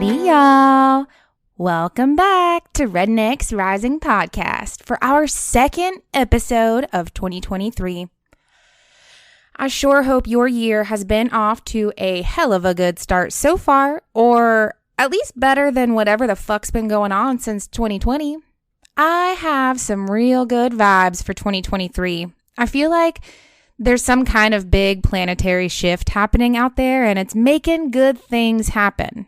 Howdy, y'all. Welcome back to Rednecks Rising Podcast for our second episode of 2023. I sure hope your year has been off to a hell of a good start so far, or at least better than whatever the fuck's been going on since 2020. I have some real good vibes for 2023. I feel like there's some kind of big planetary shift happening out there, and it's making good things happen.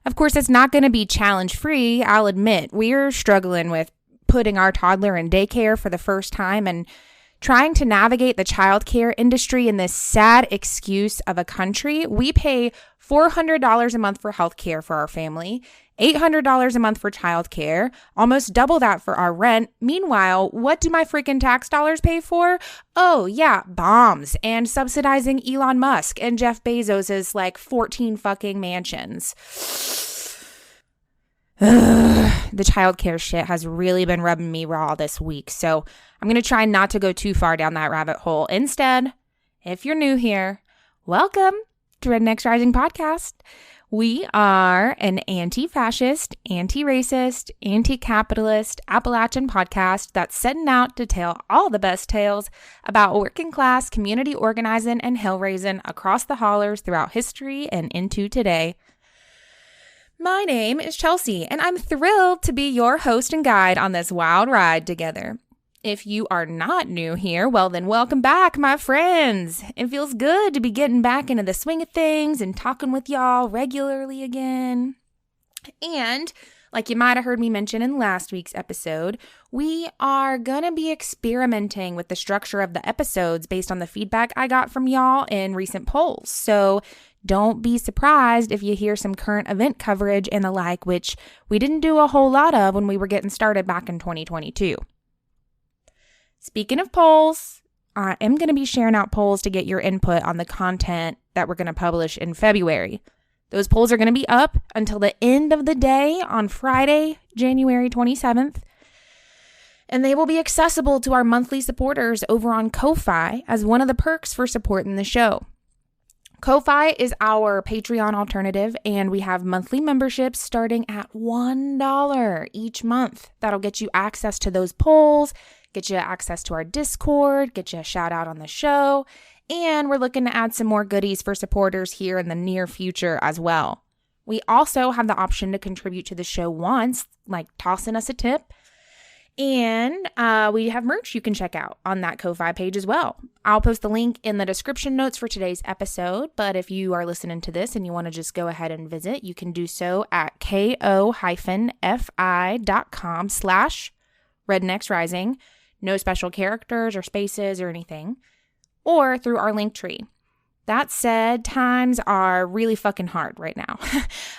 Of course, it's not going to be challenge-free, I'll admit. We're struggling with putting our toddler in daycare for the first time and trying to navigate the childcare industry in this sad excuse of a country. We pay $400 a month for healthcare for our family, $800 a month for childcare, almost double that for our rent. Meanwhile, what do my freaking tax dollars pay for? Oh, yeah, bombs and subsidizing Elon Musk and Jeff Bezos's 14 fucking mansions. The childcare shit has really been rubbing me raw this week, so I'm going to try not to go too far down that rabbit hole. Instead, if you're new here, welcome to Rednecks Rising Podcast. We are an anti-fascist, anti-racist, anti-capitalist Appalachian podcast that's setting out to tell all the best tales about working class community organizing and hell-raising across the hollers throughout history and into today. My name is Chelsea, and I'm thrilled to be your host and guide on this wild ride together. If you are not new here, well then welcome back, my friends. It feels good to be getting back into the swing of things and talking with y'all regularly again. And like you might have heard me mention in last week's episode, we are going to be experimenting with the structure of the episodes based on the feedback I got from y'all in recent polls. So don't be surprised if you hear some current event coverage and the like, which we didn't do a whole lot of when we were getting started back in 2022. Speaking of polls, I am going to be sharing out polls to get your input on the content that we're going to publish in February. Those polls are going to be up until the end of the day on Friday, January 27th. And they will be accessible to our monthly supporters over on Ko-Fi as one of the perks for supporting the show. Ko-Fi is our Patreon alternative, and we have monthly memberships starting at $1 each month. That'll get you access to those polls, get you access to our Discord, get you a shout out on the show, and we're looking to add some more goodies for supporters here in the near future as well. We also have the option to contribute to the show once, like tossing us a tip. And we have merch you can check out on that Ko-Fi page as well. I'll post the link in the description notes for today's episode, but if you are listening to this and you want to just go ahead and visit, you can do so at ko-fi.com/rednecksrising. No special characters or spaces or anything, or through our link tree. That said, times are really fucking hard right now.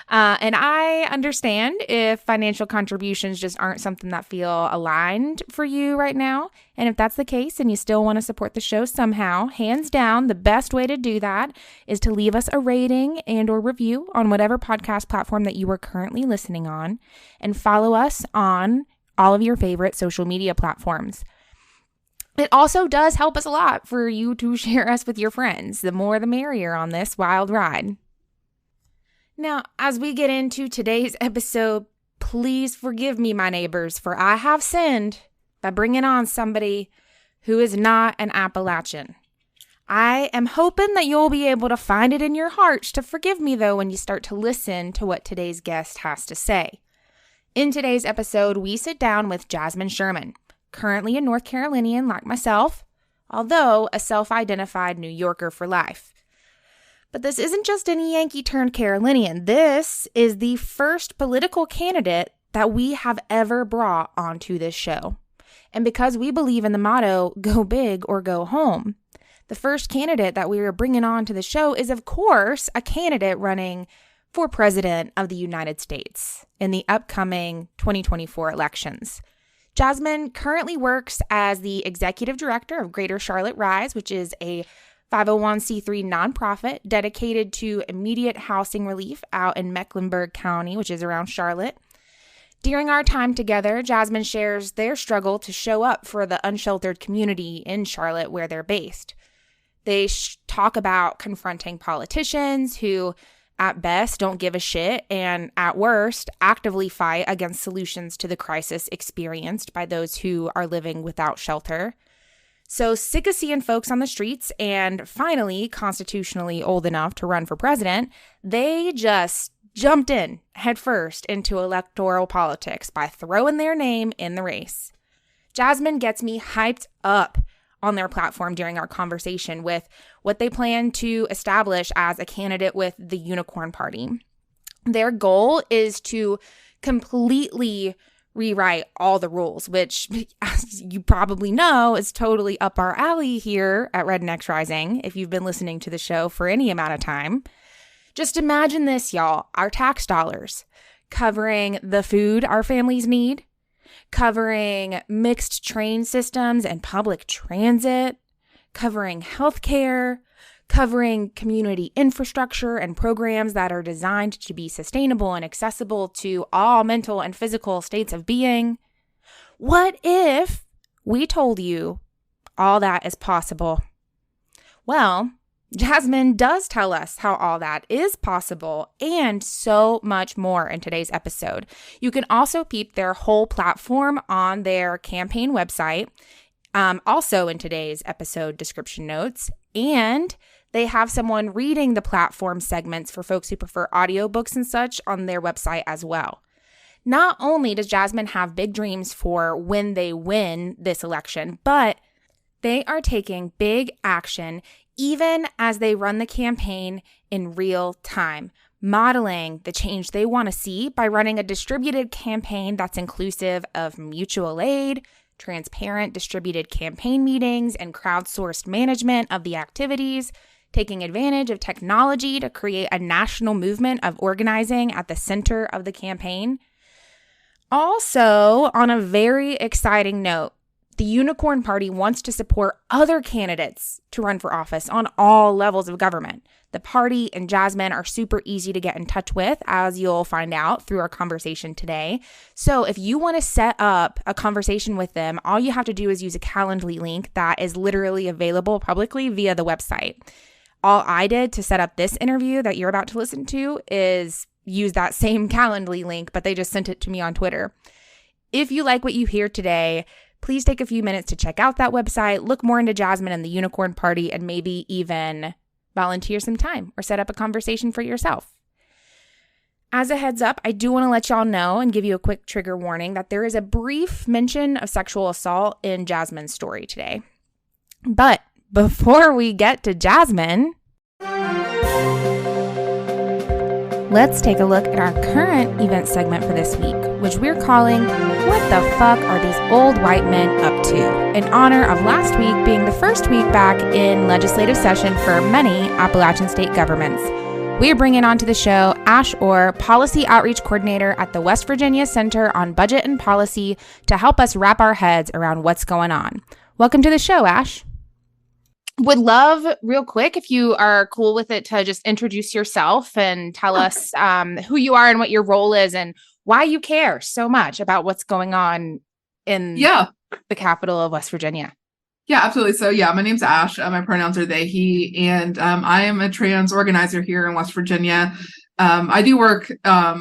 And I understand if financial contributions just aren't something that feel aligned for you right now. And if that's the case and you still want to support the show somehow, hands down, the best way to do that is to leave us a rating and or review on whatever podcast platform that you are currently listening on, and follow us on all of your favorite social media platforms. It also does help us a lot for you to share us with your friends. The more the merrier on this wild ride. Now, as we get into today's episode, please forgive me, my neighbors, for I have sinned by bringing on somebody who is not an Appalachian. I am hoping that you'll be able to find it in your hearts to forgive me, though, when you start to listen to what today's guest has to say. In today's episode, we sit down with Jasmine Sherman, currently a North Carolinian like myself, although a self-identified New Yorker for life. But this isn't just any Yankee turned Carolinian. This is the first political candidate that we have ever brought onto this show. And because we believe in the motto, go big or go home, the first candidate that we are bringing on to the show is, of course, a candidate running for President of the United States in the upcoming 2024 elections. Jasmine currently works as the executive director of Greater Charlotte Rise, which is a 501c3 nonprofit dedicated to immediate housing relief out in Mecklenburg County, which is around Charlotte. During our time together, Jasmine shares their struggle to show up for the unsheltered community in Charlotte where they're based. They talk about confronting politicians who at best don't give a shit, and at worst actively fight against solutions to the crisis experienced by those who are living without shelter. So sick of seeing folks on the streets and finally constitutionally old enough to run for president, they just jumped in headfirst into electoral politics by throwing their name in the race. Jasmine gets me hyped up on their platform during our conversation with what they plan to establish as a candidate with the Unicorn Party. Their goal is to completely rewrite all the rules, which, as you probably know, is totally up our alley here at Rednecks Rising, if you've been listening to the show for any amount of time. Just imagine this, y'all, our tax dollars covering the food our families need, covering mixed train systems and public transit, covering healthcare, covering community infrastructure and programs that are designed to be sustainable and accessible to all mental and physical states of being. What if we told you all that is possible? Well, Jasmine does tell us how all that is possible and so much more in today's episode. You can also peep their whole platform on their campaign website, also in today's episode description notes, and they have someone reading the platform segments for folks who prefer audiobooks and such on their website as well. Not only does Jasmine have big dreams for when they win this election, but they are taking big action even as they run the campaign in real time, modeling the change they want to see by running a distributed campaign that's inclusive of mutual aid, transparent distributed campaign meetings, and crowdsourced management of the activities, taking advantage of technology to create a national movement of organizing at the center of the campaign. Also, on a very exciting note, the Unicorn Party wants to support other candidates to run for office on all levels of government. The party and Jasmine are super easy to get in touch with, as you'll find out through our conversation today. So if you want to set up a conversation with them, all you have to do is use a Calendly link that is literally available publicly via the website. All I did to set up this interview that you're about to listen to is use that same Calendly link, but they just sent it to me on Twitter. If you like what you hear today, please take a few minutes to check out that website, look more into Jasmine and the Unicorn Party, and maybe even volunteer some time or set up a conversation for yourself. As a heads up, I do want to let y'all know and give you a quick trigger warning that there is a brief mention of sexual assault in Jasmine's story today. But before we get to Jasmine, let's take a look at our current event segment for this week, which we're calling What the Fuck Are These Old White Men Up To? In honor of last week being the first week back in legislative session for many Appalachian state governments. We are bringing onto the show Ash Orr, Policy Outreach Coordinator at the West Virginia Center on Budget and Policy, to help us wrap our heads around what's going on. Welcome to the show, Ash. Would love, real quick, if you are cool with it, to just introduce yourself and tell us who you are and what your role is and why you care so much about what's going on in the capital of West Virginia. Yeah, absolutely. So my name's Ash. My pronouns are they, he, and I am a trans organizer here in West Virginia. I do work a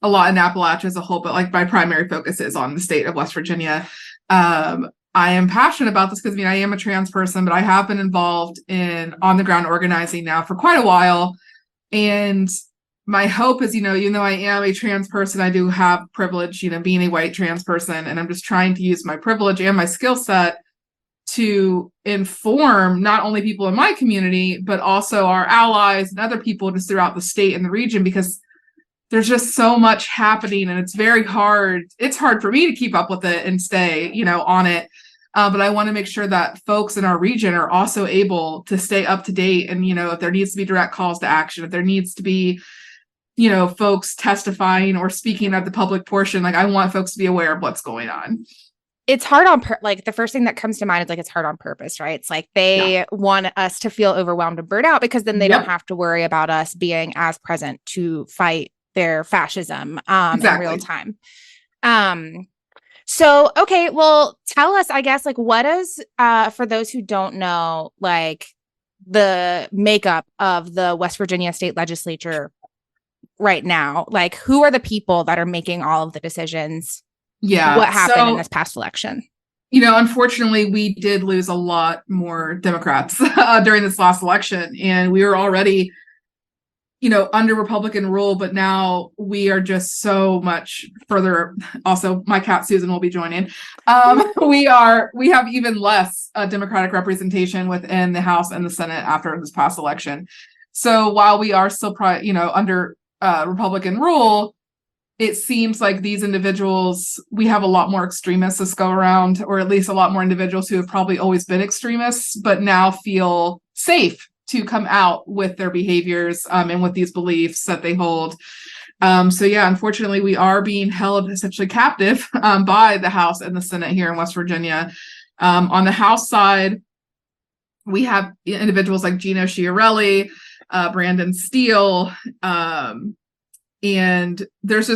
lot in Appalachia as a whole, but my primary focus is on the state of West Virginia. I am passionate about this because I am a trans person, but I have been involved in on the ground organizing now for quite a while. And my hope is, even though I am a trans person, I do have privilege, being a white trans person, and I'm just trying to use my privilege and my skill set to inform not only people in my community, but also our allies and other people just throughout the state and the region, because there's just so much happening and it's very hard. It's hard for me to keep up with it and stay, on it. But I want to make sure that folks in our region are also able to stay up to date. And, if there needs to be direct calls to action, if there needs to be, folks testifying or speaking at the public portion, I want folks to be aware of what's going on. It's hard on, the first thing that comes to mind is it's hard on purpose, right? It's they want us to feel overwhelmed and burnt out because then they don't have to worry about us being as present to fight their fascism in real time. So, okay, well, tell us, I guess, what is, for those who don't know, the makeup of the West Virginia state legislature right now? Like, who are the people that are making all of the decisions? Yeah. What happened in this past election? Unfortunately, we did lose a lot more Democrats during this last election, and we were already, under Republican rule, but now we are just so much further. Also, my cat Susan will be joining. We have even less Democratic representation within the House and the Senate after this past election. So while we are still, under Republican rule, it seems like these individuals, we have a lot more extremists this go around, or at least a lot more individuals who have probably always been extremists, but now feel safe to come out with their behaviors and with these beliefs that they hold. Unfortunately, we are being held essentially captive by the House and the Senate here in West Virginia. On the House side, we have individuals like Gino Chiarelli, Brandon Steele, and there's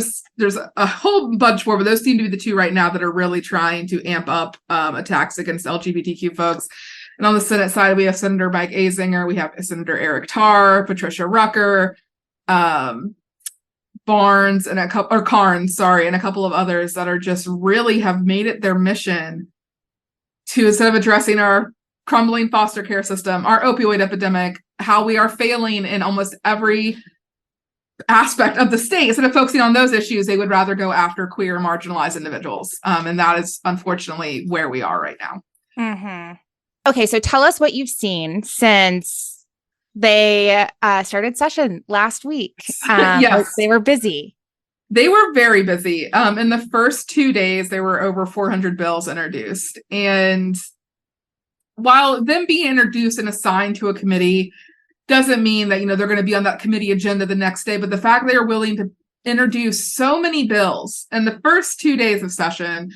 a whole bunch more, but those seem to be the two right now that are really trying to amp up attacks against LGBTQ folks. And on the Senate side, we have Senator Mike Azinger, we have Senator Eric Tarr, Patricia Rucker, Barnes, and a couple of others that are just really have made it their mission to, instead of addressing our crumbling foster care system, our opioid epidemic, how we are failing in almost every aspect of the state, instead of focusing on those issues, they would rather go after queer marginalized individuals. And that is unfortunately where we are right now. Mm-hmm. Okay, so tell us what you've seen since they started session last week. Yes. They were busy. They were very busy. In the first 2 days, there were over 400 bills introduced. And while them being introduced and assigned to a committee doesn't mean that, they're going to be on that committee agenda the next day, but the fact they are willing to introduce so many bills in the first 2 days of session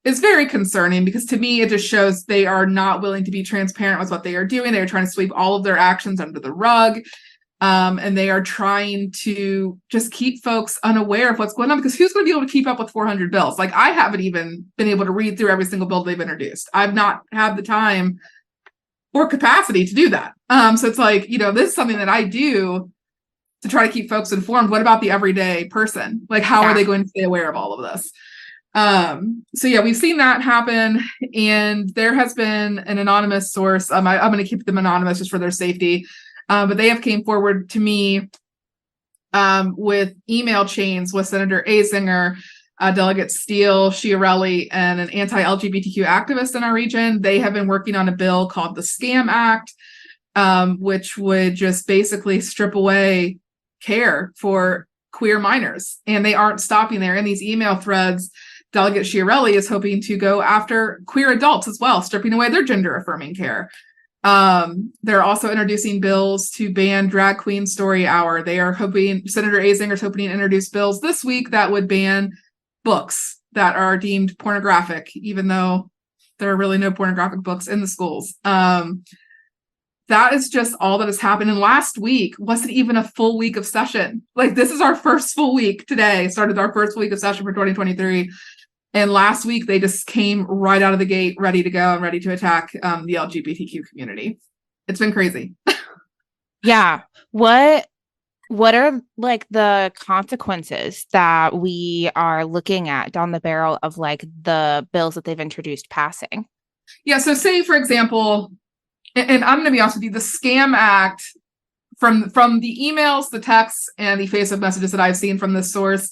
is very concerning, because to me, it just shows they are not willing to be transparent with what they are doing. They are trying to sweep all of their actions under the rug. And they are trying to just keep folks unaware of what's going on, because who's going to be able to keep up with 400 bills? Like, I haven't even been able to read through every single bill they've introduced. I've not had the time or capacity to do that. So it's like, this is something that I do to try to keep folks informed. What about the everyday person? Like, how are they going to stay aware of all of this? We've seen that happen, and there has been an anonymous source. I'm going to keep them anonymous just for their safety. But they have came forward to me with email chains with Senator Azinger, Delegate Steele, Chiarelli, and an anti-LGBTQ activist in our region. They have been working on a bill called the Scam Act, which would just basically strip away care for queer minors. And they aren't stopping there. In these email threads, Delegate Chiarelli is hoping to go after queer adults as well, stripping away their gender-affirming care. They're also introducing bills to ban drag queen story hour. They are hoping, Senator Azinger is hoping to introduce bills this week that would ban books that are deemed pornographic, even though there are really no pornographic books in the schools. That is just all that has happened. And last week wasn't even a full week of session. Like, this is our first full week today, started our first week of session for 2023. And last week, they just came right out of the gate, ready to go and ready to attack the LGBTQ community. It's been crazy. Yeah. What are like the consequences that we are looking at down the barrel of like the bills that they've introduced passing? Yeah. So say, for example, and I'm going to be honest with you, the Scam Act, from the emails, the texts, and the Facebook messages that I've seen from this source,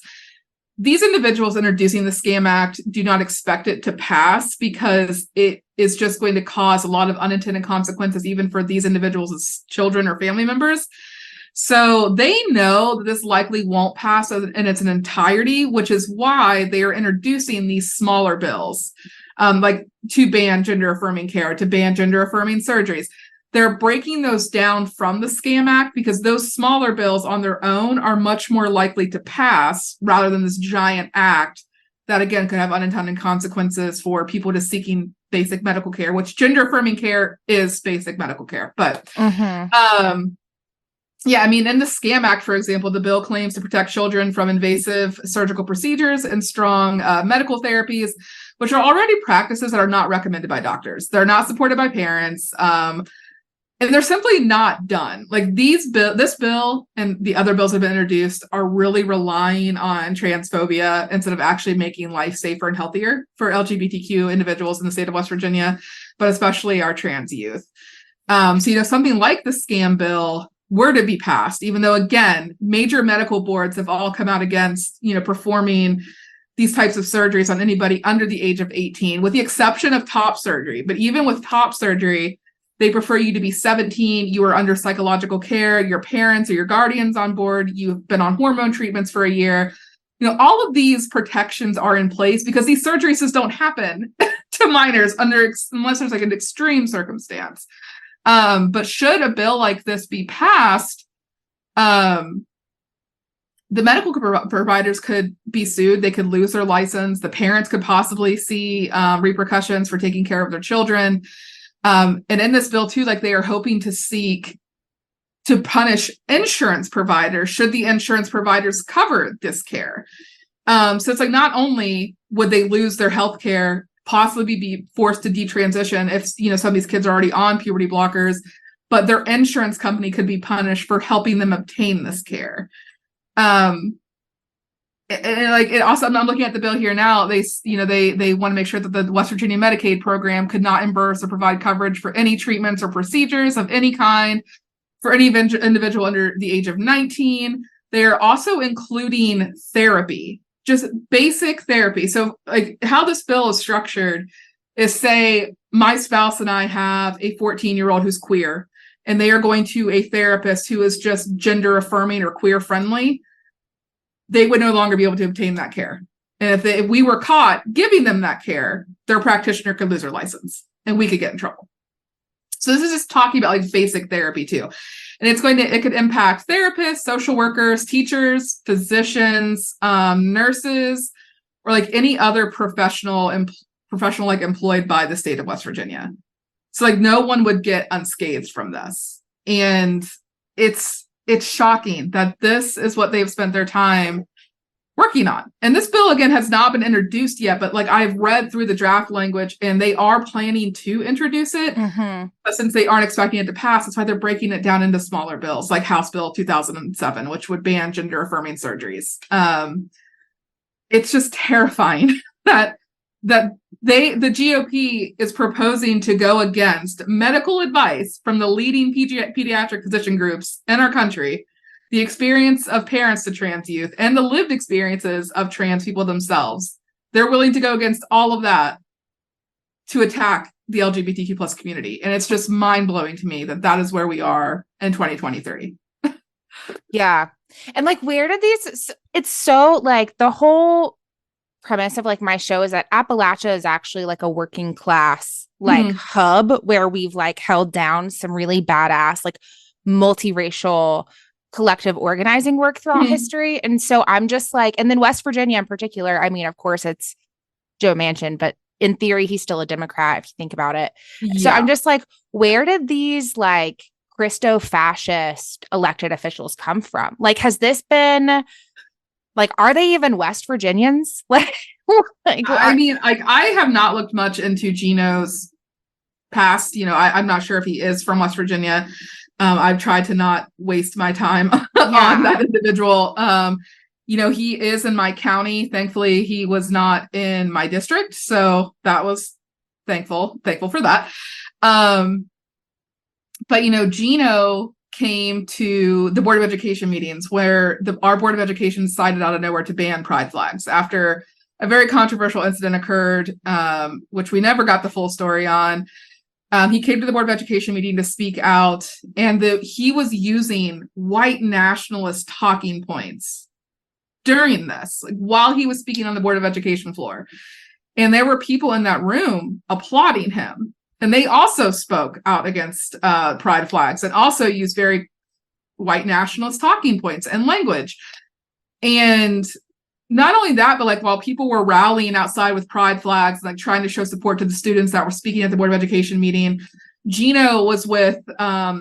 these individuals introducing the Scam Act do not expect it to pass, because it is just going to cause a lot of unintended consequences, even for these individuals' children or family members. So they know that this likely won't pass in its entirety, which is why they are introducing these smaller bills, like to ban gender-affirming care, to ban gender-affirming surgeries. They're breaking those down from the Scam Act, because those smaller bills on their own are much more likely to pass, rather than this giant act that, again, could have unintended consequences for people just seeking basic medical care, which gender-affirming care is basic medical care. But in the Scam Act, for example, the bill claims to protect children from invasive surgical procedures and strong medical therapies, which are already practices that are not recommended by doctors. They're not supported by parents. And they're simply not done. Like this bill and the other bills that have been introduced are really relying on transphobia instead of actually making life safer and healthier for LGBTQ individuals in the state of West Virginia, but especially our trans youth. So, something like the scam bill were to be passed, even though, again, major medical boards have all come out against, performing these types of surgeries on anybody under the age of 18, with the exception of top surgery. But even with top surgery, they prefer you to be 17, you are under psychological care, your parents or your guardians on board, you've been on hormone treatments for a year. All of these protections are in place because these surgeries just don't happen to minors unless there's like an extreme circumstance. But should a bill like this be passed, the medical providers could be sued. They could lose their license. The parents could possibly see repercussions for taking care of their children. And in this bill too, like they are hoping to seek to punish insurance providers should the insurance providers cover this care. So it's like not only would they lose their health care, possibly be forced to detransition if some of these kids are already on puberty blockers, but their insurance company could be punished for helping them obtain this care. And like it also, I'm looking at the bill here now. They want to make sure that the West Virginia Medicaid program could not reimburse or provide coverage for any treatments or procedures of any kind for any individual under the age of 19. They are also including therapy, just basic therapy. So like how this bill is structured is, say my spouse and I have a 14-year-old who's queer, and they are going to a therapist who is just gender affirming or queer friendly. They would no longer be able to obtain that care. And if we were caught giving them that care, their practitioner could lose their license and we could get in trouble. So this is just talking about like basic therapy too. And it could impact therapists, social workers, teachers, physicians, nurses, or like any other professional like employed by the state of West Virginia. So like no one would get unscathed from this. And it's shocking that this is what they've spent their time working on. And this bill, again, has not been introduced yet, but like I've read through the draft language and they are planning to introduce it. Mm-hmm. But since they aren't expecting it to pass, that's why they're breaking it down into smaller bills, like House Bill 2007, which would ban gender affirming surgeries. It's just terrifying that the GOP is proposing to go against medical advice from the leading pediatric physician groups in our country, the experience of parents to trans youth, and the lived experiences of trans people themselves. They're willing to go against all of that to attack the LGBTQ plus community. And it's just mind-blowing to me that that is where we are in 2023. Yeah. And like, where did it's so like the whole premise of like my show is that Appalachia is actually like a working class like hub where we've like held down some really badass like multiracial collective organizing work throughout history. And so I'm just like, and then West Virginia in particular, I mean, of course it's Joe Manchin, but in theory he's still a Democrat if you think about it. Yeah. So I'm just like, where did these like Christo-fascist elected officials come from? Like, has this been like, are they even West Virginians? Like I mean, like I have not looked much into Gino's past. I'm not sure if he is from West Virginia. I've tried to not waste my time on that individual. He is in my county. Thankfully, he was not in my district. So that was thankful for that. But Gino came to the Board of Education meetings where our Board of Education decided out of nowhere to ban pride flags after a very controversial incident occurred, which we never got the full story on. He came to the Board of Education meeting to speak out, and he was using white nationalist talking points during this, like, while he was speaking on the Board of Education floor. And there were people in that room applauding him. And they also spoke out against pride flags and also used very white nationalist talking points and language. And not only that, but like while people were rallying outside with pride flags, like trying to show support to the students that were speaking at the Board of Education meeting, Gino was with a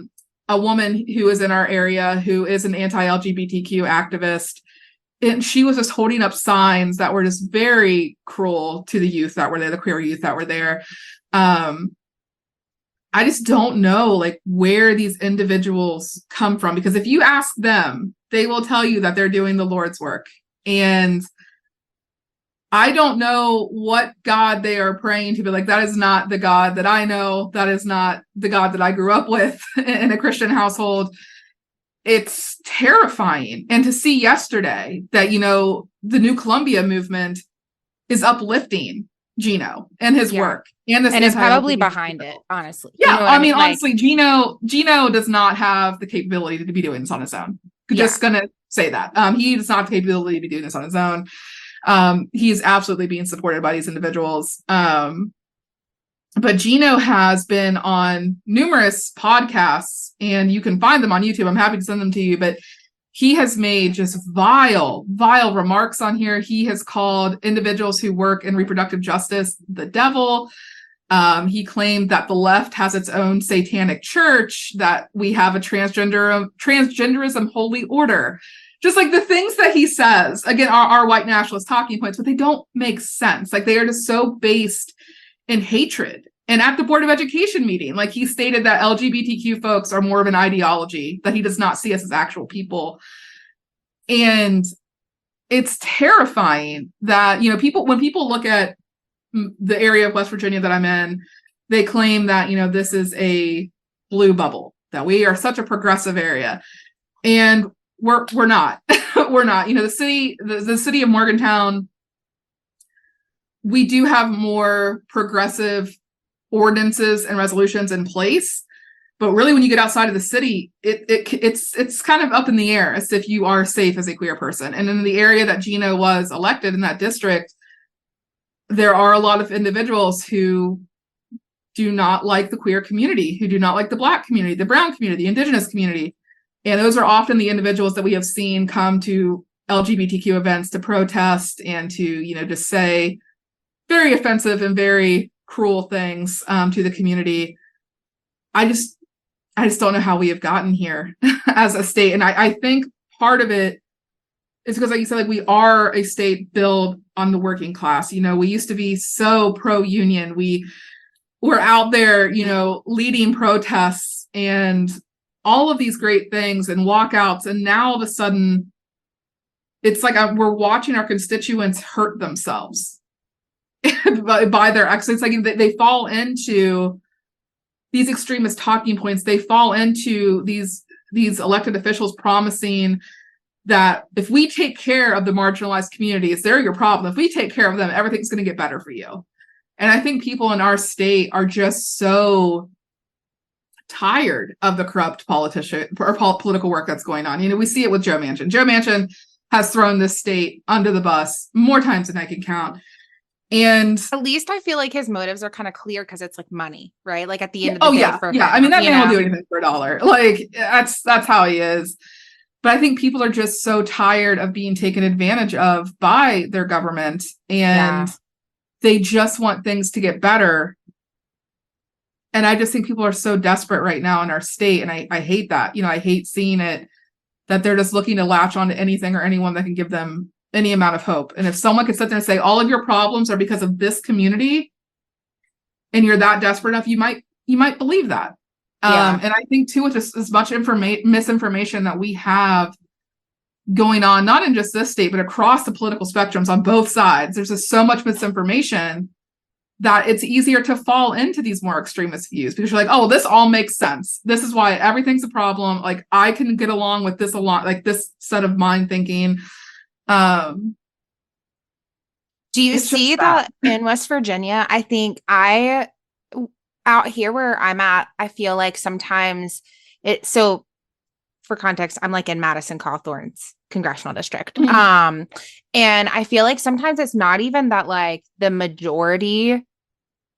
woman who is in our area who is an anti-LGBTQ activist. And she was just holding up signs that were just very cruel to the youth that were there, the queer youth that were there. I just don't know like where these individuals come from, because if you ask them, they will tell you that they're doing the Lord's work. And I don't know what God they are praying to, but like, that is not the God that I know. That is not the God that I grew up with in a Christian household. It's terrifying. And to see yesterday that, you know, the New Columbia movement is uplifting Gino and his work. And is probably behind it, honestly. Yeah, you know I mean, honestly, Gino does not have the capability to be doing this on his own. Just gonna say that. He does not have the capability to be doing this on his own. He's absolutely being supported by these individuals. But Gino has been on numerous podcasts, and you can find them on YouTube. I'm happy to send them to you, but he has made just vile remarks on here. He has called individuals who work in reproductive justice the devil. He claimed that the left has its own satanic church, that we have a transgenderism holy order. Just like the things that he says, again, are white nationalist talking points, but they don't make sense. Like, they are just so based in hatred. And at the Board of Education meeting, like, he stated that LGBTQ folks are more of an ideology, that he does not see us as actual people. And it's terrifying that, you know, when people look at the area of West Virginia that I'm in, they claim that, you know, this is a blue bubble, that we are such a progressive area. And we're not. We're not. You know, the city of Morgantown, we do have more progressive ordinances and resolutions in place, but really when you get outside of the city, it's kind of up in the air as if you are safe as a queer person. And in the area that Gino was elected in that district, there are a lot of individuals who do not like the queer community, who do not like the Black community, the brown community, the Indigenous community. And those are often the individuals that we have seen come to LGBTQ events to protest and to, you know, just say very offensive and very cruel things to the community. I just don't know how we have gotten here as a state. And I think part of it is because, like you said, like, we are a state built on the working class. You know, we used to be so pro-union. We were out there, you know, leading protests and all of these great things and walkouts. And now all of a sudden, it's like we're watching our constituents hurt themselves by their actions. It's like they fall into these extremist talking points. They fall into these elected officials promising that if we take care of the marginalized communities, they're your problem. If we take care of them, everything's going to get better for you. And I think people in our state are just so tired of the corrupt political work that's going on. You know, we see it with Joe Manchin. Joe Manchin has thrown this state under the bus more times than I can count. And at least I feel like his motives are kind of clear, because it's like money, right? Like, at the end of the day, for him, I mean, that man will do anything for $1. Like, that's how he is. But I think people are just so tired of being taken advantage of by their government, and they just want things to get better. And I just think people are so desperate right now in our state. And I hate that. You know, I hate seeing it, that they're just looking to latch on to anything or anyone that can give them any amount of hope. And if someone could sit there and say, all of your problems are because of this community, and you're that desperate enough, you might believe that. And I think too, with just as much misinformation that we have going on, not in just this state, but across the political spectrums on both sides, there's just so much misinformation that it's easier to fall into these more extremist views, because you're like, oh, this all makes sense. This is why everything's a problem. Like, I can get along with this a lot, like this set of mind thinking. Do you see that in West Virginia? I think out here where I'm at, I feel like sometimes so for context, I'm like in Madison Cawthorn's congressional district. Mm-hmm. And I feel like sometimes it's not even that like the majority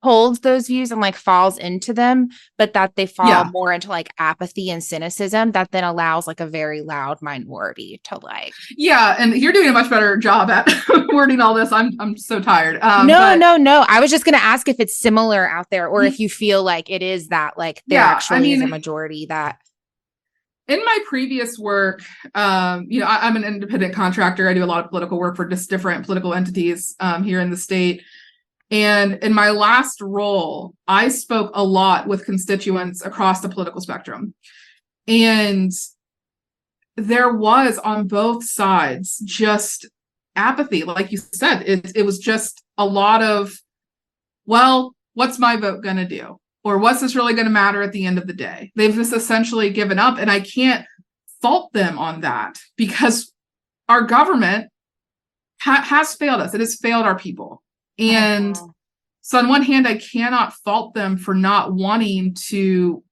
holds those views and like falls into them, but that they fall more into like apathy and cynicism that then allows like a very loud minority to like. Yeah. And you're doing a much better job at wording all this. I'm so tired. No. I was just going to ask if it's similar out there, or if you feel like it is that like there actually is a majority that. In my previous work, you know, I'm an independent contractor. I do a lot of political work for just different political entities here in the state. And in my last role, I spoke a lot with constituents across the political spectrum. And there was on both sides just apathy. Like you said, it was just a lot of, well, what's my vote going to do? Or what's this really going to matter at the end of the day? They've just essentially given up. And I can't fault them on that because our government has failed us. It has failed our people. And so on one hand, I cannot fault them for not wanting to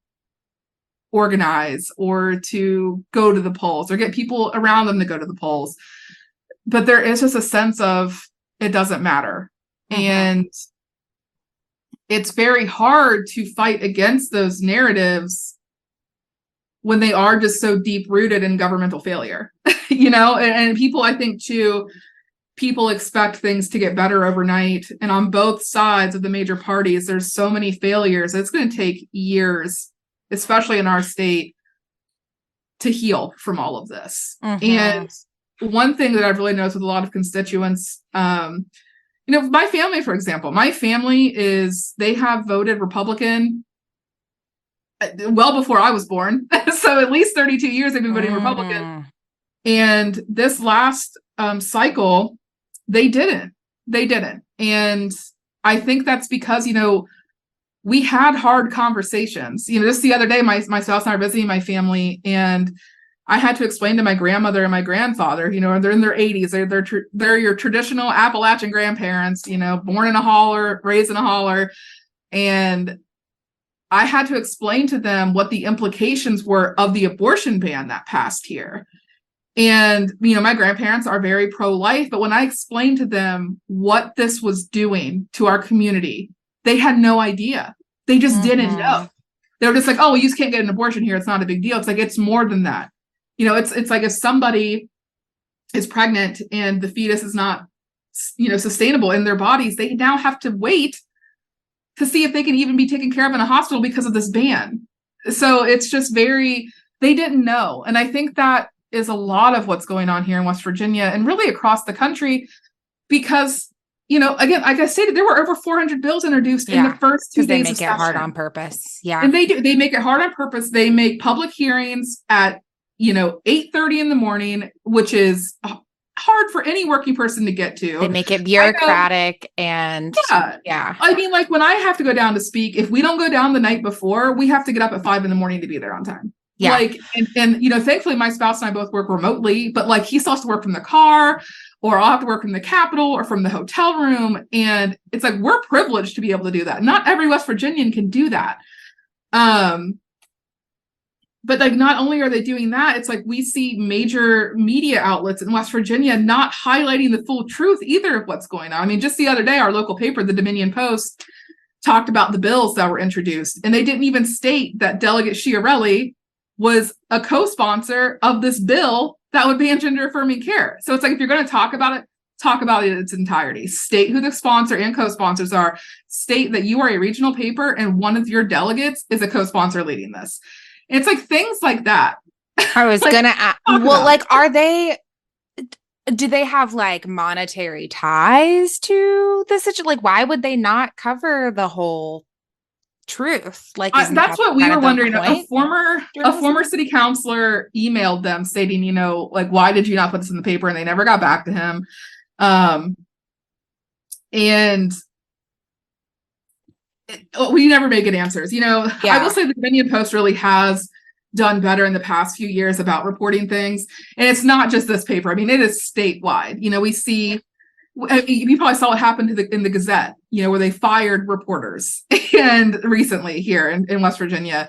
organize or to go to the polls or get people around them to go to the polls. But there is just a sense of it doesn't matter. And it's very hard to fight against those narratives when they are just so deep rooted in governmental failure, and people, I think too, people expect things to get better overnight. And on both sides of the major parties, there's so many failures. It's going to take years, especially in our state, to heal from all of this. And one thing that I've really noticed with a lot of constituents, my family, for example, they have voted Republican well before I was born. So at least 32 years they've been voting Republican. And this last cycle, they didn't. And I think that's because, we had hard conversations. Just the other day, my spouse and I are visiting my family, and I had to explain to my grandmother and my grandfather, they're in their 80s. They're your traditional Appalachian grandparents, born in a holler, raised in a holler. And I had to explain to them what the implications were of the abortion ban that passed here. And, my grandparents are very pro-life, but when I explained to them what this was doing to our community, they had no idea. They just didn't know. They were just like, oh, well, you just can't get an abortion here. It's not a big deal. It's like, it's more than that. It's like if somebody is pregnant and the fetus is not, sustainable in their bodies, they now have to wait to see if they can even be taken care of in a hospital because of this ban. So it's just they didn't know. And I think that is a lot of what's going on here in West Virginia and really across the country, because, again, like I stated, there were over 400 bills introduced in the first 2 days of session. They make it hard on purpose. Yeah. And they make it hard on purpose. They make public hearings at, 8:30 in the morning, which is hard for any working person to get to. They make it bureaucratic and I mean, like when I have to go down to speak, if we don't go down the night before, we have to get up at 5 a.m. to be there on time. Yeah. Like, and thankfully my spouse and I both work remotely, but like he still has to work from the car, or I'll have to work from the Capitol or from the hotel room. And it's like, we're privileged to be able to do that. Not every West Virginian can do that. But like, not only are they doing that, it's like we see major media outlets in West Virginia not highlighting the full truth either of what's going on. I mean, just the other day, our local paper, the Dominion Post, talked about the bills that were introduced, and they didn't even state that Delegate Schiarelli was a co-sponsor of this bill that would ban gender-affirming care. So it's like, if you're going to talk about it in its entirety. State who the sponsor and co-sponsors are. State that you are a regional paper and one of your delegates is a co-sponsor leading this. It's like things like that. I was like, gonna ask, do they have like monetary ties to this situation? Like, why would they not cover the whole truth? Like, that's what we were wondering. A former city councilor emailed them stating, like, why did you not put this in the paper? And they never got back to him. We never make good answers. I will say the Dominion Post really has done better in the past few years about reporting things. And it's not just this paper. I mean, it is statewide. We see, you probably saw what happened in the Gazette, where they fired reporters. And recently here in West Virginia,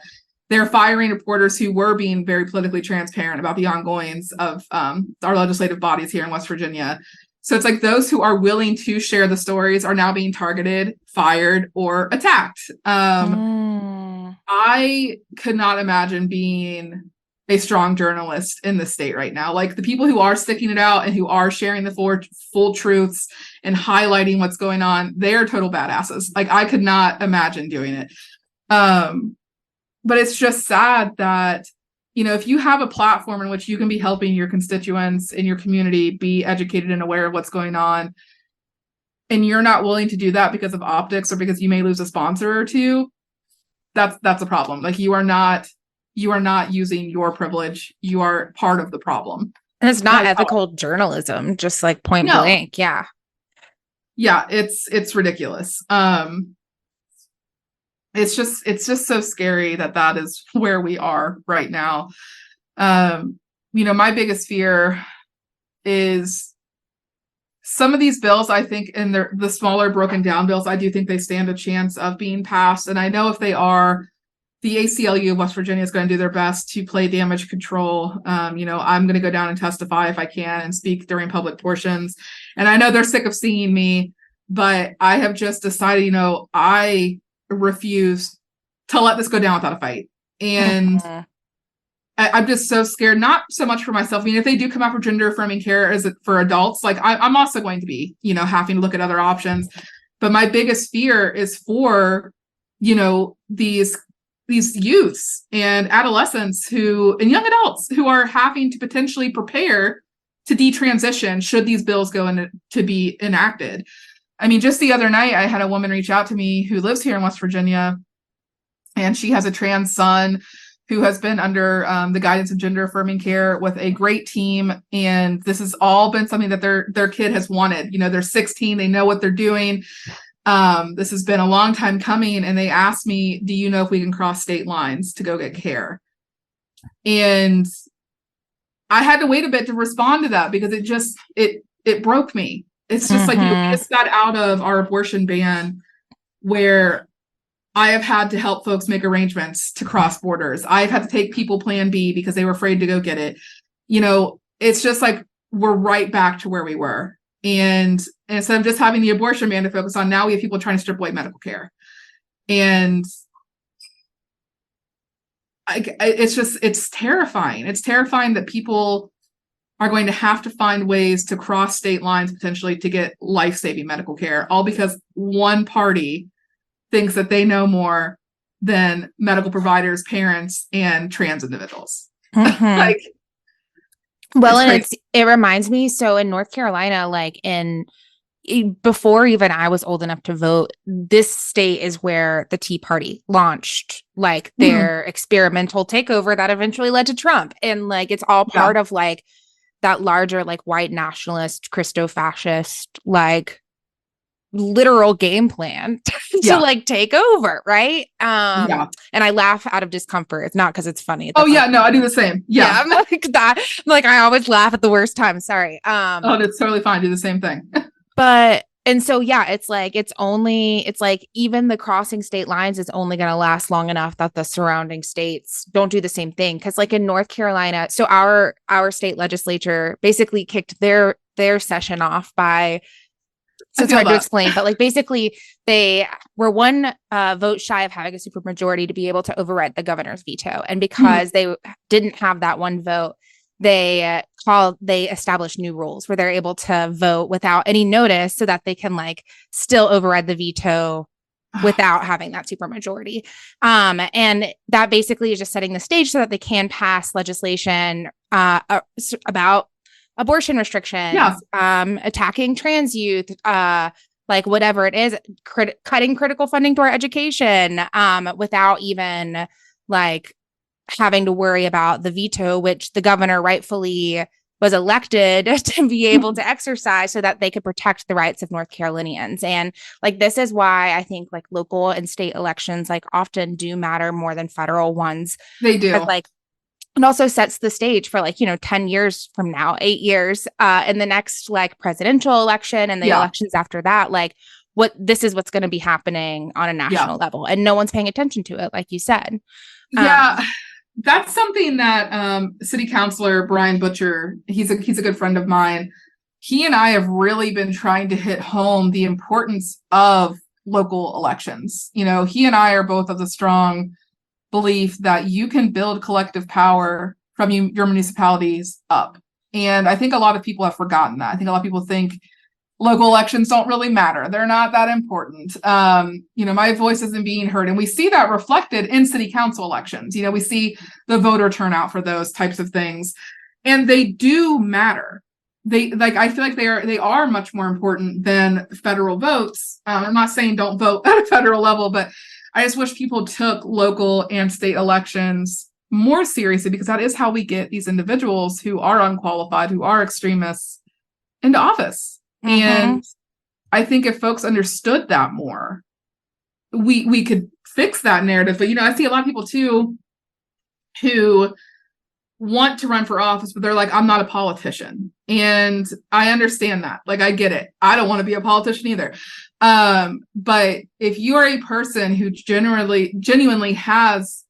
they're firing reporters who were being very politically transparent about the ongoings of our legislative bodies here in West Virginia. So it's like those who are willing to share the stories are now being targeted, fired, or attacked. I could not imagine being a strong journalist in the state right now. Like the people who are sticking it out and who are sharing the full truths and highlighting what's going on, they are total badasses. Like I could not imagine doing it. But it's just sad that, if you have a platform in which you can be helping your constituents in your community be educated and aware of what's going on, and you're not willing to do that because of optics or because you may lose a sponsor or two, that's a problem. Like you are not using your privilege. You are part of the problem. And it's not ethical journalism, just like point blank. Yeah. Yeah, it's ridiculous. It's just so scary that is where we are right now. My biggest fear is some of these bills, I think, in the smaller broken down bills, I do think they stand a chance of being passed. And I know if they are, the ACLU of West Virginia is going to do their best to play damage control. I'm going to go down and testify if I can and speak during public portions. And I know they're sick of seeing me, but I have just decided, I refuse to let this go down without a fight. And I'm just so scared, not so much for myself. I mean, if they do come out for gender affirming care as for adults, like I'm also going to be, having to look at other options. But my biggest fear is for, these youths and adolescents and young adults who are having to potentially prepare to detransition should these bills go into to be enacted. I mean, just the other night, I had a woman reach out to me who lives here in West Virginia, and she has a trans son who has been under the guidance of gender affirming care with a great team. And this has all been something that their kid has wanted. They're 16, they know what they're doing. This has been a long time coming. And they asked me, do you know if we can cross state lines to go get care? And I had to wait a bit to respond to that because it broke me. It's just like, we just got out of our abortion ban where I have had to help folks make arrangements to cross borders. I've had to take people Plan B because they were afraid to go get it. It's just like we're right back to where we were. And instead of just having the abortion ban to focus on, now we have people trying to strip away medical care. And it's terrifying. It's terrifying that people are going to have to find ways to cross state lines potentially to get life-saving medical care, all because one party thinks that they know more than medical providers, parents, and trans individuals. Well, and it reminds me, so in North Carolina, before even I was old enough to vote, this state is where the Tea Party launched their experimental takeover that eventually led to Trump. And it's all part of that larger white nationalist, Christo-fascist, literal game plan to take over, right? And I laugh out of discomfort. It's not because it's funny. No, I do the same. I'm like that. I always laugh at the worst time. Sorry. It's totally fine. Do the same thing. And so it's even the crossing state lines is only going to last long enough that the surrounding states don't do the same thing. Because in North Carolina, so our state legislature basically kicked their session off by. So it's hard to explain, but basically they were one vote shy of having a supermajority to be able to override the governor's veto. And because they didn't have that one vote, they established new rules where they're able to vote without any notice so that they can still override the veto without having that supermajority. And that basically is just setting the stage so that they can pass legislation about abortion restrictions, attacking trans youth, whatever it is, cutting critical funding to our education, without even having to worry about the veto, which the governor rightfully was elected to be able to exercise so that they could protect the rights of North Carolinians. And this is why I think local and state elections often do matter more than federal ones. They do. It also sets the stage for 10 years from now, 8 years, in the next presidential election and the elections after that, this is what's going to be happening on a national level, and no one's paying attention to it, like you said. That's something that City Councilor Brian Butcher, he's a good friend of mine. He and I have really been trying to hit home the importance of local elections. He and I are both of the strong belief that you can build collective power from your municipalities up. And I think a lot of people have forgotten that. I think a lot of people think local elections don't really matter. They're not that important. My voice isn't being heard. And we see that reflected in city council elections. We see the voter turnout for those types of things. And they do matter. I feel like they are much more important than federal votes. I'm not saying don't vote at a federal level, but I just wish people took local and state elections more seriously, because that is how we get these individuals who are unqualified, who are extremists, into office. Mm-hmm. And I think if folks understood that more, we could fix that narrative. But, I see a lot of people too who want to run for office, but they're like, I'm not a politician. And I understand that. Like, I get it. I don't want to be a politician either. But if you are a person who genuinely has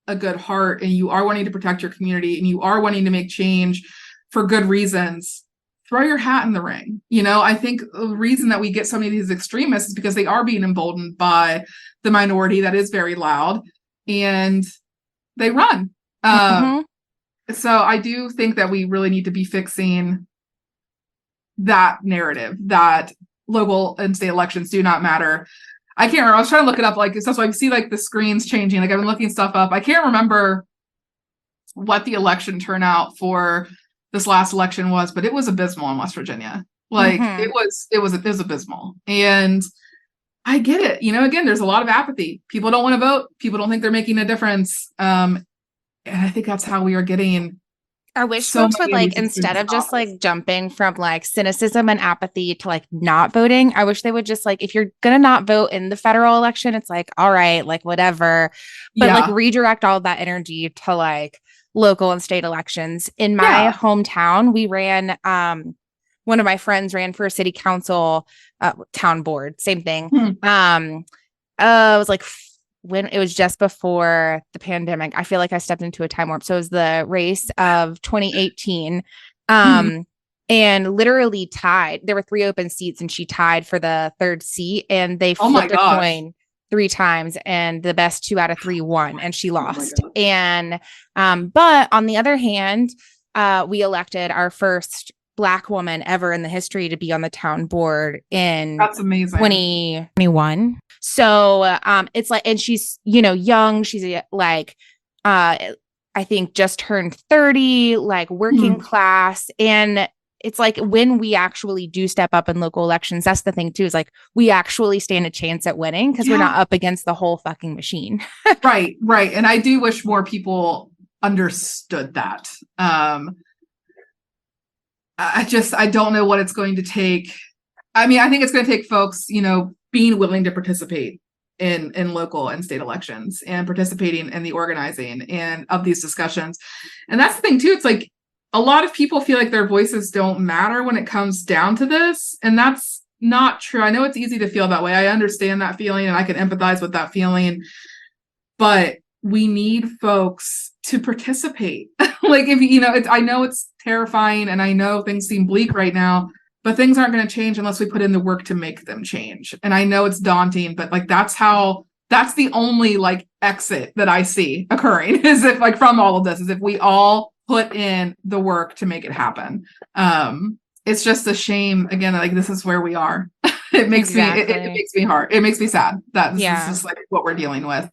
a good heart, and you are wanting to protect your community, and you are wanting to make change for good reasons, throw your hat in the ring. I think the reason that we get so many of these extremists is because they are being emboldened by the minority that is very loud, and they run. So I do think that we really need to be fixing that narrative that local and state elections do not matter. I can't remember. I was trying to look it up. Like, so I see like the screens changing. Like, I've been looking stuff up. I can't remember what the election turnout for this last election was, but it was abysmal in West Virginia. Like, it was abysmal. And I get it. Again, there's a lot of apathy. People don't want to vote. People don't think they're making a difference. And I think that's how we are getting. I wish folks would, like, instead of just like jumping from like cynicism and apathy to like not voting, I wish they would just, like, if you're gonna not vote in the federal election, it's like, all right, like, whatever, but like redirect all of that energy to like local and state elections. In my hometown, we ran one of my friends ran for a city council, town board, same thing. It was like when it was just before the pandemic. I feel like I stepped into a time warp. So it was the race of 2018, and literally tied. There were 3 open seats, and she tied for the 3rd seat, and they flipped a coin 3 times, and the best 2 out of 3 won, and she lost. And but on the other hand, we elected our first Black woman ever in the history to be on the town board in That's amazing. 2021. So it's like, and she's, young. She's like, I think just turned 30, like working class. And it's like, when we actually do step up in local elections, that's the thing too, is like, we actually stand a chance at winning, because we're not up against the whole fucking machine. Right. And I do wish more people understood that. I don't know what it's going to take. I mean, I think it's going to take folks, being willing to participate in local and state elections, and participating in the organizing and of these discussions. And that's the thing too. It's like, a lot of people feel like their voices don't matter when it comes down to this. And that's not true. I know it's easy to feel that way. I understand that feeling, and I can empathize with that feeling, but we need folks to participate. Like, if I know it's terrifying, and I know things seem bleak right now, but things aren't going to change unless we put in the work to make them change. And I know it's daunting, but like, that's the only like exit that I see occurring, is if, like, from all of this, is if we all put in the work to make it happen. It's just a shame, again, like, this is where we are. It makes me hard. It makes me sad that this is just like what we're dealing with.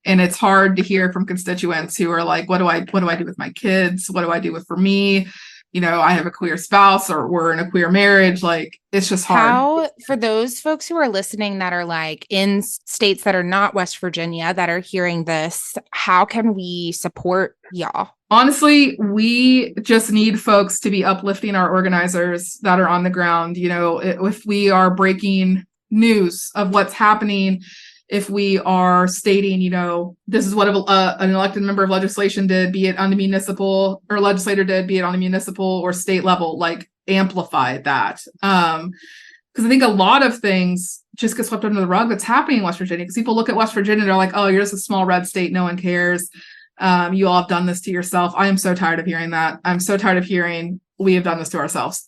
And it's hard to hear from constituents who are like, what do I do with my kids? What do I do for me? I have a queer spouse, or we're in a queer marriage. Like, it's just hard. For those folks who are listening that are like in states that are not West Virginia, that are hearing this, how can we support y'all? Honestly, we just need folks to be uplifting our organizers that are on the ground. If we are breaking news of what's happening, if we are stating, this is what an elected member of legislation did, be it on the municipal, or legislator did, be it on the municipal or state level, like, amplify that. Because I think a lot of things just get swept under the rug that's happening in West Virginia. Because people look at West Virginia, they're like, oh, you're just a small red state, no one cares. You all have done this to yourself. I am so tired of hearing that. I'm so tired of hearing we have done this to ourselves.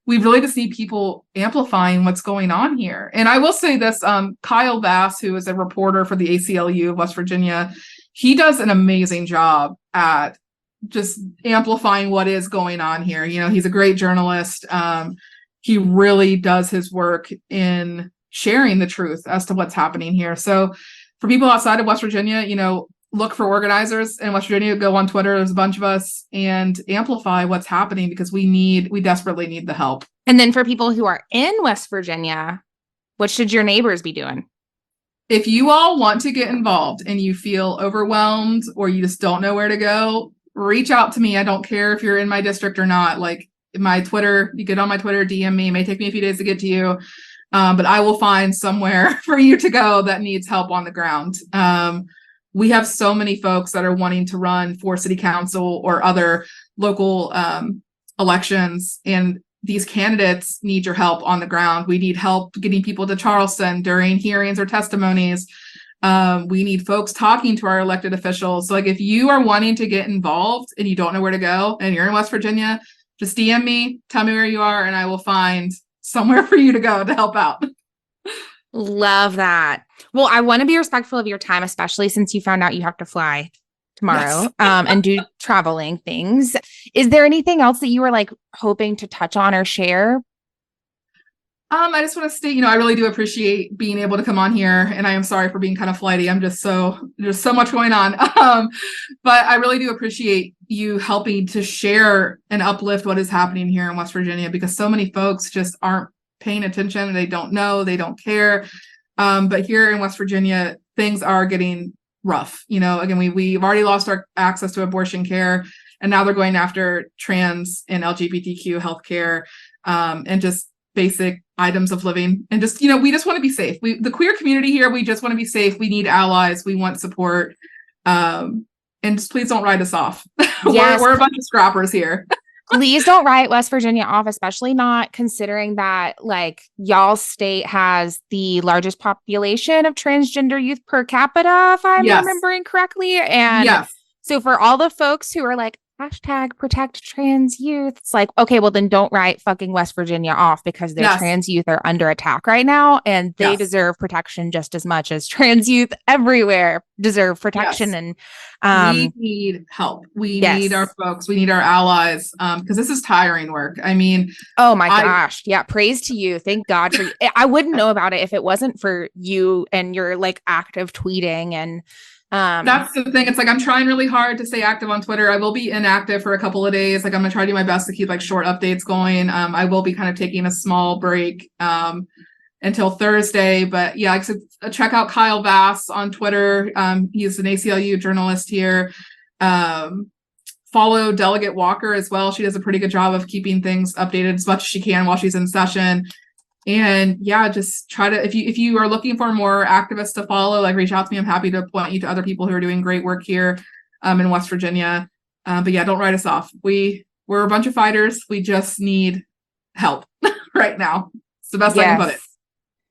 We really just need people amplifying what's going on here. And I will say this, Kyle Bass, who is a reporter for the ACLU of West Virginia, he does an amazing job at just amplifying what is going on here. He's a great journalist. He really does his work in sharing the truth as to what's happening here. So for people outside of West Virginia, look for organizers in West Virginia, go on Twitter, there's a bunch of us, and amplify what's happening because we desperately need the help. And then for people who are in West Virginia, what should your neighbors be doing? If you all want to get involved and you feel overwhelmed or you just don't know where to go, reach out to me. I don't care if you're in my district or not. Like my Twitter, you get on my Twitter, DM me. It may take me a few days to get to you, but I will find somewhere for you to go that needs help on the ground. We have so many folks that are wanting to run for city council or other local elections, and these candidates need your help on the ground. We need help getting people to Charleston during hearings or testimonies. We need folks talking to our elected officials. So like if you are wanting to get involved and you don't know where to go and you're in West Virginia, just DM me, tell me where you are, and I will find somewhere for you to go to help out. Love that. Well, I want to be respectful of your time, especially since you found out you have to fly tomorrow, Yes. And do traveling things. Is there anything else that you were like hoping to touch on or share? I just want to state, I really do appreciate being able to come on here, and I am sorry for being kind of flighty. There's so much going on. But I really do appreciate you helping to share and uplift what is happening here in West Virginia, because so many folks just aren't paying attention. They don't know, they don't care. But here in West Virginia, things are getting rough. Again, we've already lost our access to abortion care, and now they're going after trans and LGBTQ healthcare, and just basic items of living. And just, we just want to be safe. The queer community here, we just want to be safe. We need allies. We want support. And just please don't write us off. Yes. We're a bunch of scrappers here. Please don't write West Virginia off, especially not considering that like y'all's state has the largest population of transgender youth per capita, if I'm remembering correctly. And so for all the folks who are like, #protect trans youth, it's like, okay, well then don't write fucking West Virginia off, because their trans youth are under attack right now, and they deserve protection just as much as trans youth everywhere deserve protection. And we need help. We need our folks. We need our allies, because this is tiring work. I mean, oh my gosh. Yeah. Praise to you. Thank God for you. I wouldn't know about it if it wasn't for you and your like active tweeting. And that's the thing. It's like I'm trying really hard to stay active on Twitter. I will be inactive for a couple of days. Like I'm gonna try to do my best to keep like short updates going. I will be kind of taking a small break until Thursday. But yeah, like I said, check out Kyle Vass on Twitter. He's an ACLU journalist here. Follow Delegate Walker as well. She does a pretty good job of keeping things updated as much as she can while she's in session. And yeah, just try to, if you are looking for more activists to follow, like reach out to me. I'm happy to point you to other people who are doing great work here in West Virginia. But yeah, don't write us off. We're a bunch of fighters. We just need help right now. It's the best I can put it.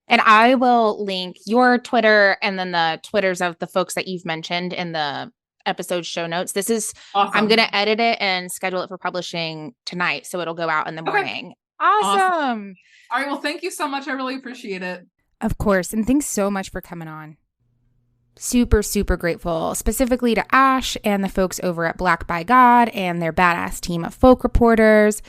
And I will link your Twitter and then the Twitters of the folks that you've mentioned in the episode show notes. This is awesome. I'm going to edit it and schedule it for publishing tonight, so it'll go out in the morning. Awesome. All right. Well, thank you so much. I really appreciate it. Of course. And thanks so much for coming on. Super, super grateful, specifically to Ash and the folks over at Black by God and their badass team of folk reporters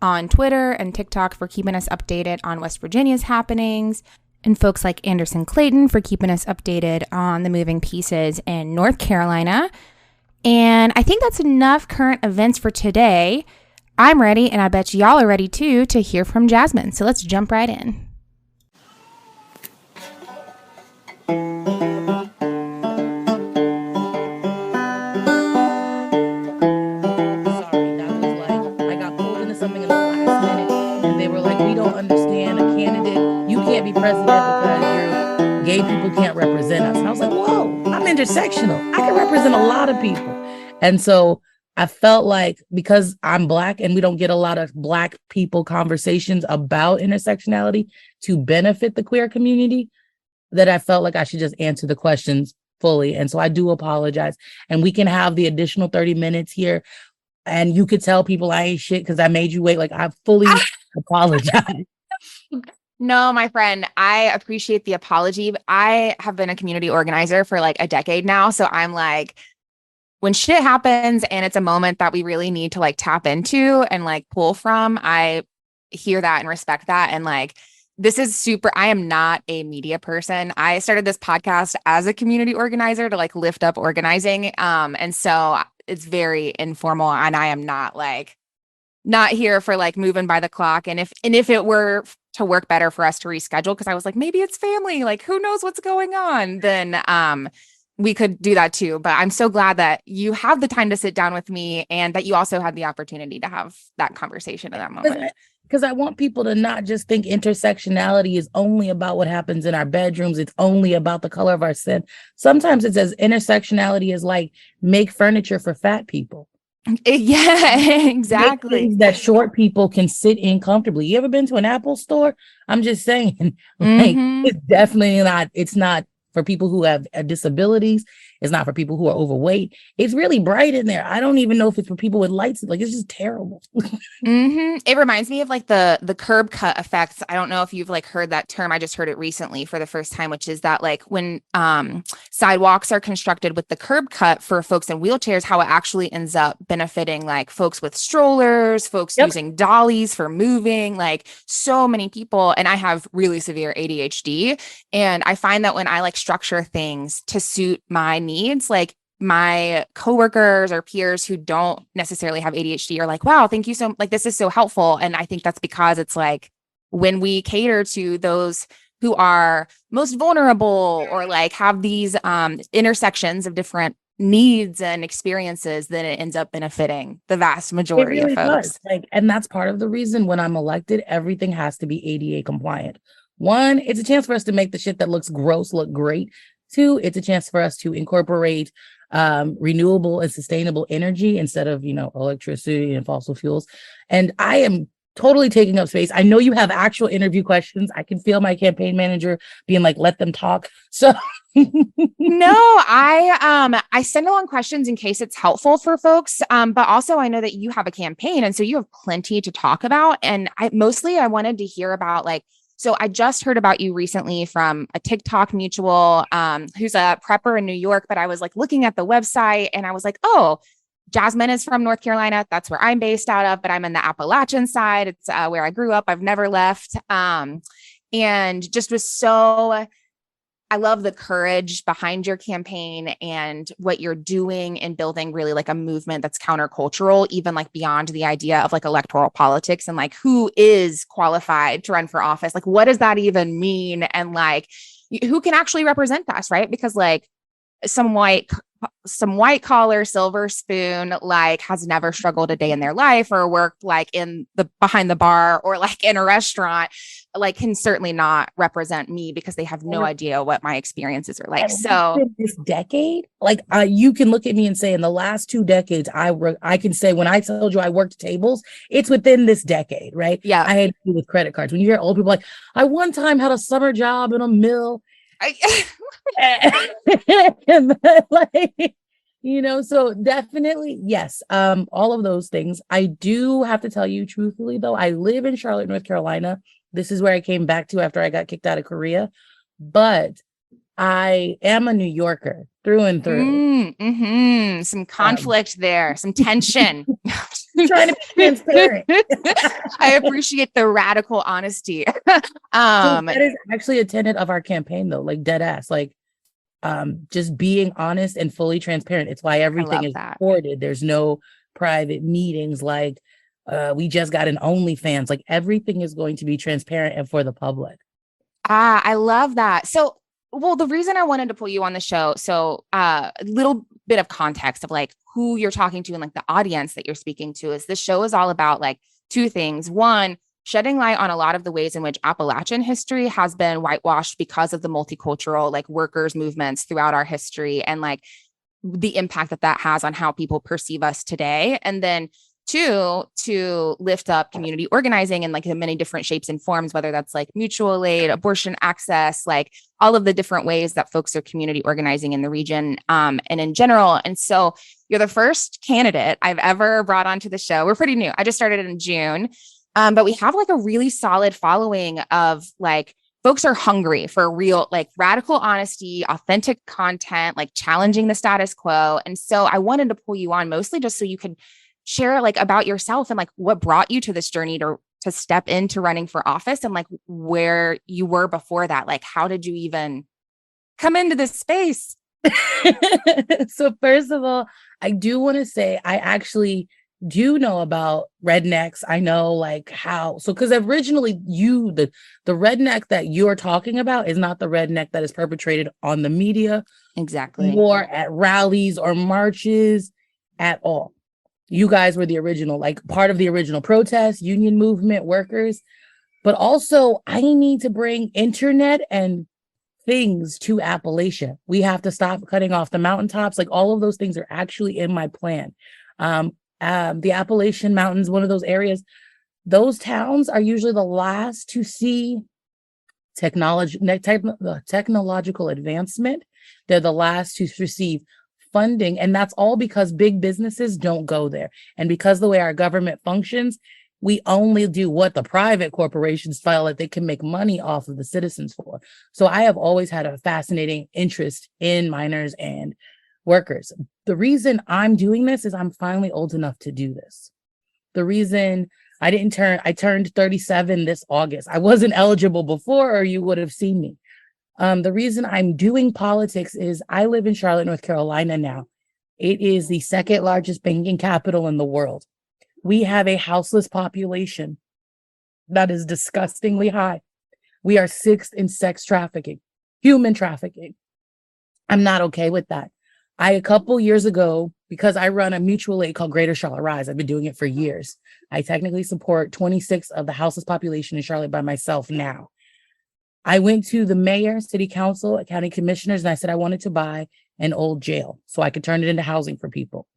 on Twitter and TikTok for keeping us updated on West Virginia's happenings, and folks like Anderson Clayton for keeping us updated on the moving pieces in North Carolina. And I think that's enough current events for today. I'm ready, and I bet y'all are ready too, to hear from Jasmine. So let's jump right in. Be president because gay people can't represent us. And I was like, whoa, I'm intersectional. I can represent a lot of people. And so I felt like, because I'm Black and we don't get a lot of Black people conversations about intersectionality to benefit the queer community, that I felt like I should just answer the questions fully. And so I do apologize. And we can have the additional 30 minutes here. And you could tell people I ain't shit because I made you wait. Like, I fully apologize. No, my friend, I appreciate the apology. I have been a community organizer for like a decade now. So I'm like, when shit happens and it's a moment that we really need to like tap into and like pull from, I hear that and respect that. And like, this is super, I am not a media person. I started this podcast as a community organizer to like lift up organizing. And so it's very informal, and I am not here for like moving by the clock. And if it were to work better for us to reschedule, because I was like, maybe it's family, like who knows what's going on, then we could do that too. But I'm so glad that you have the time to sit down with me, and that you also had the opportunity to have that conversation in that moment. Because I want people to not just think intersectionality is only about what happens in our bedrooms. It's only about the color of our skin. Sometimes it says intersectionality is like make furniture for fat people. Yeah, exactly. Things that short people can sit in comfortably. You ever been to an Apple store? I'm just saying, like, it's definitely not, it's not for people who have disabilities. It's not for people who are overweight. It's really bright in there. I don't even know if it's for people with lights. Like, it's just terrible. It reminds me of like the curb cut effects. I don't know if you've like heard that term. I just heard it recently for the first time, which is that like when sidewalks are constructed with the curb cut for folks in wheelchairs, how it actually ends up benefiting like folks with strollers, folks using dollies for moving, like so many people. And I have really severe ADHD. And I find that when I like structure things to suit my needs, like my coworkers or peers who don't necessarily have ADHD are like, wow, thank you so like this is so helpful. And I think that's because it's like when we cater to those who are most vulnerable or like have these intersections of different needs and experiences, then it ends up benefiting the vast majority of folks. Does. Like, and that's part of the reason when I'm elected, everything has to be ADA compliant. One, it's a chance for us to make the shit that looks gross look great. Two, it's a chance for us to incorporate renewable and sustainable energy instead of, electricity and fossil fuels. And I am totally taking up space. I know you have actual interview questions. I can feel my campaign manager being like, let them talk. So no, I send along questions in case it's helpful for folks. But also I know that you have a campaign, and so you have plenty to talk about. And I wanted to hear about like, so I just heard about you recently from a TikTok mutual who's a prepper in New York, but I was like looking at the website and I was like, oh, Jasmine is from North Carolina. That's where I'm based out of, but I'm in the Appalachian side. It's where I grew up. I've never left. And just was so, I love the courage behind your campaign and what you're doing in building really like a movement that's countercultural, even like beyond the idea of like electoral politics and like who is qualified to run for office. Like, what does that even mean? And like, who can actually represent us, right? Because like some white collar silver spoon like has never struggled a day in their life or worked like in the behind the bar or like in a restaurant, like can certainly not represent me because they have no idea what my experiences are like. And so this decade, like you can look at me and say in the last 2 decades, I can say when I told you I worked tables, it's within this decade, right? Yeah. I had to do with credit cards. When you hear old people like, I one time had a summer job in a mill. And like, so definitely, yes. All of those things. I do have to tell you truthfully, though, I live in Charlotte, North Carolina. This is where I came back to after I got kicked out of Korea. But I am a New Yorker through and through. Some conflict there, some tension. Trying to be transparent. I appreciate the radical honesty. That is actually a tenet of our campaign, though, like dead ass, like just being honest and fully transparent. It's why everything is recorded. There's no private meetings. Like we just got an OnlyFans. Like everything is going to be transparent and for the public. I love that. So, well, the reason I wanted to pull you on the show, so a little bit of context of like who you're talking to and like the audience that you're speaking to is this show is all about like 2 things. One, shedding light on a lot of the ways in which Appalachian history has been whitewashed because of the multicultural like workers movements throughout our history and like the impact that has on how people perceive us today. And then 2, to lift up community organizing in like the many different shapes and forms, whether that's like mutual aid, abortion access, like all of the different ways that folks are community organizing in the region and in general. And so you're the first candidate I've ever brought onto the show. We're pretty new. I just started in June, but we have like a really solid following of like folks are hungry for real, like radical honesty, authentic content, like challenging the status quo. And so I wanted to pull you on mostly just so you could share like about yourself and like what brought you to this journey to to step into running for office and like where you were before that? Like, how did you even come into this space? So first of all, I do want to say I actually do know about rednecks. I know like how, so because originally the redneck that you're talking about is not the redneck that is perpetrated on the media. Exactly. Or at rallies or marches at all. You guys were the original, like part of the original protest, union movement, workers. But also, I need to bring internet and things to Appalachia. We have to stop cutting off the mountaintops. Like all of those things are actually in my plan. The Appalachian Mountains, one of those areas, those towns are usually the last to see technological advancement. They're the last to receive funding. And that's all because big businesses don't go there. And because the way our government functions, we only do what the private corporations feel like they can make money off of the citizens for. So I have always had a fascinating interest in miners and workers. The reason I'm doing this is I'm finally old enough to do this. The reason I turned 37 this August. I wasn't eligible before, or you would have seen me. The reason I'm doing politics is I live in Charlotte, North Carolina now. It is the second largest banking capital in the world. We have a houseless population that is disgustingly high. We are sixth in sex trafficking, human trafficking. I'm not okay with that. A couple years ago, because I run a mutual aid called Greater Charlotte Rise, I've been doing it for years. I technically support 26 of the houseless population in Charlotte by myself now. I went to the mayor, city council, county commissioners, and I said I wanted to buy an old jail so I could turn it into housing for people.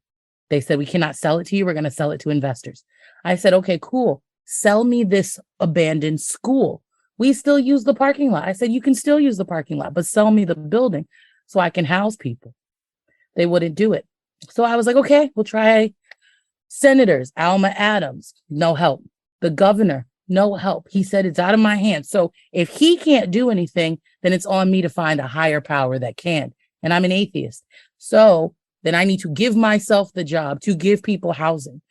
They said, we cannot sell it to you. We're going to sell it to investors. I said, okay, cool. Sell me this abandoned school. We still use the parking lot. I said, you can still use the parking lot, but sell me the building so I can house people. They wouldn't do it. So I was like, okay, we'll try senators. Alma Adams, no help. The governor, no help. He said, it's out of my hands. So if he can't do anything, then it's on me to find a higher power that can. And I'm an atheist. So then I need to give myself the job to give people housing.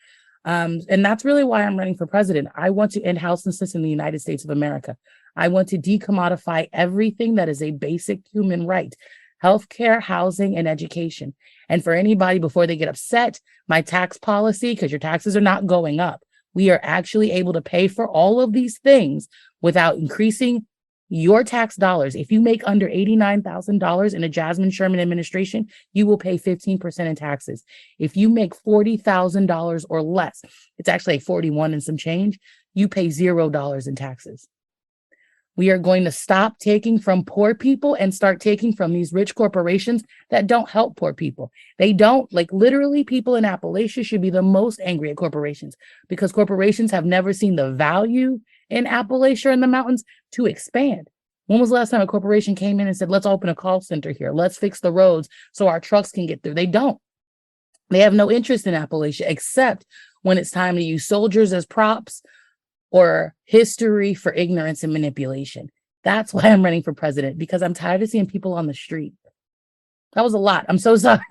And that's really why I'm running for president. I want to end houselessness in the United States of America. I want to decommodify everything that is a basic human right: healthcare, housing, and education. And for anybody, before they get upset, my tax policy, because your taxes are not going up, we are actually able to pay for all of these things without increasing your tax dollars. If you make under $89,000 in a Jasmine Sherman administration, you will pay 15% in taxes. If you make $40,000 or less, it's actually like 41 and some change, you pay $0 in taxes. We are going to stop taking from poor people and start taking from these rich corporations that don't help poor people. They don't, like literally people in Appalachia should be the most angry at corporations because corporations have never seen the value in Appalachia and the mountains to expand. When was the last time a corporation came in and said, let's open a call center here. Let's fix the roads so our trucks can get through? They don't. They have no interest in Appalachia except when it's time to use soldiers as props or history for ignorance and manipulation. That's why I'm running for president, because I'm tired of seeing people on the street. That was a lot. I'm so sorry.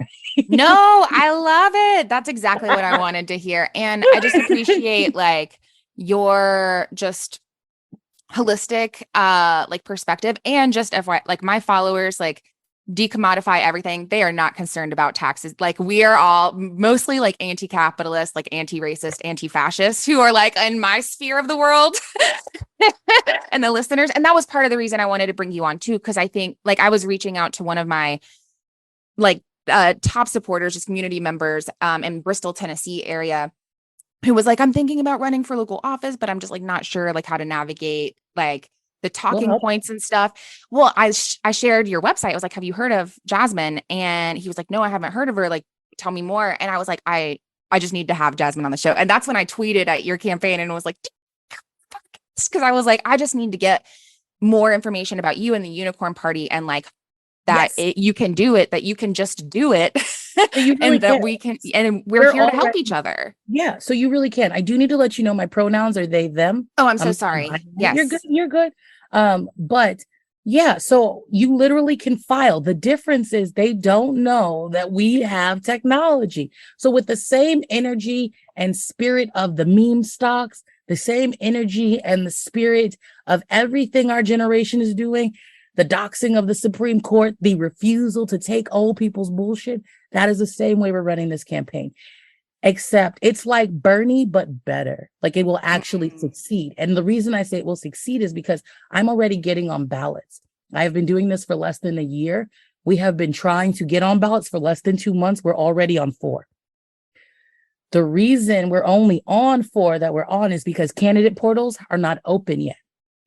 No, I love it. That's exactly what I wanted to hear. And I just appreciate like your just holistic like perspective, and just FYI, like my followers like decommodify everything. They are not concerned about taxes. Like we are all mostly like anti-capitalist, like anti-racist, anti-fascist who are like in my sphere of the world and the listeners. And that was part of the reason I wanted to bring you on too, because I think like I was reaching out to one of my like top supporters, just community members in Bristol, Tennessee area, who was like, I'm thinking about running for local office, but I'm just like not sure like how to navigate like the talking points and stuff. Well, I shared your website. I was like, have you heard of Jasmine? And he was like, no, I haven't heard of her. Like, tell me more. And I was like, I just need to have Jasmine on the show. And that's when I tweeted at your campaign and was like, because I was like, I just need to get more information about you and the Unicorn Party, and like that you can do it, that you can just do it. And that we can, and we're here to help each other. Yeah. So you really can. I do need to let you know my pronouns are they, them. Oh, I'm so sorry. Yes. You're good. You're good. But yeah, so you literally can file. The difference is they don't know that we have technology. So with the same energy and spirit of the meme stocks the same energy and the spirit of everything our generation is doing, the doxing of the Supreme Court, the refusal to take old people's bullshit, that is the same way we're running this campaign. Except it's like Bernie, but better. Like it will actually succeed. And the reason I say it will succeed is because I'm already getting on ballots. I have been doing this for less than a year. We have been trying to get on ballots for less than 2 months. We're already on 4. The reason we're only on 4 that we're on is because candidate portals are not open yet.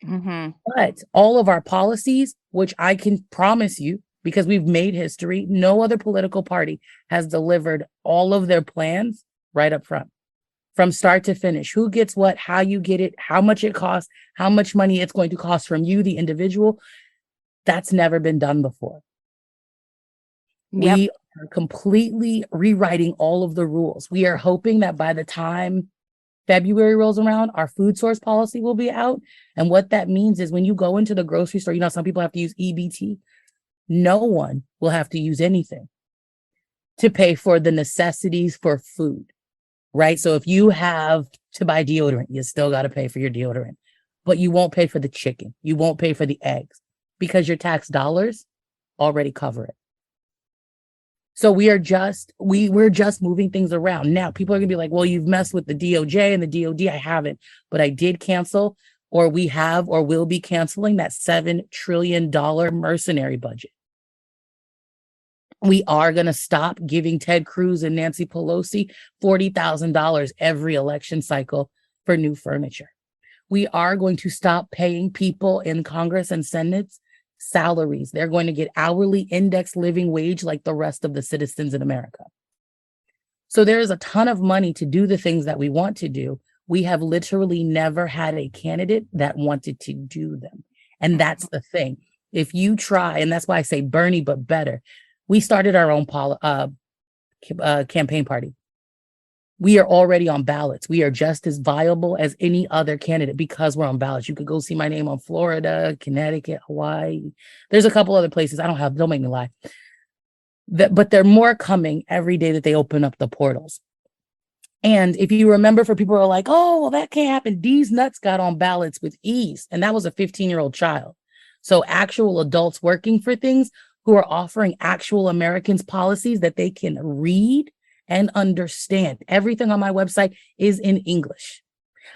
But all of our policies, which I can promise you, because we've made history, no other political party has delivered all of their plans right up front, from start to finish. Who gets what, how you get it, how much it costs, how much money it's going to cost from you, the individual. That's never been done before. Yep. We are completely rewriting all of the rules. We are hoping that by the time February rolls around, our food source policy will be out. And what that means is when you go into the grocery store, some people have to use EBT. No one will have to use anything to pay for the necessities for food, right? So if you have to buy deodorant, you still got to pay for your deodorant, but you won't pay for the chicken. You won't pay for the eggs because your tax dollars already cover it. So we're just moving things around. Now people are gonna be like, well, you've messed with the DOJ and the DOD. I haven't, but I did cancel, or we have, or will be canceling that $7 trillion mercenary budget. We are going to stop giving Ted Cruz and Nancy Pelosi $40,000 every election cycle for new furniture. We are going to stop paying people in Congress and Senate salaries. They're going to get hourly indexed living wage like the rest of the citizens in America. So there is a ton of money to do the things that we want to do. We have literally never had a candidate that wanted to do them. And that's the thing. If you try, and that's why I say Bernie, but better. We started our own campaign party. We are already on ballots. We are just as viable as any other candidate because we're on ballots. You could go see my name on Florida, Connecticut, Hawaii. There's a couple other places. Don't make me lie. But there are more coming every day that they open up the portals. And if you remember, for people who are like, oh, well, that can't happen. These nuts got on ballots with ease. And that was a 15-year-old child. So actual adults working for things who are offering actual Americans policies that they can read and understand. Everything on my website is in English.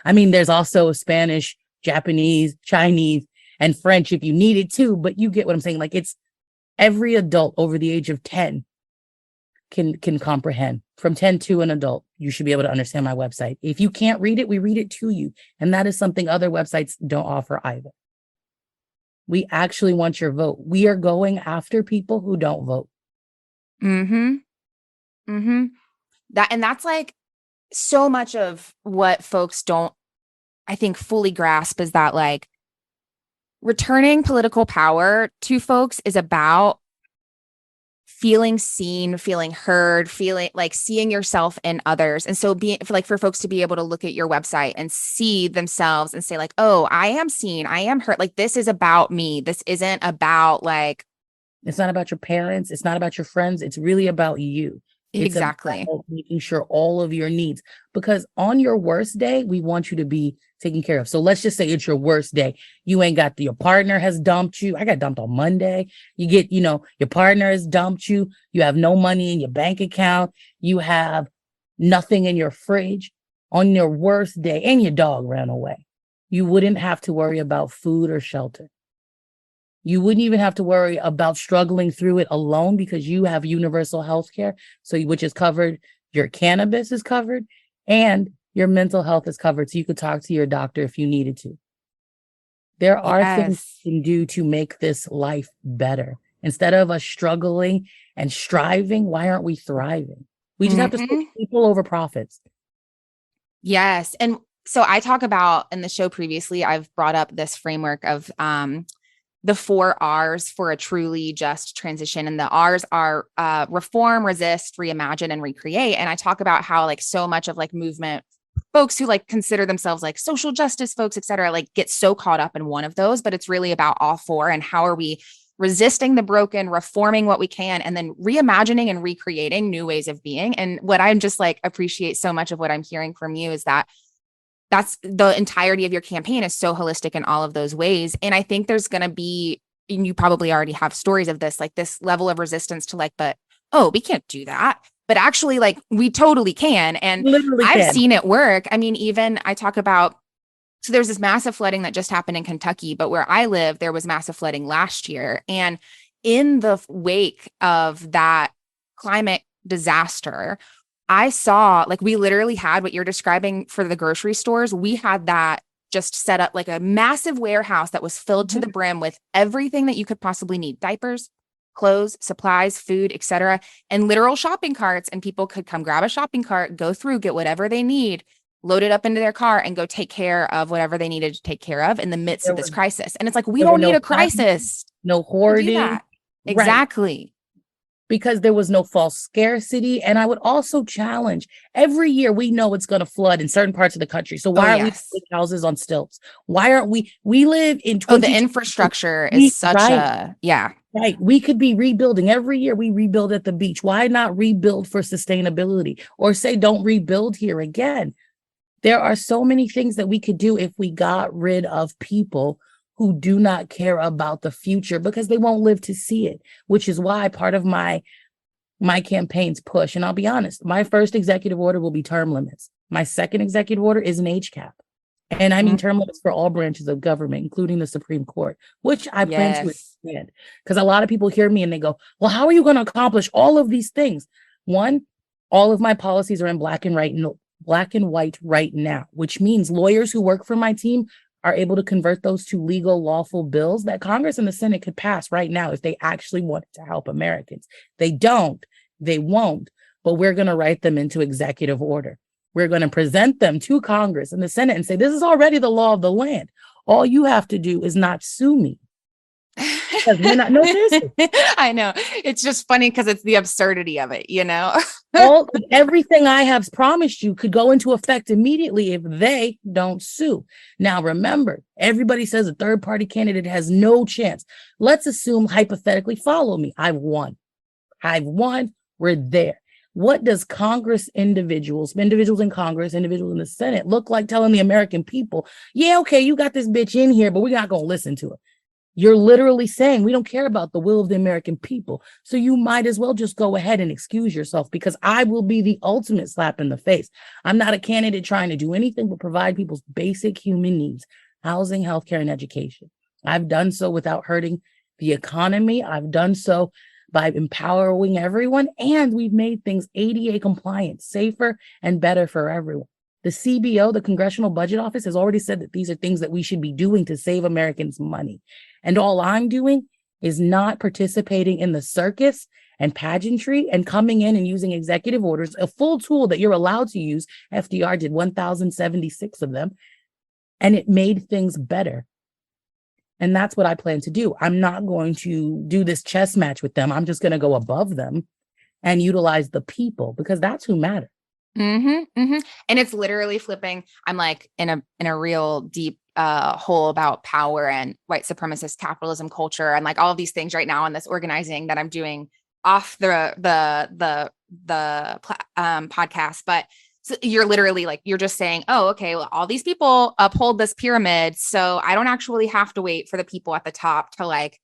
I mean, there's also Spanish, Japanese, Chinese, and French if you need it too, but you get what I'm saying. Like, it's every adult over the age of 10 can comprehend. From 10 to an adult, you should be able to understand my website. If you can't read it, we read it to you. And that is something other websites don't offer either. We actually want your vote. We are going after people who don't vote. That's like so much of what folks don't, I think, fully grasp is that like returning political power to folks is about feeling seen, feeling heard, feeling like seeing yourself in others. And so for folks to be able to look at your website and see themselves and say like, oh, I am seen, I am heard. Like, this is about me. This isn't about like. It's not about your parents. It's not about your friends. It's really about you. Exactly. It's about making sure all of your needs, because on your worst day, we want you to be taken care of. So let's just say it's your worst day. You ain't got your partner has dumped you. I got dumped on Monday. You get, your partner has dumped you. You have no money in your bank account. You have nothing in your fridge. On your worst day, and your dog ran away, you wouldn't have to worry about food or shelter. You wouldn't even have to worry about struggling through it alone because you have universal health care, which is covered. Your cannabis is covered and your mental health is covered. So you could talk to your doctor if you needed to. There are things you can do to make this life better. Instead of us struggling and striving, why aren't we thriving? We just have to switch people over profits. Yes. And so I talk about in the show previously, I've brought up this framework of the 4 R's for a truly just transition. And the R's are reform, resist, reimagine, and recreate. And I talk about how like so much of like movement folks who like consider themselves like social justice folks, et cetera, like get so caught up in one of those, but it's really about all 4. And how are we resisting the broken, reforming what we can, and then reimagining and recreating new ways of being. And what I'm just like appreciate so much of what I'm hearing from you is that that's the entirety of your campaign is so holistic in all of those ways. And I think there's going to be, and you probably already have stories of this, like this level of resistance to like, but, oh, we can't do that. But actually, like, we totally can. And Literally I've can. seen it work. I mean, even I talk about, so there's this massive flooding that just happened in Kentucky, but where I live, there was massive flooding last year. And in the wake of that climate disaster, I saw, like, we literally had what you're describing for the grocery stores. We had that just set up like a massive warehouse that was filled to the brim with everything that you could possibly need: diapers, clothes, supplies, food, etc., and literal shopping carts. And people could come grab a shopping cart, go through, get whatever they need, load it up into their car, and go take care of whatever they needed to take care of in the midst of this crisis. And it's like, we don't need a crisis. No hoarding. Exactly. Because there was no false scarcity. And I would also challenge, every year we know it's going to flood in certain parts of the country. So why aren't we building houses on stilts? Why aren't we live in the infrastructure is such Right. We could be rebuilding. Every year we rebuild at the beach. Why not rebuild for sustainability? Or say, don't rebuild here again. There are so many things that we could do if we got rid of people who do not care about the future because they won't live to see it, which is why part of my campaign's push. And I'll be honest, my first executive order will be term limits. My second executive order is an age cap. And I mean term limits for all branches of government, including the Supreme Court, which I plan to expand. Because a lot of people hear me and they go, well, how are you going to accomplish all of these things? One, all of my policies are in black and white right now, which means lawyers who work for my team are able to convert those to legal, lawful bills that Congress and the Senate could pass right now if they actually wanted to help Americans. They don't, they won't, but we're going to write them into executive order. We're going to present them to Congress and the Senate and say, this is already the law of the land. All you have to do is not sue me. Seriously. I know. It's just funny because it's the absurdity of it, you know? Everything I have promised you could go into effect immediately if they don't sue. Now, remember, everybody says a third party candidate has no chance. Let's assume, hypothetically, follow me. I've won. We're there. What does individuals in Congress, individuals in the Senate look like telling the American people, yeah, okay, you got this bitch in here, but we're not going to listen to her? You're literally saying we don't care about the will of the American people. So you might as well just go ahead and excuse yourself, because I will be the ultimate slap in the face. I'm not a candidate trying to do anything but provide people's basic human needs: housing, healthcare, and education. I've done so without hurting the economy. I've done so by empowering everyone. And we've made things ADA compliant, safer, and better for everyone. The CBO, the Congressional Budget Office, has already said that these are things that we should be doing to save Americans money. And all I'm doing is not participating in the circus and pageantry and coming in and using executive orders, a full tool that you're allowed to use. FDR did 1,076 of them, and it made things better. And that's what I plan to do. I'm not going to do this chess match with them. I'm just going to go above them and utilize the people, because that's who matters. And it's literally flipping. I'm like in a real deep hole about power and white supremacist capitalism culture and like all of these things right now in this organizing that I'm doing off the podcast. But so you're literally like, you're just saying, oh, okay, well, all these people uphold this pyramid, so I don't actually have to wait for the people at the top to like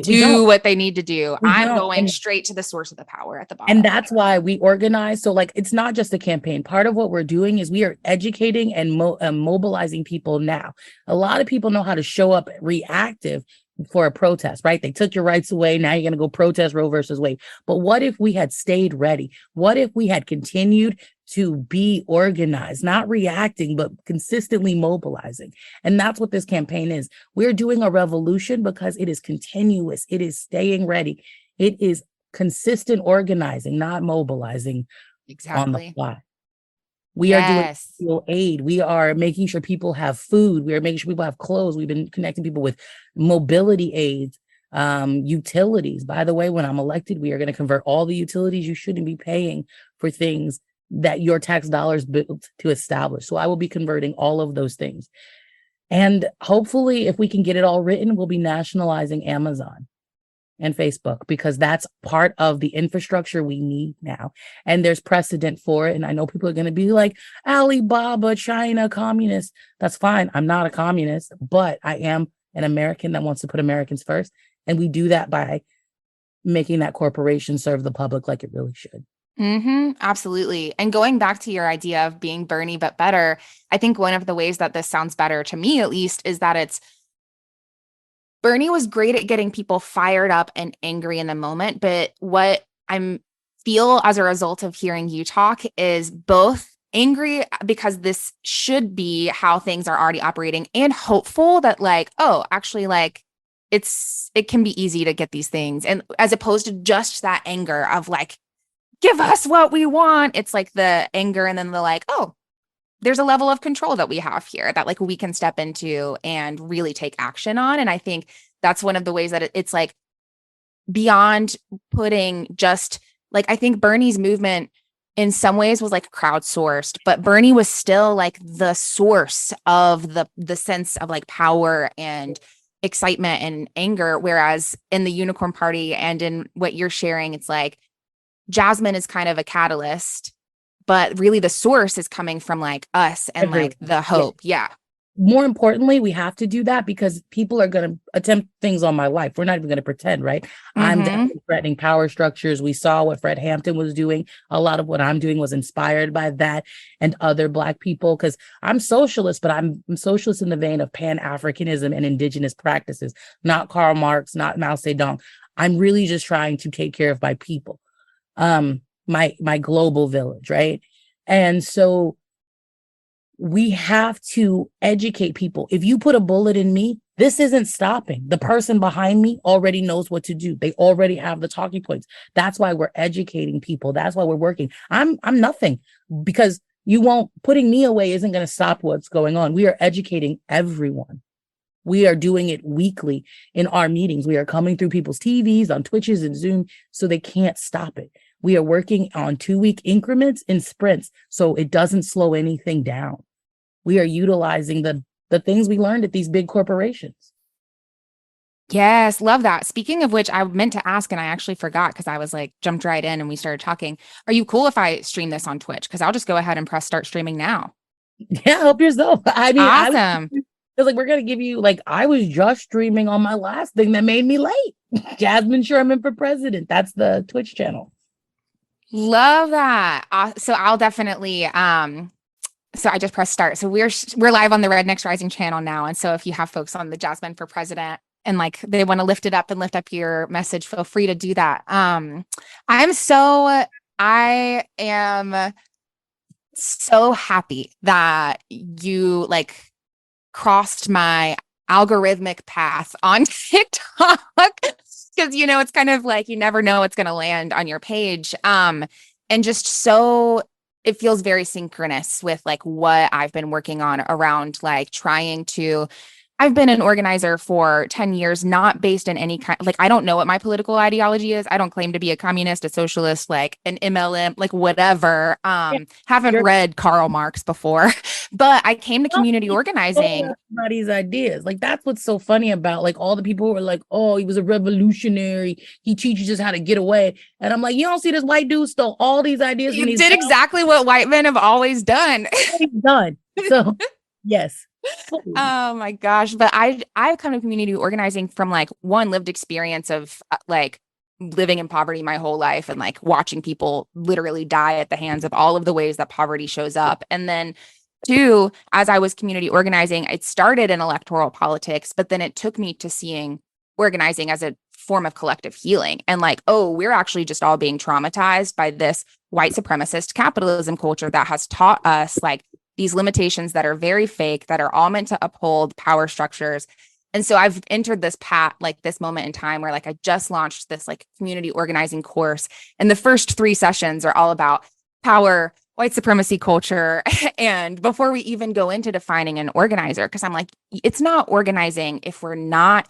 do what they need to do. I'm going straight to the source of the power at the bottom. And that's why we organize. So like, it's not just a campaign. Part of what we're doing is we are educating and mobilizing people now. A lot of people know how to show up reactive for a protest, right? They took your rights away. Now you're going to go protest Roe versus Wade. But what if we had stayed ready? What if we had continued to be organized, not reacting, but consistently mobilizing? And that's what this campaign is. We're doing a revolution because it is continuous. It is staying ready. It is consistent organizing, not mobilizing on the fly. We are doing social aid. We are making sure people have food. We are making sure people have clothes. We've been connecting people with mobility aids, utilities. By the way, when I'm elected, we are going to convert all the utilities you shouldn't be paying for things that your tax dollars built to establish. So I will be converting all of those things. And hopefully, if we can get it all written, we'll be nationalizing Amazon. and Facebook, because that's part of the infrastructure we need now. And there's precedent for it. And I know people are going to be like, Alibaba, China, communist. That's fine. I'm not a communist, but I am an American that wants to put Americans first. And we do that by making that corporation serve the public like it really should. Absolutely. And going back to your idea of being Bernie, but better, I think one of the ways that this sounds better to me, at least, is that Bernie was great at getting people fired up and angry in the moment. But what I feel as a result of hearing you talk is both angry because this should be how things are already operating, and hopeful that like, oh, actually, like it can be easy to get these things. And as opposed to just that anger of like, give us what we want. It's like the anger and then the like, oh, there's a level of control that we have here that like we can step into and really take action on. And I think that's one of the ways that it's like beyond putting just like, I think Bernie's movement in some ways was like crowdsourced, but Bernie was still like the source of the sense of like power and excitement and anger. Whereas in the Unicorn Party and in what you're sharing, it's like Jasmine is kind of a catalyst, but really the source is coming from like us and like the hope. Yeah. More importantly, we have to do that because people are going to attempt things on my life. We're not even going to pretend, right? I'm definitely threatening power structures. We saw what Fred Hampton was doing. A lot of what I'm doing was inspired by that and other Black people, because I'm socialist, but I'm socialist in the vein of Pan-Africanism and indigenous practices, not Karl Marx, not Mao Zedong. I'm really just trying to take care of my people, my global village, right? And so we have to educate people. If you put a bullet in me, this isn't stopping. The person behind me already knows what to do. They already have the talking points. That's why we're educating people. That's why we're working. I'm nothing, because putting me away isn't going to stop what's going on. We are educating everyone. We are doing it weekly in our meetings. We are coming through people's TVs, on Twitches and Zoom, so they can't stop it. We are working on 2-week increments in sprints, so it doesn't slow anything down. We are utilizing the things we learned at these big corporations. Yes, love that. Speaking of which, I meant to ask and I actually forgot because I was like jumped right in and we started talking. Are you cool if I stream this on Twitch? Because I'll just go ahead and press start streaming now. Yeah, help yourself. I mean, awesome. Because like we're gonna give you like I was just streaming on my last thing that made me late. Jasmine Sherman for president. That's the Twitch channel. Love that. So I'll definitely so I just pressed start. So we're live on the Rednecks Rising channel now. And so if you have folks on the Jasmine for President and like they want to lift it up and lift up your message, feel free to do that. I am so happy that you like crossed my algorithmic path on TikTok. Because, you know, it's kind of like you never know what's going to land on your page. And just so it feels very synchronous with like what I've been working on around like trying to. I've been an organizer for 10 years, not based in any kind, like, I don't know what my political ideology is. I don't claim to be a communist, a socialist, like an MLM, like whatever. Haven't read Karl Marx before, but I came to community organizing. Everybody's ideas. Like, that's what's so funny about like all the people who are like, oh, he was a revolutionary. He teaches us how to get away. And I'm like, you don't see this white dude stole all these ideas. He did exactly what white men have always done. So, yes. Oh my gosh. But I've come to community organizing from like one lived experience of like living in poverty my whole life and like watching people literally die at the hands of all of the ways that poverty shows up. And then two, as I was community organizing, it started in electoral politics, but then it took me to seeing organizing as a form of collective healing. And like, oh, we're actually just all being traumatized by this white supremacist capitalism culture that has taught us like these limitations that are very fake, that are all meant to uphold power structures. And so I've entered this path, like this moment in time where like I just launched this like community organizing course. And the first 3 sessions are all about power, white supremacy culture. And before we even go into defining an organizer, because I'm like, it's not organizing if we're not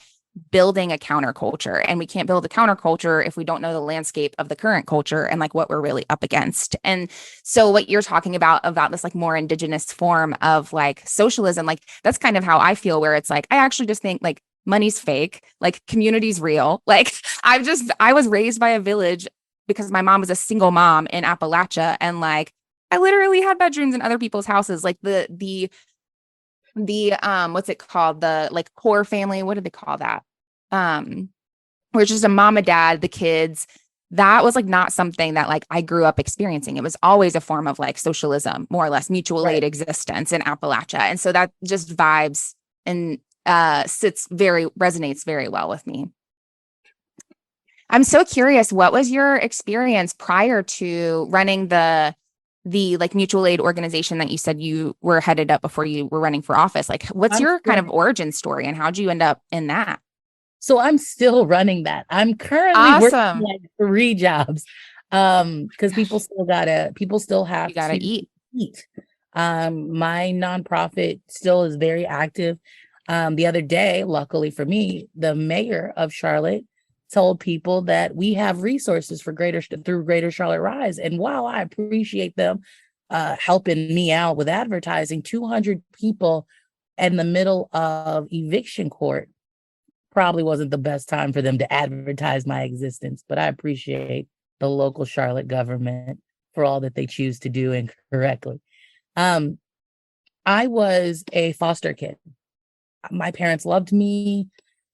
building a counterculture, and we can't build a counterculture if we don't know the landscape of the current culture and like what we're really up against. And so what you're talking about this like more indigenous form of like socialism, like that's kind of how I feel, where it's like I actually just think like money's fake, like community's real. Like I was raised by a village because my mom was a single mom in Appalachia, and like I literally had bedrooms in other people's houses. Like the what's it called? The like core family, what do they call that? Where it's just a mom, a dad, the kids. That was like not something that like I grew up experiencing. It was always a form of like socialism, more or less mutual aid existence in Appalachia. And so that just vibes and resonates very well with me. I'm so curious, what was your experience prior to running the like mutual aid organization that you said you were headed up before you were running for office? Like, what's your kind of origin story, and how'd you end up in that? So I'm still running that. I'm currently working like 3 jobs. Because people still have to eat. My nonprofit still is very active. The other day, luckily for me, the mayor of Charlotte told people that we have resources for through Greater Charlotte Rise. And while I appreciate them helping me out with advertising, 200 people in the middle of eviction court probably wasn't the best time for them to advertise my existence. But I appreciate the local Charlotte government for all that they choose to do incorrectly. I was a foster kid. My parents loved me.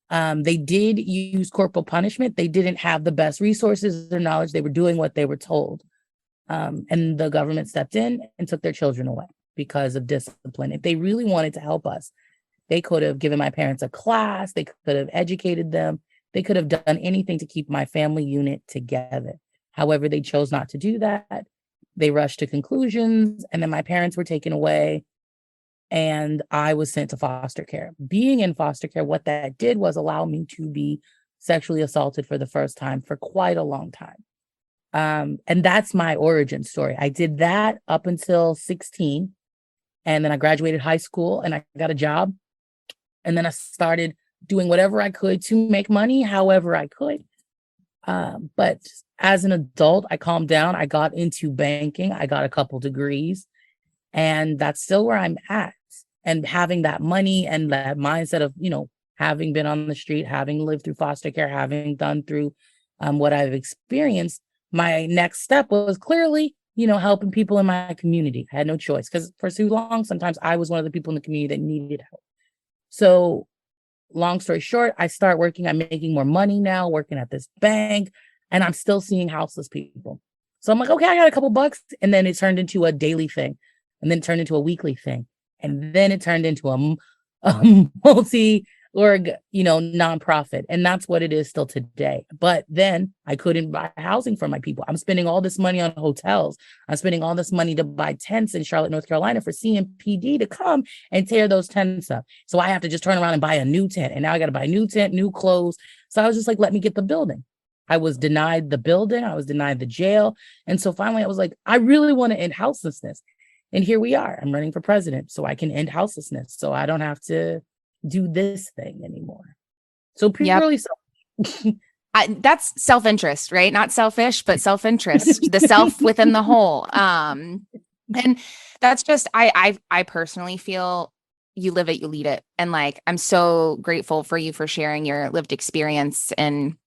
They did use corporal punishment. They didn't have the best resources or knowledge. They were doing what they were told. And the government stepped in and took their children away because of discipline. If they really wanted to help us, they could have given my parents a class. They could have educated them. They could have done anything to keep my family unit together. However, they chose not to do that. They rushed to conclusions, and then my parents were taken away, and I was sent to foster care. Being in foster care, what that did was allow me to be sexually assaulted for the first time for quite a long time. And that's my origin story. I did that up until 16, and then I graduated high school and I got a job. And then I started doing whatever I could to make money, however I could. But as an adult, I calmed down. I got into banking. I got a couple degrees, and that's still where I'm at. And having that money and that mindset of, having been on the street, having lived through foster care, having done through what I've experienced, my next step was clearly, helping people in my community. I had no choice because for too long, sometimes I was one of the people in the community that needed help. So long story short, I start working. I'm making more money now, working at this bank, and I'm still seeing houseless people. So I'm like, okay, I got a couple bucks. And then it turned into a daily thing. And then it turned into a weekly thing. And then it turned into a multi-org, nonprofit. And that's what it is still today. But then I couldn't buy housing for my people. I'm spending all this money on hotels. I'm spending all this money to buy tents in Charlotte, North Carolina for CMPD to come and tear those tents up. So I have to just turn around and buy a new tent. And now I got to buy a new tent, new clothes. So I was just like, let me get the building. I was denied the building. I was denied the jail. And so finally I was like, I really want to end houselessness. And here we are. I'm running for president so I can end houselessness. So I don't have to do this thing anymore. So purely that's self-interest, right? Not selfish, but self-interest, the self within the whole. And that's just, I personally feel you live it, you lead it. And like, I'm so grateful for you for sharing your lived experience and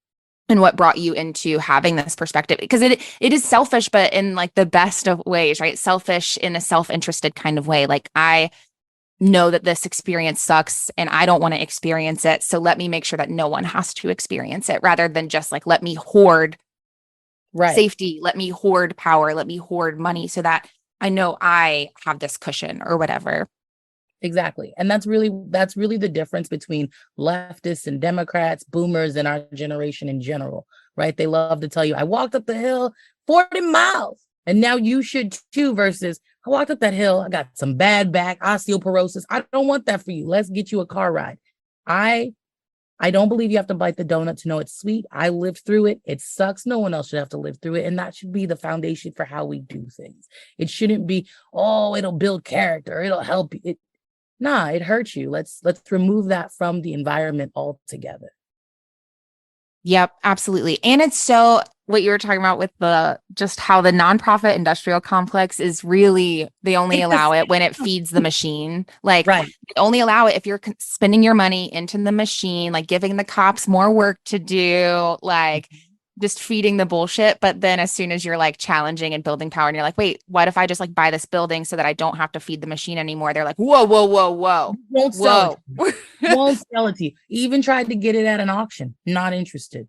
what brought you into having this perspective, because it is selfish, but in like the best of ways, right? Selfish in a self-interested kind of way. Like, I know that this experience sucks and I don't want to experience it. So let me make sure that no one has to experience it, rather than just like, let me hoard safety, let me hoard power, let me hoard money so that I know I have this cushion or whatever. Exactly. And that's really the difference between leftists and Democrats, boomers, and our generation in general, right? They love to tell you, I walked up the hill 40 miles and now you should too, versus I walked up that hill, I got some bad back, osteoporosis. I don't want that for you. Let's get you a car ride. I don't believe you have to bite the donut to know it's sweet. I lived through it. It sucks. No one else should have to live through it. And that should be the foundation for how we do things. It shouldn't be, it'll build character. It'll help you. It hurts you. Let's remove that from the environment altogether. Yep, absolutely. And it's so what you were talking about with the just how the nonprofit industrial complex is really, they only allow it when it feeds the machine. Like Right. they only allow it if you're spending your money into the machine, like giving the cops more work to do, like just feeding the bullshit. But then as soon as you're like challenging and building power and you're like, wait, what if I just like buy this building so that I don't have to feed the machine anymore? They're like, whoa, whoa, whoa, whoa, Won't sell it. whoa. Won't sell it to you. Even tried to get it at an auction. Not interested.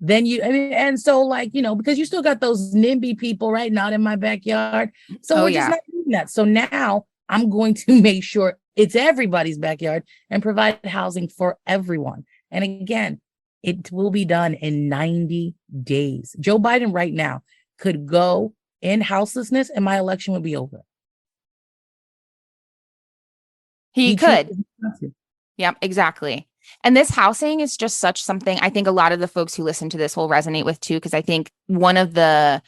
Then and so like, because you still got those NIMBY people, right? Not in my backyard. So Oh, we're just yeah. not doing that. So now I'm going to make sure it's everybody's backyard and provide housing for everyone. And again, it will be done in 90 days. Joe Biden right now could go in houselessness and my election would be over. He could. chooses not to. Yep, exactly. And this housing is just such something I think a lot of the folks who listen to this will resonate with too, because I think one of the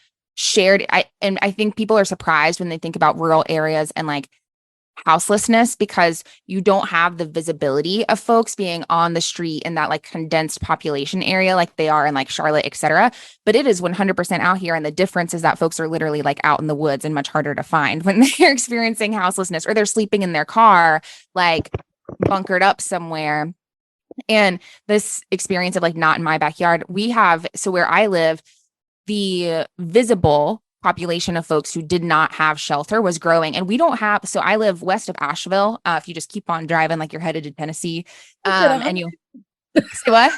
I think people are surprised when they think about rural areas and like houselessness because you don't have the visibility of folks being on the street in that like condensed population area like they are in like Charlotte, etc. But it is 100% out here. And the difference is that folks are literally like out in the woods and much harder to find when they're experiencing houselessness or they're sleeping in their car, like bunkered up somewhere. And this experience of like not in my backyard, so where I live, the visible population of folks who did not have shelter was growing. And we don't have, so I live west of Asheville. If you just keep on driving, like you're headed to Tennessee, and you say what?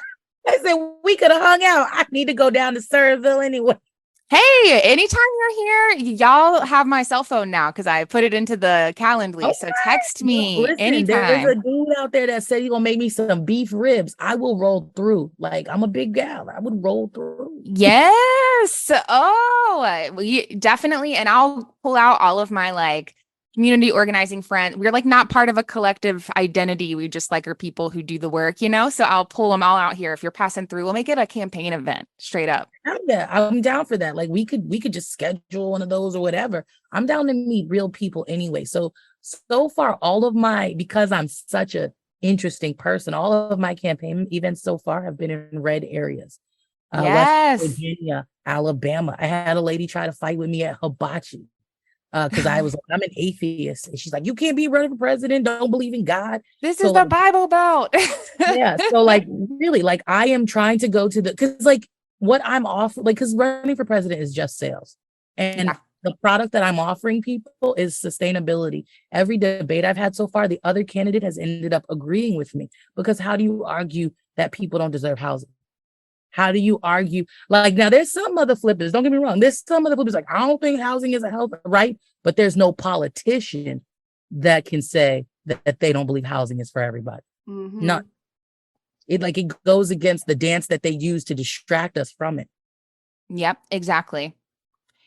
I said, we could have hung out. I need to go down to Surville anyway. Hey, anytime you're here, y'all have my cell phone now because I put it into the Calendly. So text me Listen, anytime. There's a dude out there that said he's gonna make me some beef ribs. I will roll through. Like I'm a big gal. I would roll through. Yes. Oh, definitely. And I'll pull out all of my like community organizing friends. We're like not part of a collective identity. We just like are people who do the work, So I'll pull them all out here. If you're passing through, we'll make it a campaign event straight up. I'm down for that. Like we could just schedule one of those or whatever. I'm down to meet real people anyway. So far, because I'm such a interesting person, all of my campaign events so far have been in red areas. Yes. West Virginia, Alabama. I had a lady try to fight with me at Hibachi. Because I was like, I'm an atheist. And she's like, you can't be running for president. Don't believe in God. This is the Bible Belt. Yeah. So like, really, like I am trying to go to because like what I'm offering, like, because running for president is just sales. And the product that I'm offering people is sustainability. Every debate I've had so far, the other candidate has ended up agreeing with me because how do you argue that people don't deserve housing? How do you argue? Like, now there's some other flippers, don't get me wrong. There's some other flippers like, I don't think housing is a health right, but there's no politician that can say that they don't believe housing is for everybody. Mm-hmm. None. It goes against the dance that they use to distract us from it. Yep, exactly.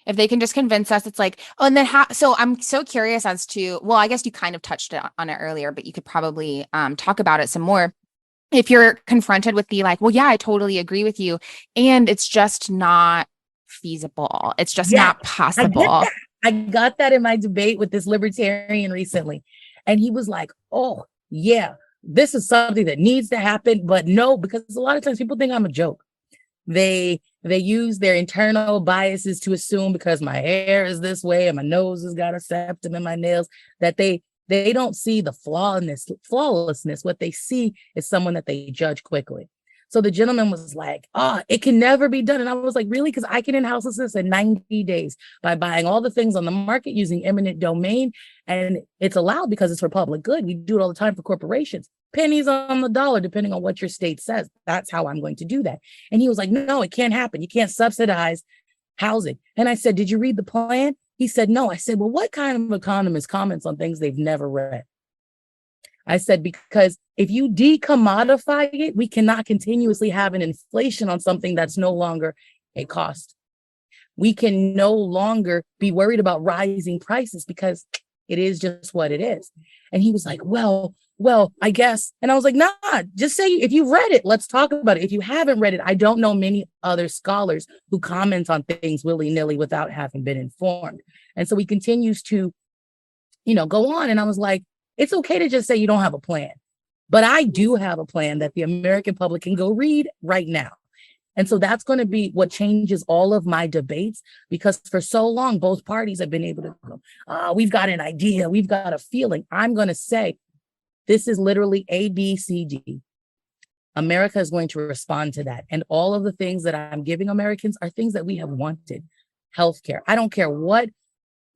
If they can just convince us, it's like, oh, and then so I'm so curious as to, well, I guess you kind of touched on it earlier, but you could probably talk about it some more. If you're confronted with the like, well, yeah, I totally agree with you. And it's just not feasible. It's just not possible. I got that in my debate with this libertarian recently. And he was like, oh, yeah, this is something that needs to happen. But no, because a lot of times people think I'm a joke. They use their internal biases to assume because my hair is this way and my nose has got a septum and my nails that they don't see the flawlessness. What they see is someone that they judge quickly. So the gentleman was like, it can never be done. And I was like, really? Because I can end houselessness in 90 days by buying all the things on the market using eminent domain. And it's allowed because it's for public good. We do it all the time for corporations. Pennies on the dollar, depending on what your state says. That's how I'm going to do that. And he was like, no, it can't happen. You can't subsidize housing. And I said, did you read the plan? He said, no. I said, well, what kind of economist comments on things they've never read? I said, because if you decommodify it, we cannot continuously have an inflation on something that's no longer a cost. We can no longer be worried about rising prices because it is just what it is. And he was like, well, I guess. And I was like, nah, just say, if you've read it, let's talk about it. If you haven't read it, I don't know many other scholars who comment on things willy-nilly without having been informed. And so he continues to, go on. And I was like, it's okay to just say you don't have a plan. But I do have a plan that the American public can go read right now. And so that's going to be what changes all of my debates, because for so long, both parties have been able to go, we've got an idea, we've got a feeling. I'm going to say, this is literally A, B, C, D. America is going to respond to that. And all of the things that I'm giving Americans are things that we have wanted. Healthcare. I don't care what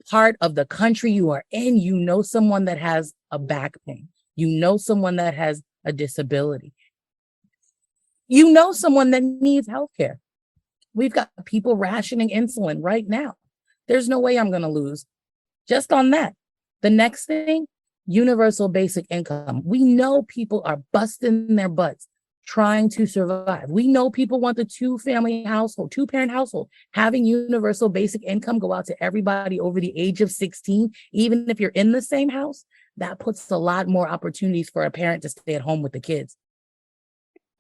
part of the country you are in, you know someone that has a back pain. You know someone that has a disability. You know someone that needs healthcare. We've got people rationing insulin right now. There's no way I'm going to lose just on that. The next thing, universal basic income. We know people are busting their butts trying to survive. We know people want the two-parent household. Having universal basic income go out to everybody over the age of 16, even if you're in the same house, that puts a lot more opportunities for a parent to stay at home with the kids.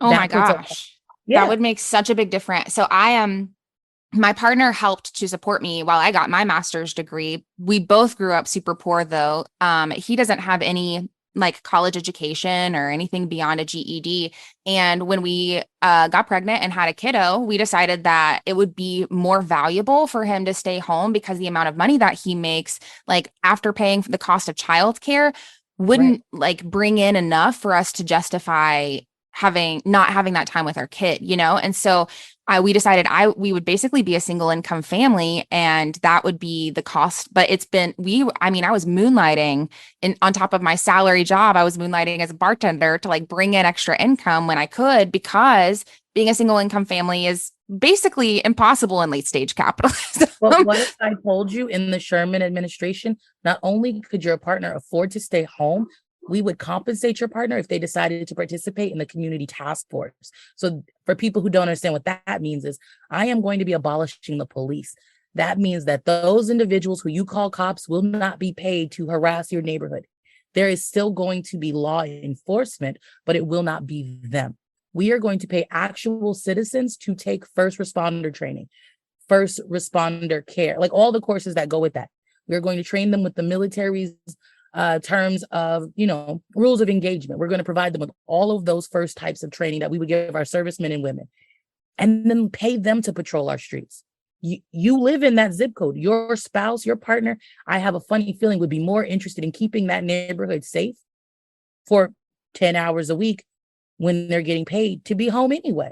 Oh my gosh. That would make such a big difference. So my partner helped to support me while I got my master's degree. We both grew up super poor though. He doesn't have any like college education or anything beyond a GED. And when we got pregnant and had a kiddo, we decided that it would be more valuable for him to stay home because the amount of money that he makes, like after paying for the cost of childcare, wouldn't like bring in enough for us to justify not having that time with our kid, you know? And so we decided we would basically be a single income family, and that would be the cost. But I was moonlighting on top of my salary job. I was moonlighting as a bartender to like bring in extra income when I could, because being a single income family is basically impossible in late stage capitalism. Well, what if I told you in the Sherman administration, not only could your partner afford to stay home, we would compensate your partner if they decided to participate in the community task force. So for people who don't understand what that means is, I am going to be abolishing the police. That means that those individuals who you call cops will not be paid to harass your neighborhood. There is still going to be law enforcement, but it will not be them. We are going to pay actual citizens to take first responder training, first responder care, like all the courses that go with that. We're going to train them with the military's terms of, rules of engagement. We're going to provide them with all of those first types of training that we would give our servicemen and women, and then pay them to patrol our streets. You live in that zip code. Your spouse, your partner, I have a funny feeling, would be more interested in keeping that neighborhood safe for 10 hours a week when they're getting paid to be home anyway.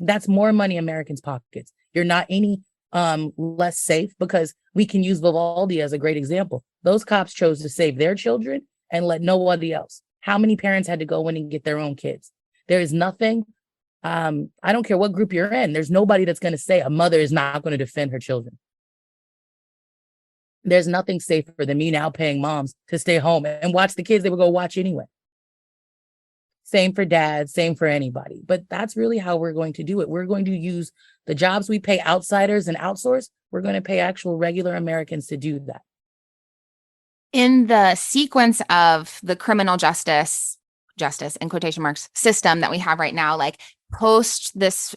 That's more money in Americans' pockets. You're not any less safe, because we can use Vivaldi as a great example. Those cops chose to save their children and let nobody else. How many parents had to go in and get their own kids? There is nothing. I don't care what group you're in. There's nobody that's going to say a mother is not going to defend her children. There's nothing safer than me now paying moms to stay home and watch the kids they would go watch anyway. Same for dads, same for anybody. But that's really how we're going to do it. We're going to use the jobs we pay outsiders and outsource. We're going to pay actual regular Americans to do that. In the sequence of the criminal justice in quotation marks system that we have right now, like post this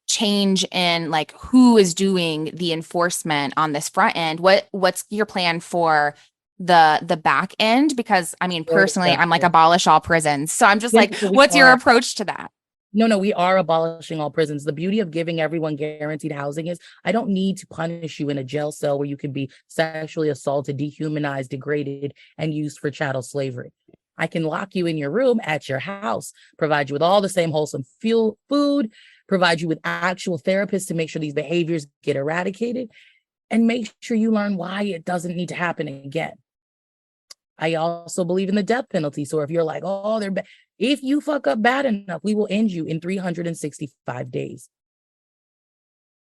change in like who is doing the enforcement on this front end, what's your plan for the back end? Because I mean, personally, I'm like, abolish all prisons. So I'm just like, what's your approach to that? No, we are abolishing all prisons. The beauty of giving everyone guaranteed housing is I don't need to punish you in a jail cell where you can be sexually assaulted, dehumanized, degraded, and used for chattel slavery. I can lock you in your room at your house, provide you with all the same wholesome food, provide you with actual therapists to make sure these behaviors get eradicated, and make sure you learn why it doesn't need to happen again. I also believe in the death penalty. So if you're like, they're bad, if you fuck up bad enough, we will end you in 365 days.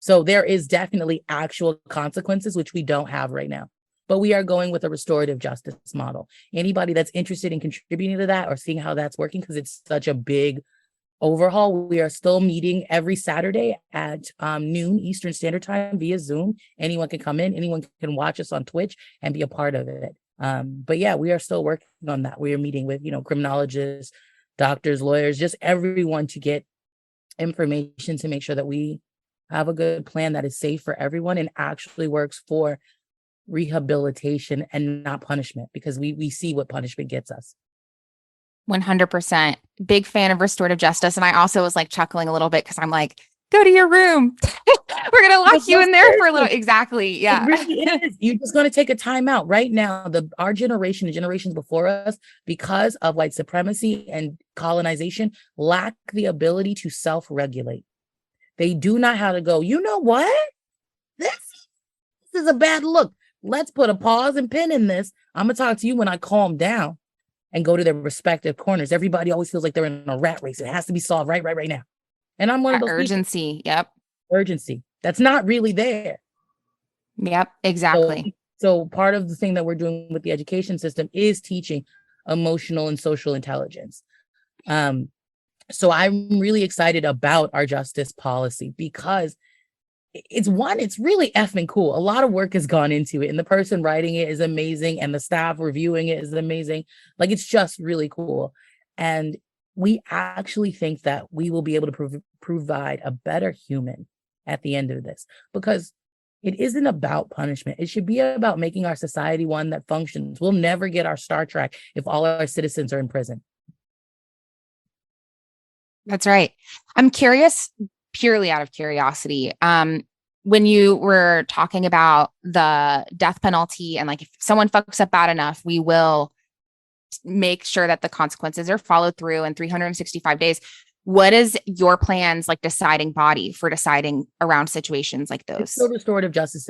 So there is definitely actual consequences, which we don't have right now. But we are going with a restorative justice model. Anybody that's interested in contributing to that or seeing how that's working, because it's such a big overhaul, we are still meeting every Saturday at noon Eastern Standard Time via Zoom. Anyone can come in, anyone can watch us on Twitch and be a part of it. But yeah, we are still working on that. We are meeting with, criminologists, doctors, lawyers, just everyone to get information to make sure that we have a good plan that is safe for everyone and actually works for rehabilitation and not punishment, because we see what punishment gets us. 100%. Big fan of restorative justice. And I also was like chuckling a little bit because I'm like, go to your room. We're going to lock you in there for a little. Exactly. Yeah. It really is. You're just going to take a time out right now. Our generation, the generations before us, because of white supremacy and colonization, lack the ability to self-regulate. They do not how to go, you know what? This is a bad look. Let's put a pause and pin in this. I'm going to talk to you when I calm down and go to their respective corners. Everybody always feels like they're in a rat race. It has to be solved right now. And I'm one of those urgency. People. Yep. Urgency. That's not really there. Yep, exactly. So part of the thing that we're doing with the education system is teaching emotional and social intelligence. So I'm really excited about our justice policy because it's really effing cool. A lot of work has gone into it, and the person writing it is amazing, and the staff reviewing it is amazing. Like, it's just really cool. And we actually think that we will be able to provide a better human at the end of this, because it isn't about punishment. It should be about making our society one that functions. We'll never get our Star Trek if all our citizens are in prison. That's right. I'm curious, purely out of curiosity, when you were talking about the death penalty and like if someone fucks up bad enough, we will make sure that the consequences are followed through in 365 days. What is your plan's like deciding body for deciding around situations like those? It's still restorative justice.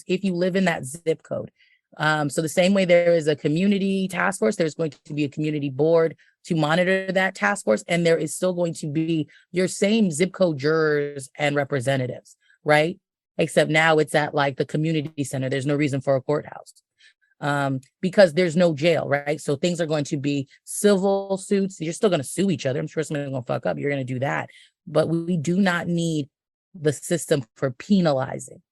If you live in that zip code. So the same way there is a community task force, there's going to be a community board to monitor that task force. And there is still going to be your same zip code jurors and representatives, right? Except now it's at like the community center. There's no reason for a courthouse. Because there's no jail, right? So things are going to be civil suits. You're still going to sue each other. I'm sure somebody's going to fuck up. You're going to do that. But we do not need the system for penalizing.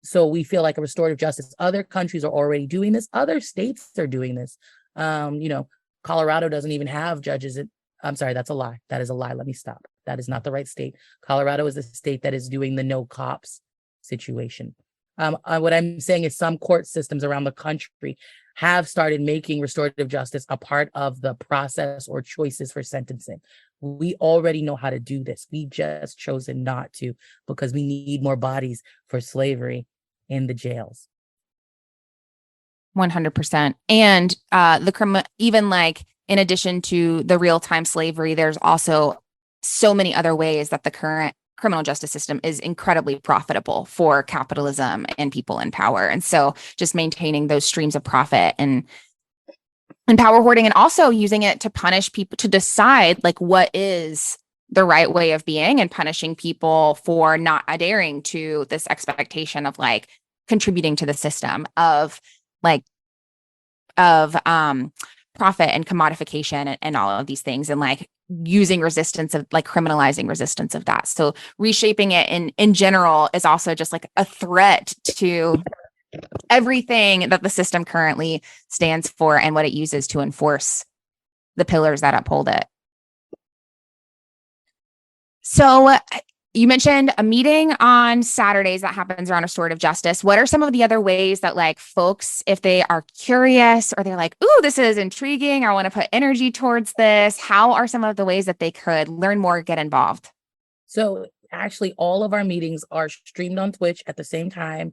So we feel like a restorative justice. Other countries are already doing this. Other states are doing this. Colorado doesn't even have judges. I'm sorry, that's a lie. That is a lie. Let me stop. That is not the right state. Colorado is the state that is doing the no cops situation. What I'm saying is some court systems around the country have started making restorative justice a part of the process or choices for sentencing. We already know how to do this. We've just chosen not to because we need more bodies for slavery in the jails. 100%. And even like in addition to the real-time slavery, there's also so many other ways that the current criminal justice system is incredibly profitable for capitalism and people in power. And so just maintaining those streams of profit and power hoarding, and also using it to punish people, to decide like what is the right way of being, and punishing people for not adhering to this expectation of like contributing to the system of profit and commodification and all of these things, and like using resistance of like criminalizing resistance of that. So reshaping it in general is also just like a threat to everything that the system currently stands for and what it uses to enforce the pillars that uphold it. So you mentioned a meeting on Saturdays that happens around restorative justice. What are some of the other ways that like folks, if they are curious or they're like, ooh, this is intriguing, I want to put energy towards this, how are some of the ways that they could learn more, get involved? So actually all of our meetings are streamed on Twitch at the same time.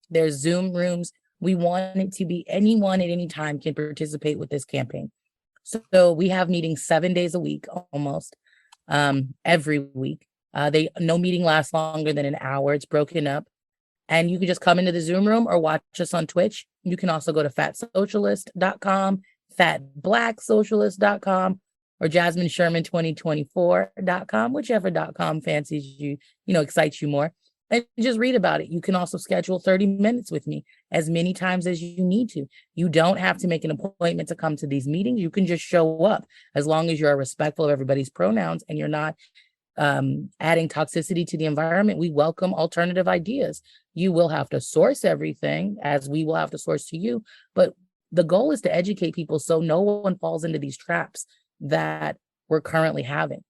There's Zoom rooms. We want it to be anyone at any time can participate with this campaign. So we have meetings 7 days a week, almost every week. No meeting lasts longer than an hour. It's broken up, and you can just come into the Zoom room or watch us on Twitch. You can also go to fatsocialist.com, fatblacksocialist.com, or Jasmine Sherman 2024.com, whichever .com fancies you, excites you more. And just read about it. You can also schedule 30 minutes with me as many times as you need to. You don't have to make an appointment to come to these meetings. You can just show up as long as you're respectful of everybody's pronouns and you're not adding toxicity to the environment. We welcome alternative ideas. You will have to source everything as we will have to source to you. But the goal is to educate people so no one falls into these traps that we're currently having.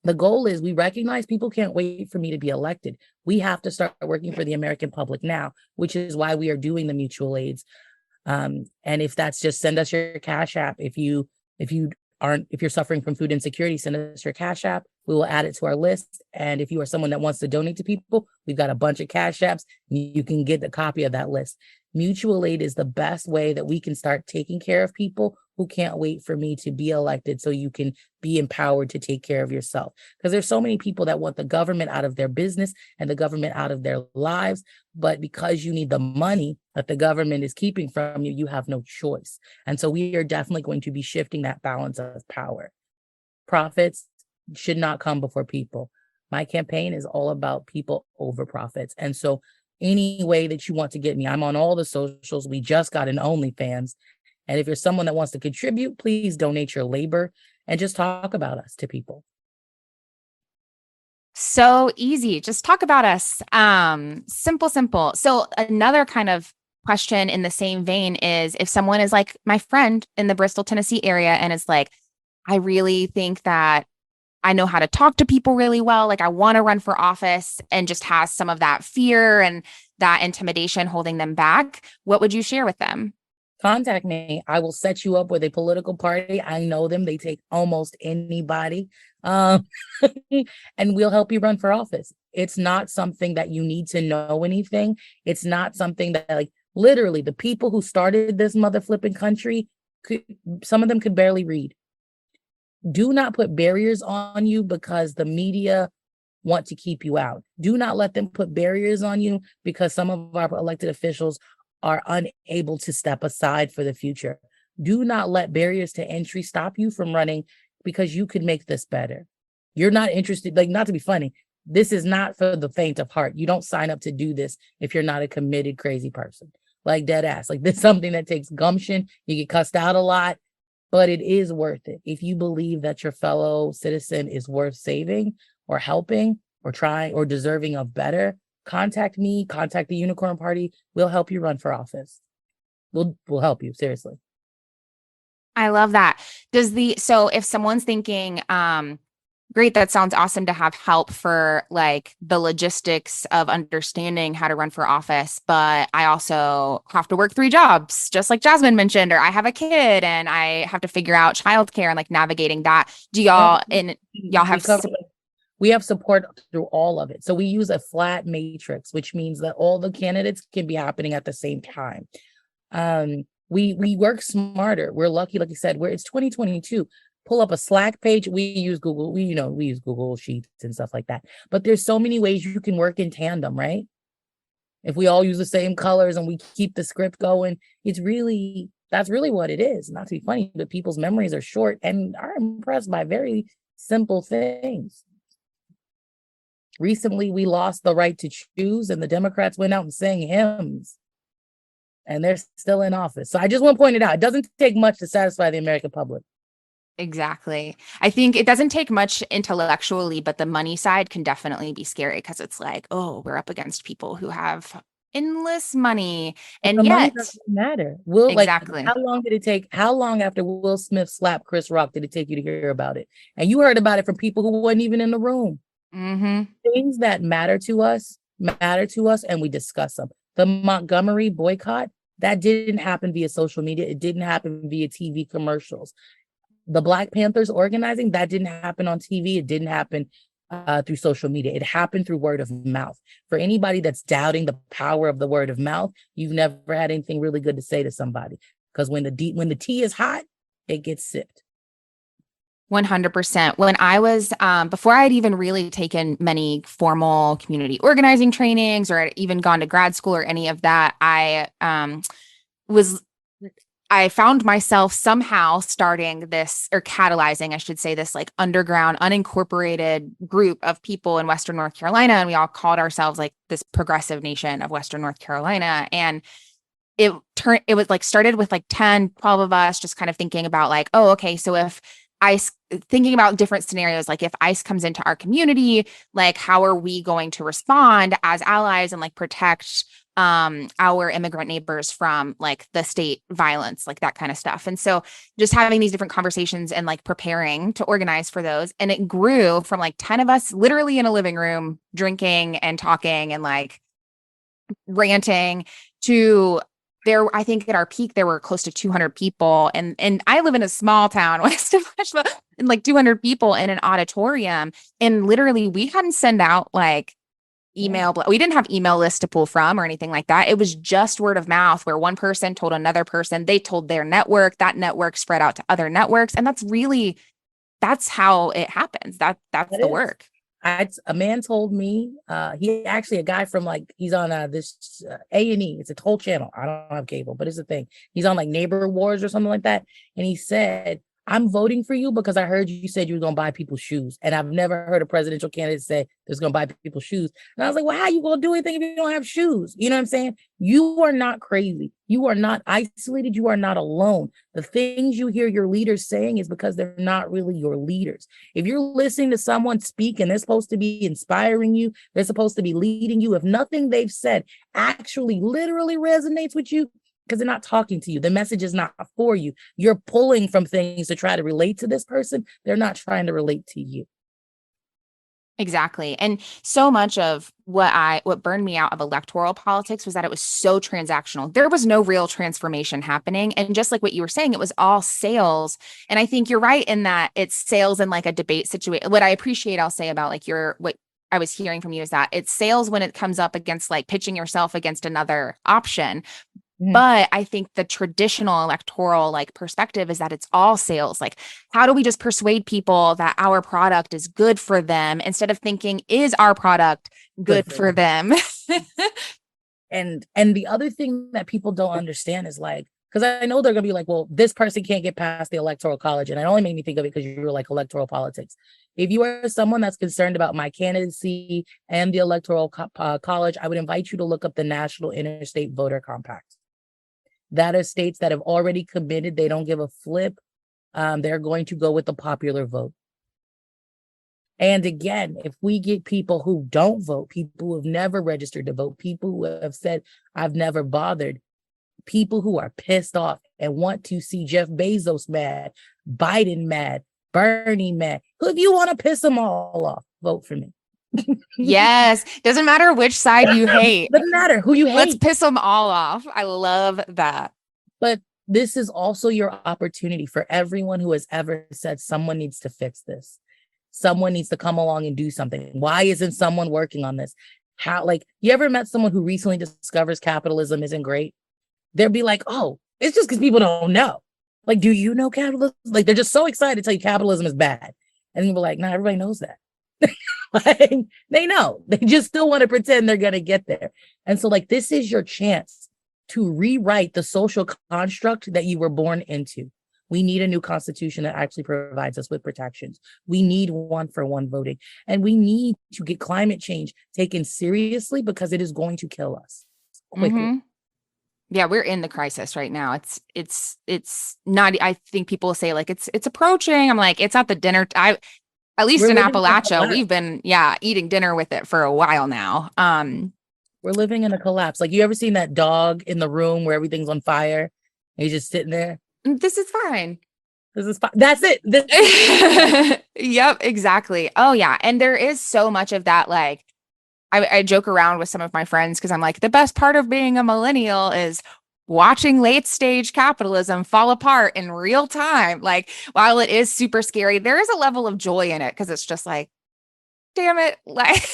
The goal is we recognize people can't wait for me to be elected. We have to start working for the American public now, which is why we are doing the mutual aids. And if that's just send us your Cash App, if you If you're suffering from food insecurity, send us your Cash App. We will add it to our list. And if you are someone that wants to donate to people, we've got a bunch of Cash Apps. You can get a copy of that list. Mutual aid is the best way that we can start taking care of people who can't wait for me to be elected, so you can be empowered to take care of yourself. Because there's so many people that want the government out of their business and the government out of their lives. But because you need the money that the government is keeping from you, you have no choice. And so we are definitely going to be shifting that balance of power. Profits should not come before people. My campaign is all about people over profits. And so any way that you want to get me, I'm on all the socials. We just got an OnlyFans. And if you're someone that wants to contribute, please donate your labor and just talk about us to people. So easy. Just talk about us. Simple. So another kind of question in the same vein is, if someone is like my friend in the Bristol, Tennessee area and is like, I really think that I know how to talk to people really well. Like, I want to run for office, and just has some of that fear and that intimidation holding them back. What would you share with them? Contact me. I will set you up with a political party. I know them. They take almost anybody. And we'll help you run for office. It's not something that you need to know anything. It's not something that, like, literally the people who started this mother flipping country, some of them could barely read. Do not put barriers on you because the media want to keep you out. Do not let them put barriers on you because some of our elected officials are unable to step aside for the future. Do not let barriers to entry stop you from running, because you could make this better. You're not interested, like, not to be funny, this is not for the faint of heart. You don't sign up to do this if you're not a committed, crazy person. Like, dead ass. Like, this is something that takes gumption. You get cussed out a lot, but it is worth it. If you believe that your fellow citizen is worth saving or helping or trying or deserving of better, contact me, contact the Unicorn Party. We'll help you run for office. We'll help you, seriously. I love that. So if someone's thinking, great, that sounds awesome to have help for like the logistics of understanding how to run for office, but I also have to work 3 jobs, just like Jasmine mentioned, or I have a kid and I have to figure out childcare and like navigating that. Do y'all we have support through all of it. So we use a flat matrix, which means that all the candidates can be happening at the same time. We work smarter. We're lucky, like you said, it's 2022. Pull up a Slack page. We use Google. We use Google Sheets and stuff like that. But there's so many ways you can work in tandem, right? If we all use the same colors and we keep the script going, that's really what it is. Not to be funny, but people's memories are short and are impressed by very simple things. Recently, we lost the right to choose, and the Democrats went out and sang hymns, and they're still in office. So I just want to point it out. It doesn't take much to satisfy the American public. Exactly. I think it doesn't take much intellectually, but the money side can definitely be scary because it's like, oh, we're up against people who have endless money. And yet, money doesn't matter. Exactly. How long after Will Smith slapped Chris Rock did it take you to hear about it? And you heard about it from people who weren't even in the room. Mm-hmm. Things that matter to us, and we discuss them. The Montgomery boycott, that didn't happen via social media. It didn't happen via TV commercials. The Black Panthers organizing, that didn't happen on TV. It didn't happen through social media. It happened through word of mouth. For anybody that's doubting the power of the word of mouth, you've never had anything really good to say to somebody. Because when the tea is hot, it gets sipped. 100%. When I was, before I had even really taken many formal community organizing trainings or even gone to grad school or any of that, I found myself somehow starting this, or catalyzing, I should say, this like underground, unincorporated group of people in Western North Carolina. And we all called ourselves like this progressive nation of Western North Carolina. And it was like started with like 10, 12 of us just kind of thinking about like, oh, okay, so if thinking about different scenarios, like if ICE comes into our community, like how are we going to respond as allies and like protect our immigrant neighbors from like the state violence, like that kind of stuff. And so just having these different conversations and like preparing to organize for those. And it grew from like 10 of us literally in a living room, drinking and talking and like ranting, to I think at our peak, there were close to 200 people. And I live in a small town west of Nashville, and like 200 people in an auditorium. And literally we hadn't sent out like email. We didn't have email lists to pull from or anything like that. It was just word of mouth where one person told another person, they told their network, that network spread out to other networks. And that's how it happens. That's the work. A man told me, he actually, a guy from like, he's on this A&E. It's a whole channel. I don't have cable, but it's a thing. He's on like Neighbor Wars or something like that. And he said, I'm voting for you because I heard you said you were going to buy people's shoes. And I've never heard a presidential candidate say there's going to buy people's shoes. And I was like, well, how are you going to do anything if you don't have shoes? You know what I'm saying? You are not crazy. You are not isolated. You are not alone. The things you hear your leaders saying is because they're not really your leaders. If you're listening to someone speak and they're supposed to be inspiring you, they're supposed to be leading you. If nothing they've said actually literally resonates with you, because they're not talking to you. The message is not for you. You're pulling from things to try to relate to this person. They're not trying to relate to you. Exactly. And so much of what burned me out of electoral politics was that it was so transactional. There was no real transformation happening. And just like what you were saying, it was all sales. And I think you're right in that it's sales in like a debate situation. What I appreciate, I'll say about like what I was hearing from you is that it's sales when it comes up against like pitching yourself against another option. But I think the traditional electoral like perspective is that it's all sales. Like, how do we just persuade people that our product is good for them instead of thinking, is our product good for them? And the other thing that people don't understand is like, because I know they're going to be like, well, this person can't get past the electoral college. And it only made me think of it because you were like electoral politics. If you are someone that's concerned about my candidacy and the electoral college, I would invite you to look up the National Interstate Voter Compact. That are states that have already committed. They don't give a flip. They're going to go with the popular vote. And again, if we get people who don't vote, people who have never registered to vote, people who have said, I've never bothered, people who are pissed off and want to see Jeff Bezos mad, Biden mad, Bernie mad, who if you want to piss them all off, vote for me. Yes. Doesn't matter which side you hate. Doesn't matter who you hate. Let's piss them all off. I love that. But this is also your opportunity for everyone who has ever said someone needs to fix this. Someone needs to come along and do something. Why isn't someone working on this? How, like, you ever met someone who recently discovers capitalism isn't great? They'll be like, oh, it's just because people don't know. Like, do you know capitalism? Like, they're just so excited to tell you capitalism is bad. And you'll be like, nah, everybody knows that. Like, they know. They just still want to pretend they're going to get there. And so, like, this is your chance to rewrite the social construct that you were born into. We need a new constitution that actually provides us with protections. We need one-for-one voting. And we need to get climate change taken seriously because it is going to kill us quickly. Mm-hmm. Yeah, we're in the crisis right now. It's not, I think people say like it's approaching. I'm like, it's at the dinner. At least in Appalachia, we've been, eating dinner with it for a while now. We're living in a collapse. Like, you ever seen that dog in the room where everything's on fire? And he's just sitting there. This is fine. This is fine. That's it. Yep, exactly. Oh, yeah. And there is so much of that. Like, I joke around with some of my friends because I'm like, the best part of being a millennial is watching late stage capitalism fall apart in real time. Like, while it is super scary, there is a level of joy in it because it's just like, damn it. Like,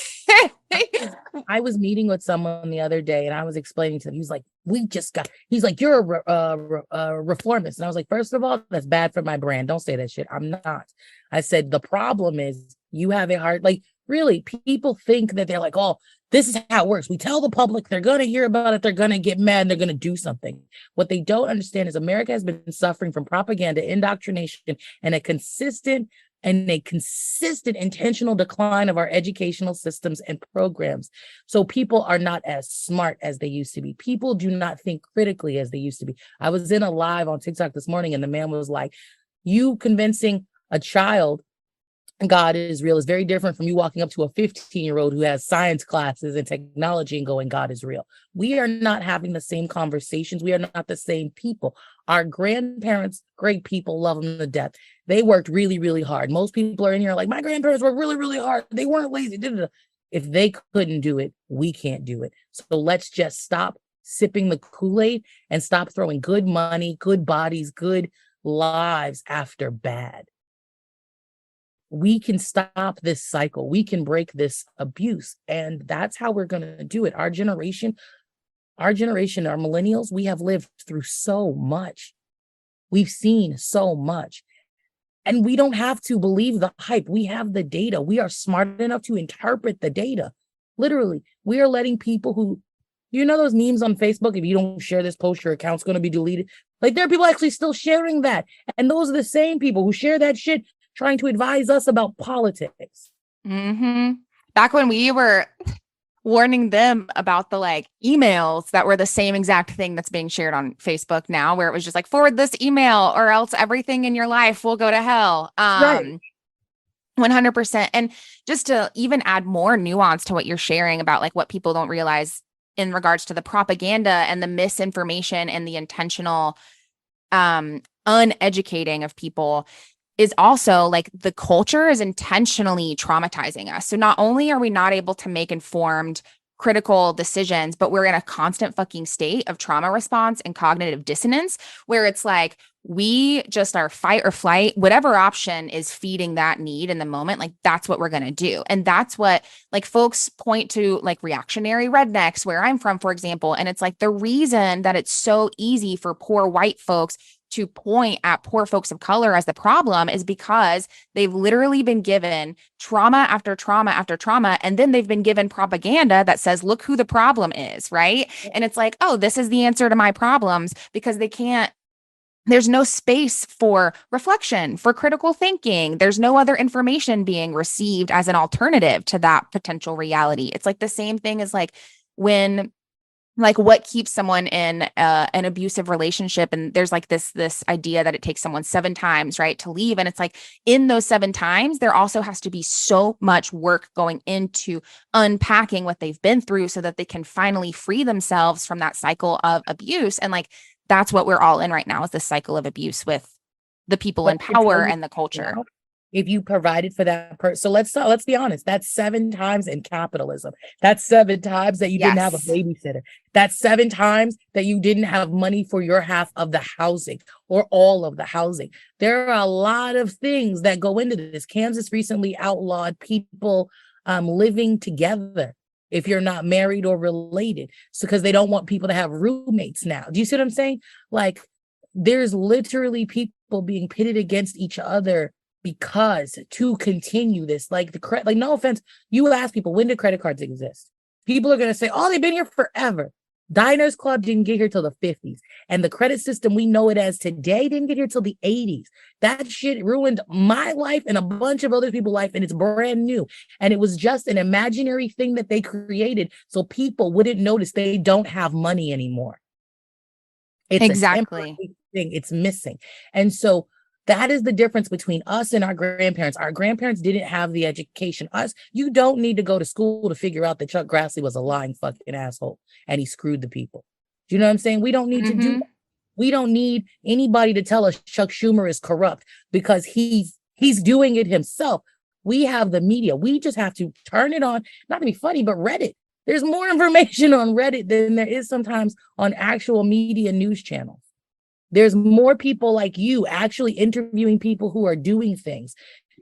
I was meeting with someone the other day and I was explaining to him, he was like, he's like, you're a reformist. And I was like, first of all, that's bad for my brand. Don't say that shit. I'm not. I said, the problem is you have a hard, like, really, people think that they're like, oh, this is how it works. We tell the public they're going to hear about it. They're going to get mad and they're going to do something. What they don't understand is America has been suffering from propaganda, indoctrination, and a consistent intentional decline of our educational systems and programs. So people are not as smart as they used to be. People do not think critically as they used to be. I was in a live on TikTok this morning and the man was like, you convincing a child God is real is very different from you walking up to a 15-year-old who has science classes and technology and going, God is real. We are not having the same conversations. We are not the same people. Our grandparents, great people, love them to death. They worked really, really hard. Most people are in here like, my grandparents worked really, really hard. They weren't lazy. If they couldn't do it, we can't do it. So let's just stop sipping the Kool-Aid and stop throwing good money, good bodies, good lives after bad. We can stop this cycle. We can break this abuse. And that's how we're going to do it. Our generation, our millennials, we have lived through so much. We've seen so much. And we don't have to believe the hype. We have the data. We are smart enough to interpret the data. Literally, we are letting people who, those memes on Facebook, if you don't share this post, your account's going to be deleted. Like, there are people actually still sharing that. And those are the same people who share that shit trying to advise us about politics. Mm-hmm. Back when we were warning them about the emails that were the same exact thing that's being shared on Facebook now, where it was just like, forward this email or else everything in your life will go to hell. Right. 100%. And just to even add more nuance to what you're sharing about what people don't realize in regards to the propaganda and the misinformation and the intentional uneducating of people, is also the culture is intentionally traumatizing us. So not only are we not able to make informed, critical decisions, but we're in a constant fucking state of trauma response and cognitive dissonance, where it's we just are fight or flight, whatever option is feeding that need in the moment, that's what we're going to do. And that's what folks point to reactionary rednecks, where I'm from, for example. And it's the reason that it's so easy for poor white folks to point at poor folks of color as the problem is because they've literally been given trauma after trauma after trauma. And then they've been given propaganda that says, look who the problem is, right? And it's oh, this is the answer to my problems, because there's no space for reflection, for critical thinking. There's no other information being received as an alternative to that potential reality. It's the same thing as when what keeps someone in an abusive relationship, and there's this idea that it takes someone 7 times, right, to leave. And it's in those 7 times, there also has to be so much work going into unpacking what they've been through so that they can finally free themselves from that cycle of abuse. And that's what we're all in right now, is this cycle of abuse with the people in power and the culture. If you provided for that person. So let's be honest. That's 7 times in capitalism. That's 7 times that you didn't have a babysitter. That's 7 times that you didn't have money for your half of the housing or all of the housing. There are a lot of things that go into this. Kansas recently outlawed people living together if you're not married or related. So because they don't want people to have roommates now. Do you see what I'm saying? There's literally people being pitted against each other because to continue this, no offense, you ask people, when did credit cards exist? People are going to say, oh, they've been here forever. Diners Club didn't get here till the 50s. And the credit system we know it as today didn't get here till the 80s. That shit ruined my life and a bunch of other people's life, and it's brand new. And it was just an imaginary thing that they created so people wouldn't notice they don't have money anymore. It's exactly a temporary thing. It's missing. And so that is the difference between us and our grandparents. Our grandparents didn't have the education. You don't need to go to school to figure out that Chuck Grassley was a lying fucking asshole and he screwed the people. Do you know what I'm saying? We don't need to do that. We don't need anybody to tell us Chuck Schumer is corrupt because he's doing it himself. We have the media. We just have to turn it on, not to be funny, but Reddit. There's more information on Reddit than there is sometimes on actual media news channels. There's more people like you actually interviewing people who are doing things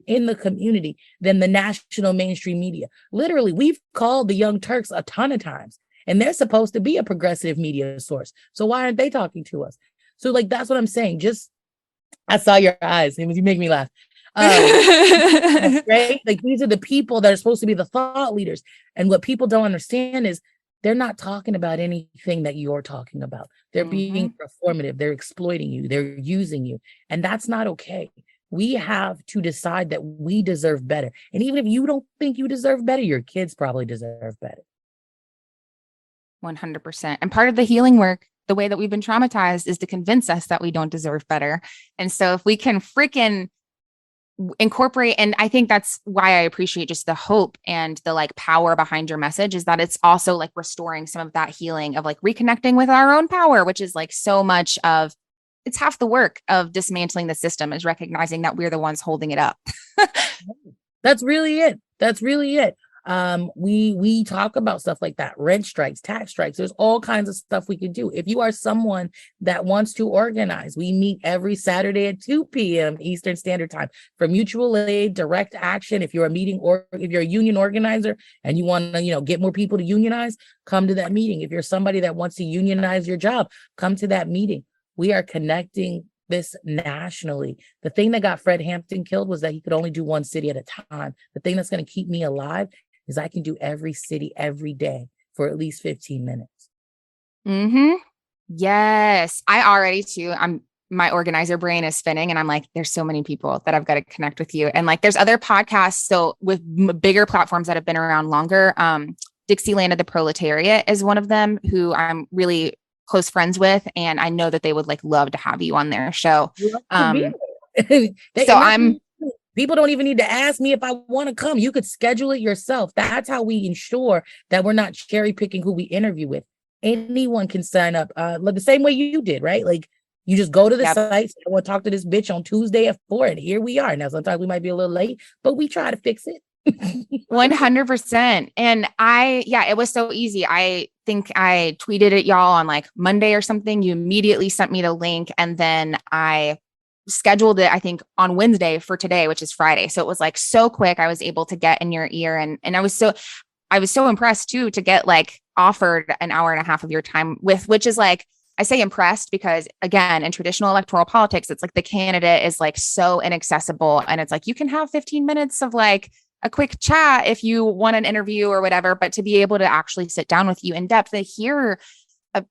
in the community than the national mainstream media. Literally, we've called the Young Turks a ton of times, and they're supposed to be a progressive media source. So why aren't they talking to us? So that's what I'm saying. I saw your eyes. You make me laugh. Right? These are the people that are supposed to be the thought leaders. And what people don't understand is they're not talking about anything that you're talking about. They're being performative. They're exploiting you. They're using you. And that's not okay. We have to decide that we deserve better. And even if you don't think you deserve better, your kids probably deserve better. 100%. And part of the healing work, the way that we've been traumatized, is to convince us that we don't deserve better. And so if we can freaking incorporate, and I think that's why I appreciate just the hope and the power behind your message, is that it's also restoring some of that healing of reconnecting with our own power, which is so much of, it's half the work of dismantling the system, is recognizing that we're the ones holding it up. That's really it. We talk about stuff like that, rent strikes, tax strikes. There's all kinds of stuff we could do. If you are someone that wants to organize, we meet every Saturday at 2 p.m. Eastern Standard Time for mutual aid, direct action. If you're a meeting or if you're a union organizer and you want to, get more people to unionize, come to that meeting. If you're somebody that wants to unionize your job, come to that meeting. We are connecting this nationally. The thing that got Fred Hampton killed was that he could only do one city at a time. The thing that's going to keep me alive is I can do every city every day for at least 15 minutes. Mm-hmm. Yes. I already too. My organizer brain is spinning and I'm like, there's so many people that I've got to connect with you. And like, there's other podcasts. So with bigger platforms that have been around longer, Dixieland of the Proletariat is one of them who I'm really close friends with. And I know that they would like love to have you on their show. People don't even need to ask me if I want to come. You could schedule it yourself. That's how we ensure that we're not cherry picking who we interview with. Anyone can sign up the same way you did, right? Like you just go to the site. I want to talk to this bitch on Tuesday at 4 and here we are. Now, sometimes we might be a little late, but we try to fix it. 100%. And it was so easy. I think I tweeted at y'all on like Monday or something. You immediately sent me the link and then I scheduled it, I think on Wednesday for today, which is Friday. So it was like so quick. I was able to get in your ear and I was so impressed too, to get like offered an hour and a half of your time which is like, I say impressed because again, in traditional electoral politics, it's like the candidate is like so inaccessible and it's like, you can have 15 minutes of like a quick chat if you want an interview or whatever, but to be able to actually sit down with you in depth and hear a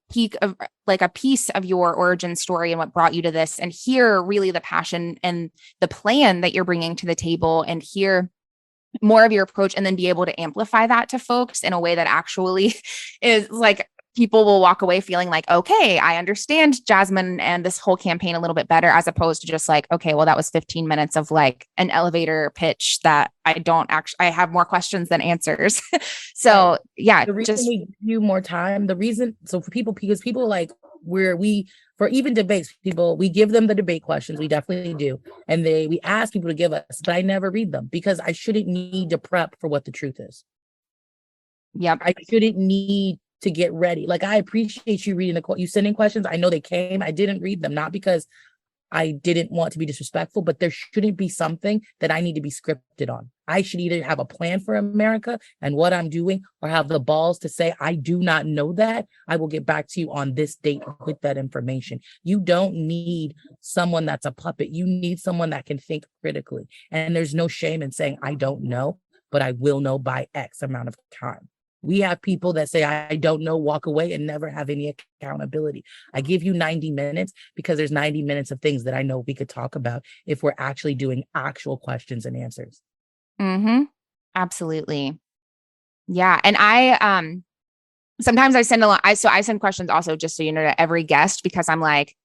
piece of your origin story and what brought you to this and hear really the passion and the plan that you're bringing to the table and hear more of your approach and then be able to amplify that to folks in a way that actually is like people will walk away feeling like, okay, I understand Jasmine and this whole campaign a little bit better, as opposed to just like, okay, well, that was 15 minutes of like an elevator pitch that I have more questions than answers. So yeah, the reason we give you more time, for people, because people like for even debates, we give them the debate questions. We definitely do. And we ask people to give us, but I never read them because I shouldn't need to prep for what the truth is. Yep. I shouldn't need to get ready. Like, I appreciate you reading you sending questions. I know they came. I didn't read them, not because I didn't want to be disrespectful, but there shouldn't be something that I need to be scripted on. I should either have a plan for America and what I'm doing or have the balls to say, I do not know that. I will get back to you on this date with that information. You don't need someone that's a puppet. You need someone that can think critically. And there's no shame in saying, I don't know, but I will know by X amount of time. We have people that say, I don't know, walk away and never have any accountability. I give you 90 minutes because there's 90 minutes of things that I know we could talk about if we're actually doing actual questions and answers. Mm-hmm. Absolutely. Yeah. And I, sometimes I send I send questions also, just so you know, to every guest, because I'm like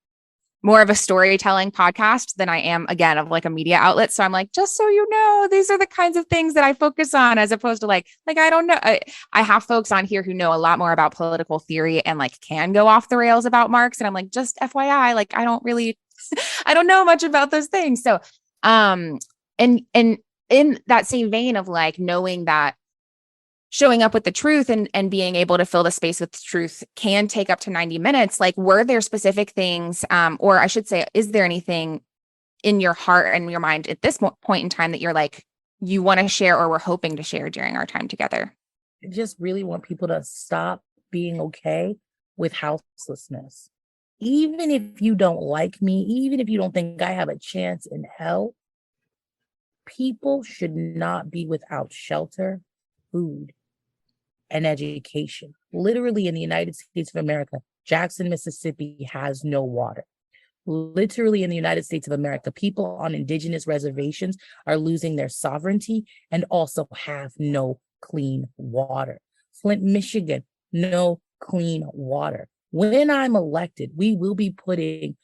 more of a storytelling podcast than I am, again, of like a media outlet. So I'm like, just so you know, these are the kinds of things that I focus on, as opposed to like, I don't know. I have folks on here who know a lot more about political theory and like can go off the rails about Marx. And I'm like, just FYI, like, I don't know much about those things. So, and in that same vein of like knowing that showing up with the truth and being able to fill the space with truth can take up to 90 minutes. Like, were there specific things, or I should say, is there anything in your heart and your mind at this point in time that you're like, you want to share or we're hoping to share during our time together? I just really want people to stop being okay with houselessness. Even if you don't like me, even if you don't think I have a chance in hell, people should not be without shelter, food, and education. Literally, in the United States of America, Jackson, Mississippi has no water. Literally, in the United States of America, people on indigenous reservations are losing their sovereignty and also have no clean water. Flint, Michigan, no clean water. When I'm elected, we will be putting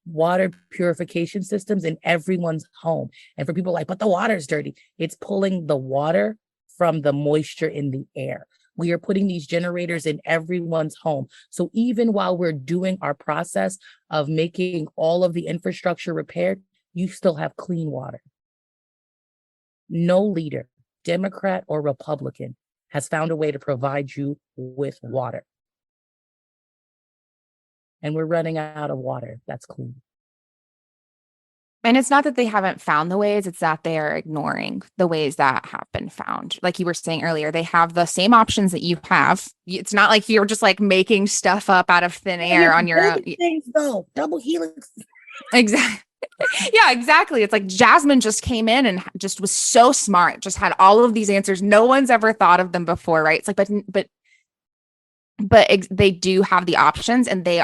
water purification systems in everyone's home. And for people like, but the water's dirty, it's pulling the water from the moisture in the air. We are putting these generators in everyone's home. So even while we're doing our process of making all of the infrastructure repaired, you still have clean water. No leader Democrat or Republican, has found a way to provide you with water. And we're running out of water. That's clean. And it's not that they haven't found the ways, it's that they are ignoring the ways that have been found. Like you were saying earlier, they have the same options that you have. It's not like you're just like making stuff up out of thin air on your own. Things though, double helix. Exactly. Yeah, exactly. It's like Jasmine just came in and just was so smart, just had all of these answers. No one's ever thought of them before, right? It's like, they do have the options, and they're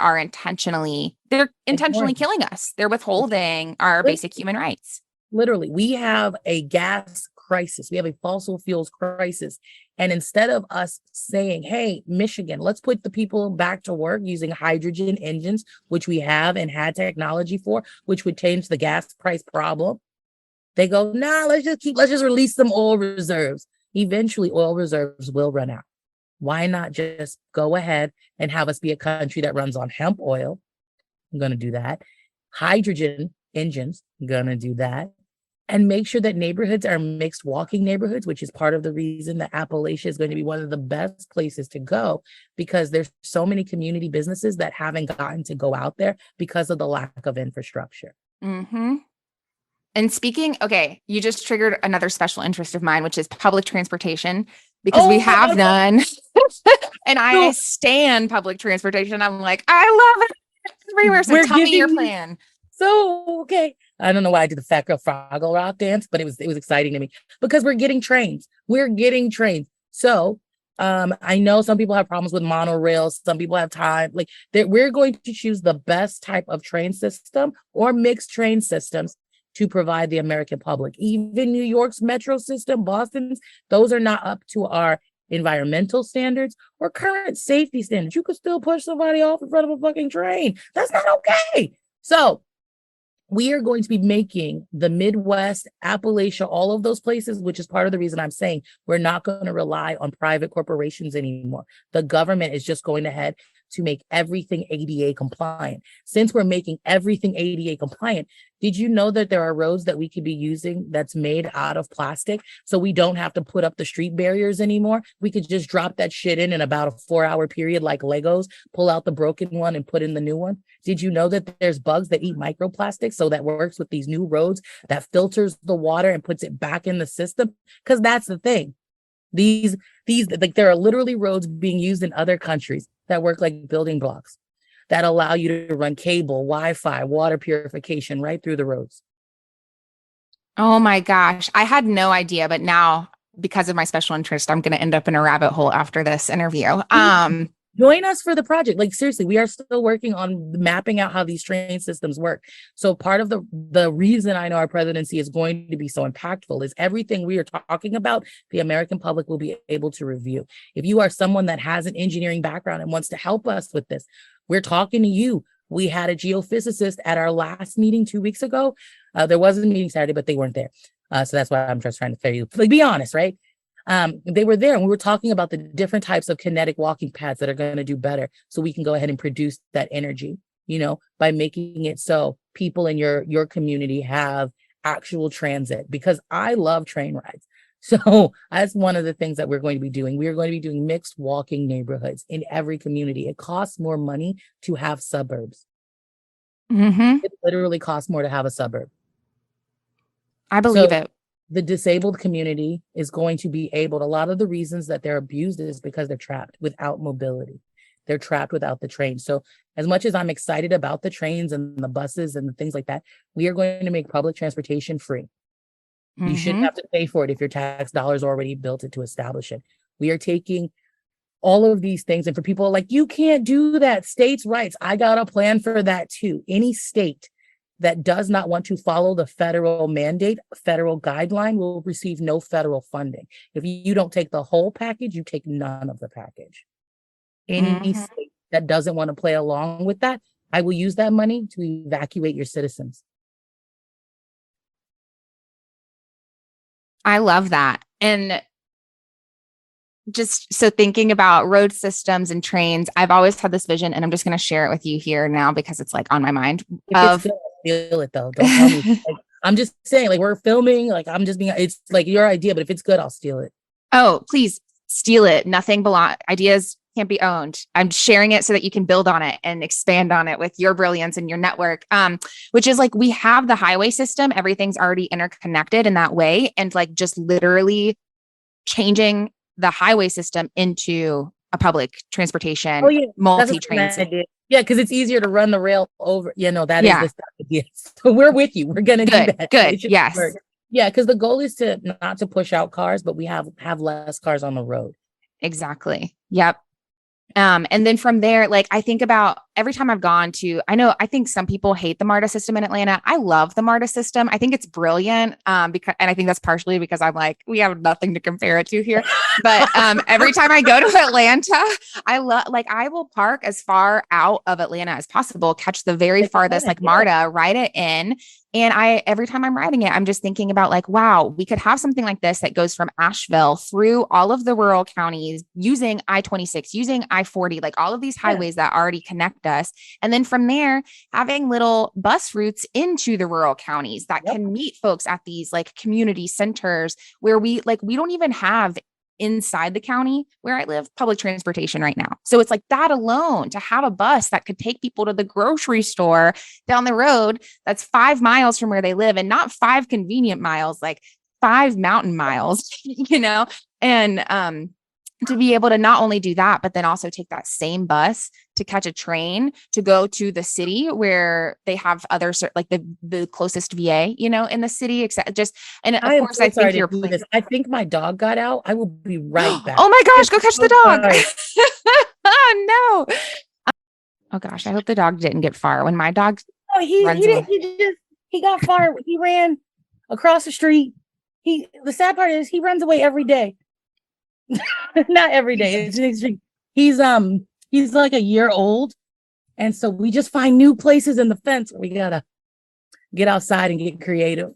intentionally killing us. They're withholding our basic human rights. Literally, we have a gas crisis. We have a fossil fuels crisis. And instead of us saying, hey, Michigan, let's put the people back to work using hydrogen engines, which we have and had technology for, which would change the gas price problem. They go, nah, let's just release some oil reserves. Eventually, oil reserves will run out. Why not just go ahead and have us be a country that runs on hemp oil? I'm going to do that. Hydrogen engines, I'm going to do that. And make sure that neighborhoods are mixed walking neighborhoods, which is part of the reason that Appalachia is going to be one of the best places to go, because there's so many community businesses that haven't gotten to go out there because of the lack of infrastructure. Mm-hmm. And okay, you just triggered another special interest of mine, which is public transportation, because we have none. And I stand public transportation. I'm like, I love it everywhere. So tell me your plan. Okay. I don't know why I did the Fat Girl Froggle Rock dance, but it was exciting to me because we're getting trains. So I know some people have problems with monorails. Some people have time. Like we're going to choose the best type of train system or mixed train systems to provide the American public. Even New York's metro system, Boston's, those are not up to our environmental standards or current safety standards. You could still push somebody off in front of a fucking train. That's not okay. So we are going to be making the Midwest, Appalachia, all of those places, which is part of the reason I'm saying we're not going to rely on private corporations anymore. The government is just going ahead to make everything ADA compliant. Since we're making everything ADA compliant, did you know that there are roads that we could be using that's made out of plastic? So we don't have to put up the street barriers anymore. We could just drop that shit in about a 4-hour period like Legos, pull out the broken one and put in the new one. Did you know that there's bugs that eat microplastics? So that works with these new roads that filters the water and puts it back in the system? Because that's the thing. These like there are literally roads being used in other countries that work like building blocks that allow you to run cable, Wi-Fi, water purification right through the roads. Oh my gosh. I had no idea, but now because of my special interest, I'm going to end up in a rabbit hole after this interview. Join us for the project. Like seriously, we are still working on mapping out how these train systems work. So part of the reason I know our presidency is going to be so impactful is everything we are talking about, the American public will be able to review. If you are someone that has an engineering background and wants to help us with this, we're talking to you. We had a geophysicist at our last meeting 2 weeks ago. There was a meeting Saturday, but they weren't there. So that's why I'm just trying to tell you, like, be honest, right? They were there and we were talking about the different types of kinetic walking paths that are going to do better so we can go ahead and produce that energy, by making it so people in your community have actual transit, because I love train rides. So that's one of the things that we're going to be doing. We are going to be doing mixed walking neighborhoods in every community. It costs more money to have suburbs. Mm-hmm. It literally costs more to have a suburb. I believe it. The disabled community is going to be able to, a lot of the reasons that they're abused is because they're trapped without mobility. They're trapped without the train. So as much as I'm excited about the trains and the buses and the things like that, we are going to make public transportation free. Mm-hmm. You shouldn't have to pay for it if your tax dollars already built it to establish it. We are taking all of these things. And for people like, you can't do that, states' rights. I got a plan for that too. Any state that does not want to follow the federal mandate, federal guideline, will receive no federal funding. If you don't take the whole package, you take none of the package. Any state that doesn't want to play along with that, I will use that money to evacuate your citizens. I love that. And just so thinking about road systems and trains, I've always had this vision, and I'm just going to share it with you here now because it's like on my mind. Feel it though. Don't tell me. I'm just saying, like, we're filming, like, I'm just being, it's like your idea, but if it's good, I'll steal it. Oh, please steal it. Nothing belong. Ideas can't be owned. I'm sharing it so that you can build on it and expand on it with your brilliance and your network. Which is like, we have the highway system. Everything's already interconnected in that way. And like, just literally changing the highway system into a public transportation, multi-train. Yeah, because it's easier to run the rail over. You know, that is the stuff. Yes. So we're with you. We're gonna do that. Good. Yes. Work. Yeah, because the goal is to not to push out cars, but we have less cars on the road. Exactly. Yep. And then from there, like, I think about every time I've gone to, I think some people hate the MARTA system in Atlanta. I love the MARTA system. I think it's brilliant. Because, and I think that's partially because I'm like, we have nothing to compare it to here. But, every time I go to Atlanta, I will park as far out of Atlanta as possible, catch the very farthest, like MARTA, ride it in. And every time I'm riding it, I'm just thinking about like, wow, we could have something like this that goes from Asheville through all of the rural counties using I-26, using I-40, like all of these highways that already connect us. And then from there, having little bus routes into the rural counties that can meet folks at these like community centers where we don't even have inside the county where I live public transportation right now. So it's like that alone, to have a bus that could take people to the grocery store down the road that's 5 miles from where they live, and not 5 convenient miles, like 5 mountain miles, and to be able to not only do that, but then also take that same bus to catch a train to go to the city where they have other, like the closest VA, in the city, except just, and of course, I think you're this. I think my dog got out. I will be right back. Oh my gosh, go catch the dog. Oh no. Oh gosh, I hope the dog didn't get far. When my dog he got far. He ran across the street. The sad part is he runs away every day. Not every day. He's like a year old, and so we just find new places in the fence where we gotta get outside and get creative.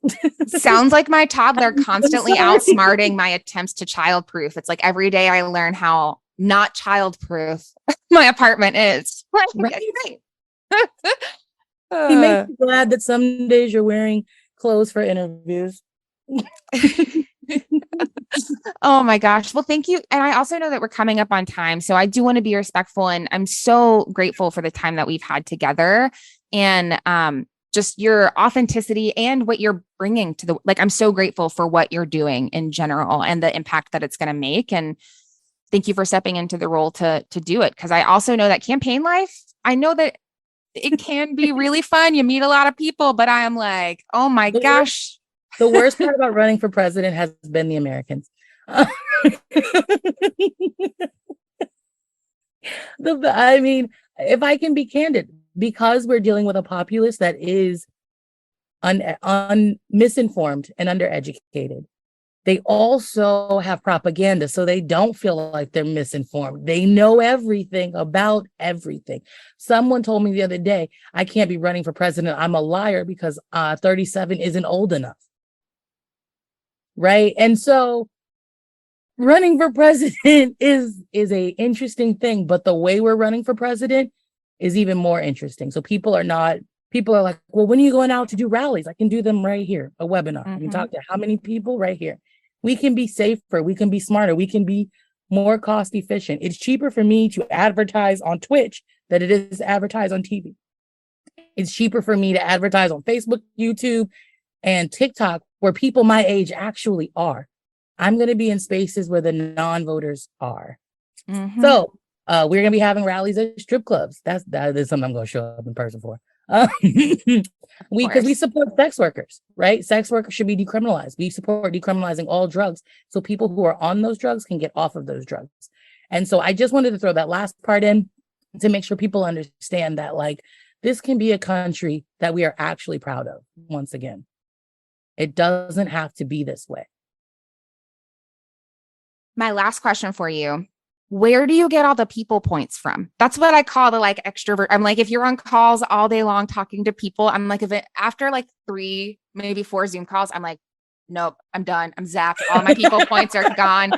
Sounds like my toddler constantly outsmarting my attempts to childproof. It's like every day I learn how not childproof my apartment is. Right. He makes me glad that some days you're wearing clothes for interviews. Oh my gosh. Well, thank you. And I also know that we're coming up on time, so I do want to be respectful, and I'm so grateful for the time that we've had together, and just your authenticity and what you're bringing to I'm so grateful for what you're doing in general and the impact that it's going to make. And thank you for stepping into the role to do it. Cause I also know that campaign life, I know that it can be really fun. You meet a lot of people, but I am like, oh my gosh. The worst part about running for president has been the Americans. I mean, if I can be candid, because we're dealing with a populace that is misinformed and undereducated, they also have propaganda, so they don't feel like they're misinformed. They know everything about everything. Someone told me the other day, I can't be running for president. I'm a liar because 37 isn't old enough. Right. And so running for president is a interesting thing, but the way we're running for president is even more interesting. So people are like, well, when are you going out to do rallies? I can do them right here, a webinar. Mm-hmm. You can talk to how many people right here. We can be safer. We can be smarter. We can be more cost efficient. It's cheaper for me to advertise on Twitch than it is to advertise on TV. It's cheaper for me to advertise on Facebook, YouTube, and TikTok, where people my age actually are. I'm going to be in spaces where the non-voters are. Mm-hmm. So we're going to be having rallies at strip clubs. That is something I'm going to show up in person for. Because we support sex workers, right? Sex workers should be decriminalized. We support decriminalizing all drugs so people who are on those drugs can get off of those drugs. And so I just wanted to throw that last part in to make sure people understand that, like, this can be a country that we are actually proud of once again. It doesn't have to be this way. My last question for you. Where do you get all the people points from? That's what I call the extrovert. I'm like, if you're on calls all day long talking to people, I'm like, after 3, maybe 4 Zoom calls, I'm like, nope, I'm done. I'm zapped. All my people points are gone.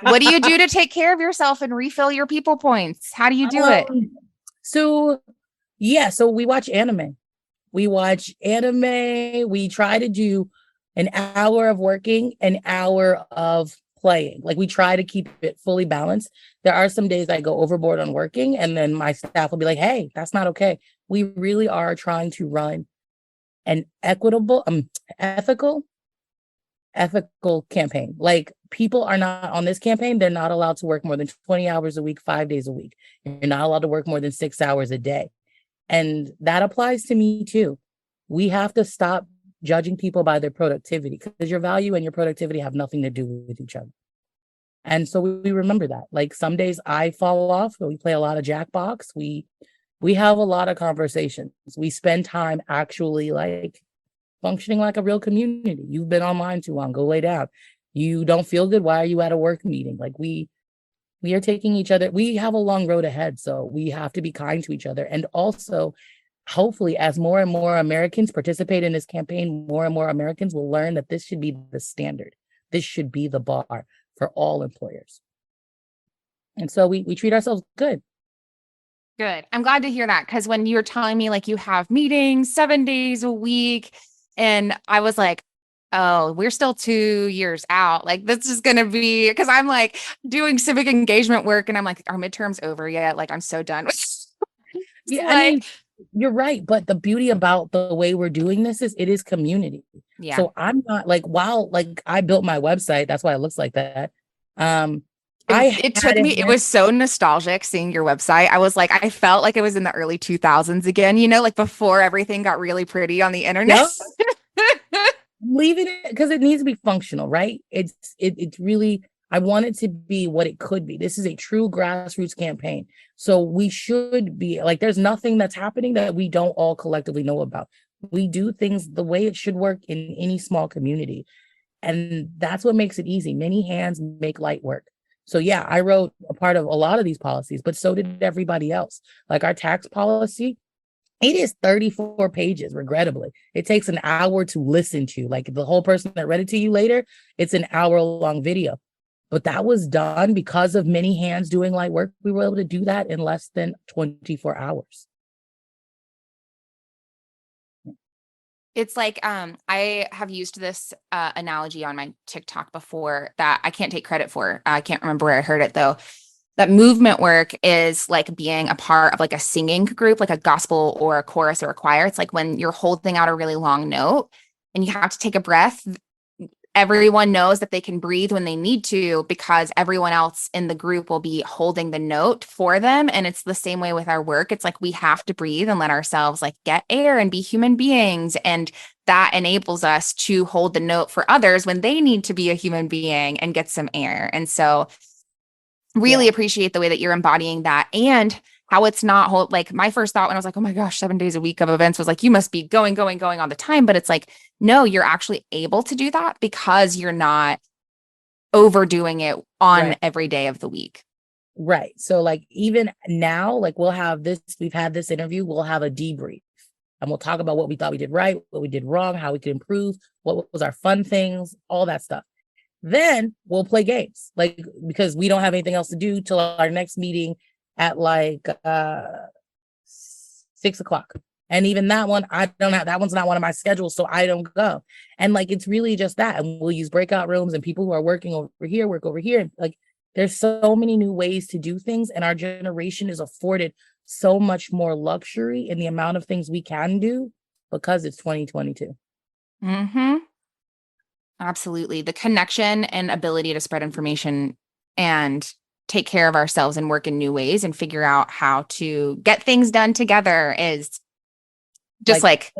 What do you do to take care of yourself and refill your people points? How do you do it? So we watch anime. we watch anime, we try to do an hour of working, an hour of playing. Like we try to keep it fully balanced. There are some days I go overboard on working, and then my staff will be like, hey, that's not okay. We really are trying to run an equitable, ethical campaign. Like people are not on this campaign, they're not allowed to work more than 20 hours a week, 5 days a week. You're not allowed to work more than 6 hours a day. And that applies to me too. We have to stop judging people by their productivity, because your value and your productivity have nothing to do with each other. And so we remember that. Like some days I fall off, but we play a lot of Jackbox. We have a lot of conversations. We spend time actually like functioning like a real community. You've been online too long, go lay down. You don't feel good, why are you at a work meeting? Like we are taking each other, we have a long road ahead, so we have to be kind to each other. And also, hopefully, as more and more Americans participate in this campaign, more and more Americans will learn that this should be the standard. This should be the bar for all employers. And so we treat ourselves good. Good. I'm glad to hear that, because when you were telling me like you have meetings 7 days a week, and I was like, oh, we're still 2 years out. Like this is going to be, because I'm like doing civic engagement work and I'm like, are midterms over yet? Like I'm so done with Yeah, I mean, you're right. But the beauty about the way we're doing this is it is community. Yeah. So I'm not like, while like I built my website, that's why it looks like that. It took me, it was so nostalgic seeing your website. I was like, I felt like it was in the early 2000s again, you know, like before everything got really pretty on the internet. Leaving it because it needs to be functional, right? It's really, I want it to be what it could be. This is a true grassroots campaign. So we should be like, there's nothing that's happening that we don't all collectively know about. We do things the way it should work in any small community. And that's what makes it easy. Many hands make light work. So yeah, I wrote a part of a lot of these policies, but so did everybody else. Like our tax policy, it is 34 pages, regrettably. It takes an hour to listen to. Like the whole person that read it to you later, it's an hour-long video. But that was done because of many hands doing light work. We were able to do that in less than 24 hours. It's like, I have used this analogy on my TikTok before that I can't take credit for. I can't remember where I heard it though. That movement work is like being a part of like a singing group, like a gospel or a chorus or a choir. It's like when you're holding out a really long note and you have to take a breath. Everyone knows that they can breathe when they need to because everyone else in the group will be holding the note for them. And it's the same way with our work. It's like we have to breathe and let ourselves like get air and be human beings. And that enables us to hold the note for others when they need to be a human being and get some air. And so really appreciate the way that you're embodying that, and how it's not like my first thought when I was like, oh my gosh, 7 days a week of events was like, you must be going all the time. But it's like, no, you're actually able to do that because you're not overdoing it on every day of the week. Right. So like even now, like we'll have this, we've had this interview, we'll have a debrief and we'll talk about what we thought we did right, what we did wrong, how we could improve, what was our fun things, all that stuff. Then we'll play games, like, because we don't have anything else to do till our next meeting at like 6 o'clock. And even that one, I don't have, that one's not one of my schedules, so I don't go. And like, it's really just that. And we'll use breakout rooms and people who are working over here, work over here. Like there's so many new ways to do things. And our generation is afforded so much more luxury in the amount of things we can do because it's 2022. Mm-hmm. Absolutely. The connection and ability to spread information and take care of ourselves and work in new ways and figure out how to get things done together is just like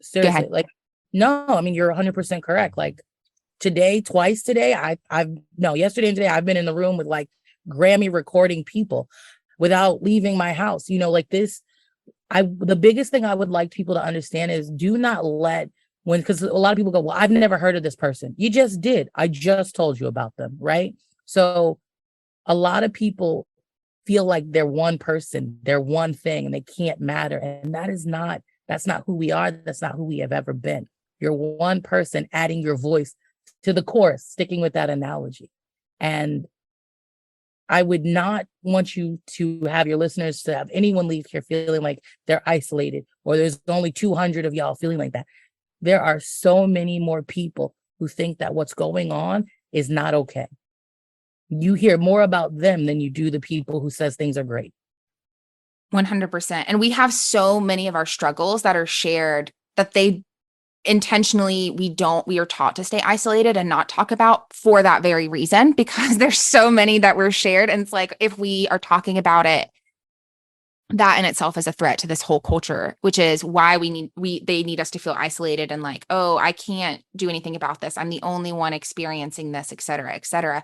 seriously, like, no, I mean, you're 100% correct. Like twice today, yesterday and today, I've been in the room with like Grammy recording people without leaving my house, you know, like this. The biggest thing I would like people to understand is do not let because a lot of people go, well, I've never heard of this person. You just did. I just told you about them, right? So a lot of people feel like they're one person, they're one thing, and they can't matter. And that's not who we are. That's not who we have ever been. You're one person adding your voice to the chorus, sticking with that analogy. And I would not want you to have your listeners to have anyone leave here feeling like they're isolated or there's only 200 of y'all feeling like that. There are so many more people who think that what's going on is not okay. You hear more about them than you do the people who says things are great. 100%. And we have so many of our struggles that are shared that they intentionally, we are taught to stay isolated and not talk about for that very reason, because there's so many that were shared. And it's like, if we are talking about it, that in itself is a threat to this whole culture, which is why they need us to feel isolated and like, oh, I can't do anything about this. I'm the only one experiencing this, et cetera, et cetera.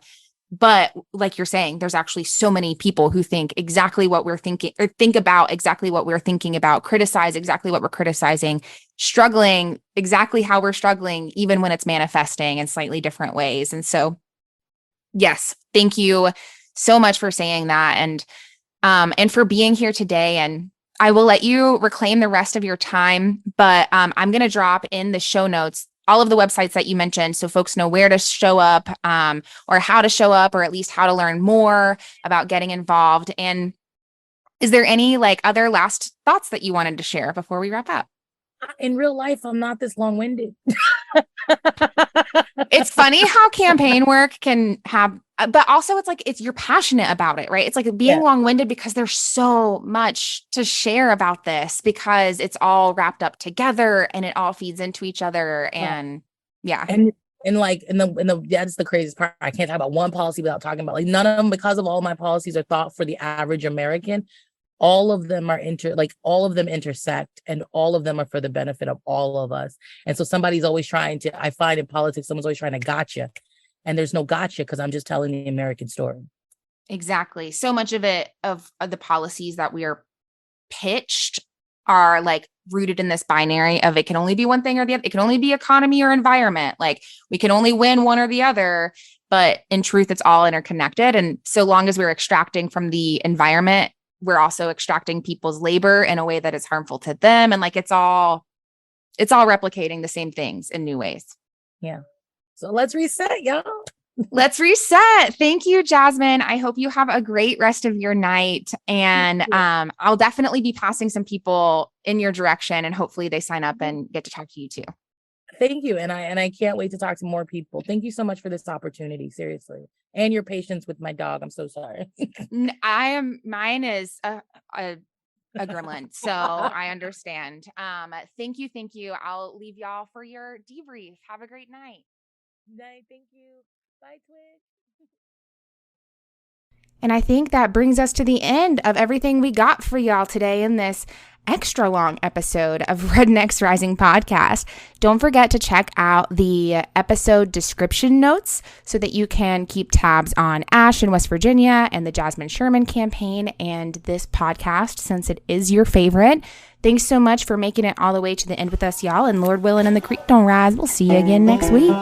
But like you're saying, there's actually so many people who think exactly what we're thinking, or think about exactly what we're thinking about, criticize exactly what we're criticizing, struggling exactly how we're struggling, even when it's manifesting in slightly different ways. And so, yes, thank you so much for saying that. And for being here today. And I will let you reclaim the rest of your time, but I'm going to drop in the show notes all of the websites that you mentioned so folks know where to show up, or how to show up, or at least how to learn more about getting involved. And is there any like other last thoughts that you wanted to share before we wrap up? In real life, I'm not this long-winded. It's funny how campaign work can have, but also it's like, you're passionate about it, right? It's like being long-winded because there's so much to share about this, because it's all wrapped up together and it all feeds into each other. And yeah. And that's the craziest part. I can't talk about one policy without talking about like none of them, because of all my policies are thought for the average American. All of them are all of them intersect, and all of them are for the benefit of all of us. And so somebody's always trying to, I find in politics, someone's always trying to gotcha. And there's no gotcha, because I'm just telling the American story. Exactly. So much of it, of the policies that we are pitched are like rooted in this binary of it can only be one thing or the other. It can only be economy or environment. Like we can only win one or the other, but in truth, it's all interconnected. And so long as we're extracting from the environment, we're also extracting people's labor in a way that is harmful to them. And like, it's all replicating the same things in new ways. Yeah. So let's reset, y'all. Let's reset. Thank you, Jasmine. I hope you have a great rest of your night. And I'll definitely be passing some people in your direction, and hopefully they sign up and get to talk to you too. Thank you. And I can't wait to talk to more people. Thank you so much for this opportunity. Seriously. And your patience with my dog. I'm so sorry. Mine is a gremlin. So I understand. Thank you. I'll leave y'all for your debrief. Have a great night. Night. Thank you. Bye, Twitch. And I think that brings us to the end of everything we got for y'all today in this extra long episode of Rednecks Rising podcast. Don't forget to check out the episode description notes so that you can keep tabs on Ash in West Virginia and the Jasmine Sherman campaign and this podcast, since it is your favorite. Thanks so much for making it all the way to the end with us, y'all. And Lord willing and the creek don't rise, we'll see you again next week.